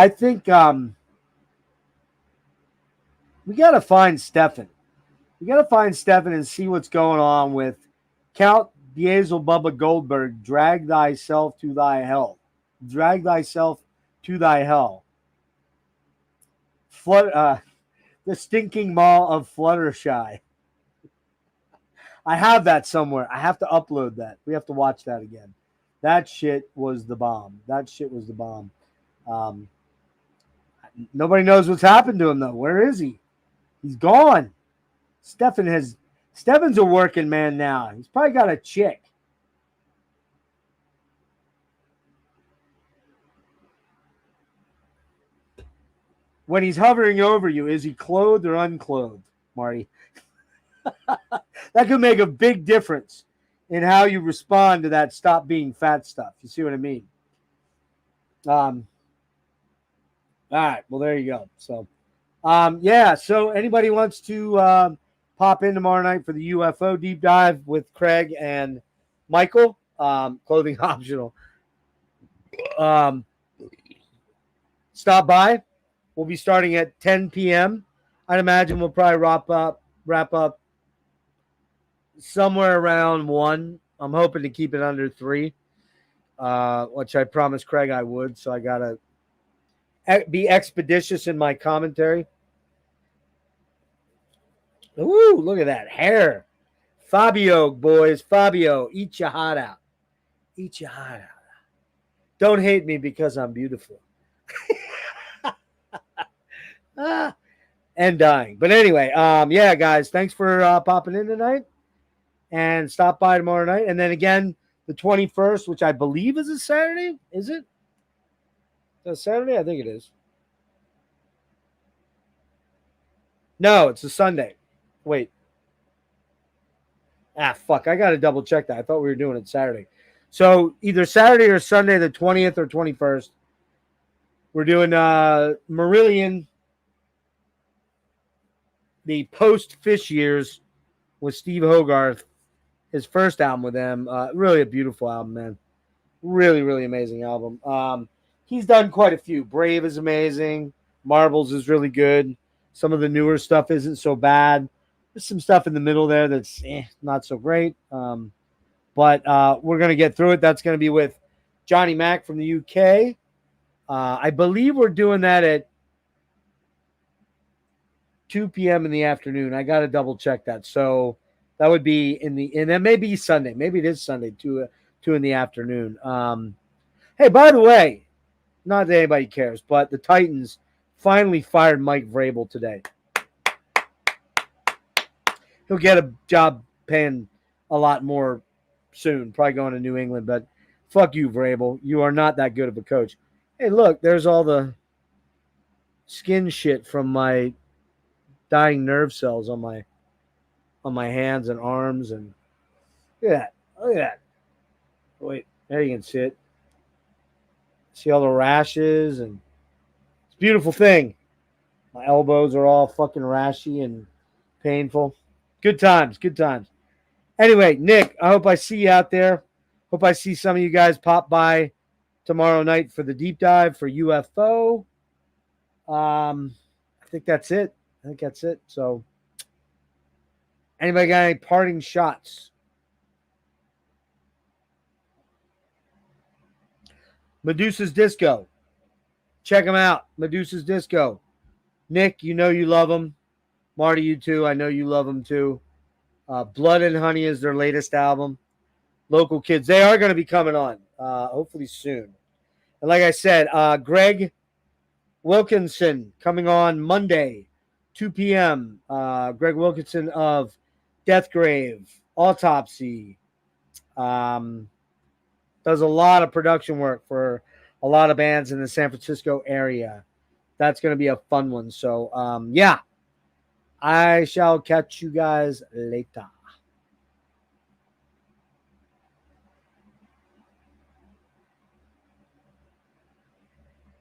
think we got to find Stefan. We got to find Stefan and see what's going on with Count Beelzebubba Goldberg. Drag thyself to thy hell. Drag thyself to thy hell. The stinking mall of Fluttershy. I have that somewhere. I have to upload that. We have to watch that again. That shit was the bomb. Nobody knows what's happened to him, though. Where is he? He's gone. Stefan's a working man now. He's probably got a chick. When he's hovering over you, is he clothed or unclothed, Marty? That could make a big difference in how you respond to that stop being fat stuff. You see what I mean? All right. Well, there you go. So, yeah. So anybody wants to pop in tomorrow night for the UFO deep dive with Craig and Michael, clothing optional. Stop by. We'll be starting at 10 p.m. I'd imagine we'll probably wrap up somewhere around 1. I'm hoping to keep it under 3, which I promised Craig I would. So I got to be expeditious in my commentary. Ooh, look at that hair. Fabio, boys. Fabio, eat your heart out. Eat your heart out. Don't hate me because I'm beautiful. And dying. But anyway, yeah, guys, thanks for popping in tonight. And stop by tomorrow night. And then again, the 21st, which I believe is a Saturday. Is it? Is that Saturday? I think it is. No, it's a Sunday. Wait. Fuck. I got to double check that. I thought we were doing it Saturday. So either Saturday or Sunday, the 20th or 21st, we're doing Marillion, the post-Fish years with Steve Hogarth, his first album with them. Really a beautiful album, man. Really, really amazing album. He's done quite a few. Brave is amazing. Marbles is really good. Some of the newer stuff isn't so bad. There's some stuff in the middle there that's not so great. But we're going to get through it. That's going to be with Johnny Mac from the UK. I believe we're doing that at 2 p.m. in the afternoon. I got to double check that. So that would be and then maybe Sunday. Maybe it is Sunday, 2 in the afternoon. Hey, by the way, not that anybody cares, but the Titans finally fired Mike Vrabel today. He'll get a job paying a lot more soon, probably going to New England, but fuck you, Vrabel. You are not that good of a coach. Hey, look, there's all the skin shit from my dying nerve cells on my hands and arms, and look at that. Look at that. Wait, there you can see it. See all the rashes, and it's a beautiful thing. My elbows are all fucking rashy and painful. Good times, good times. Anyway, Nick, I hope I see you out there. Hope I see some of you guys pop by tomorrow night for the deep dive for UFO. I think that's it. So, anybody got any parting shots? Medusa's Disco. Check them out. Medusa's Disco. Nick, you know you love them. Marty, you too. I know you love them too. Blood and Honey is their latest album. Local kids. They are going to be coming on, hopefully soon. And like I said, Greg Wilkinson coming on Monday, 2 p.m. Greg Wilkinson of Deathgrave, Autopsy. Does a lot of production work for a lot of bands in the San Francisco area. That's going to be a fun one. So, yeah, I shall catch you guys later.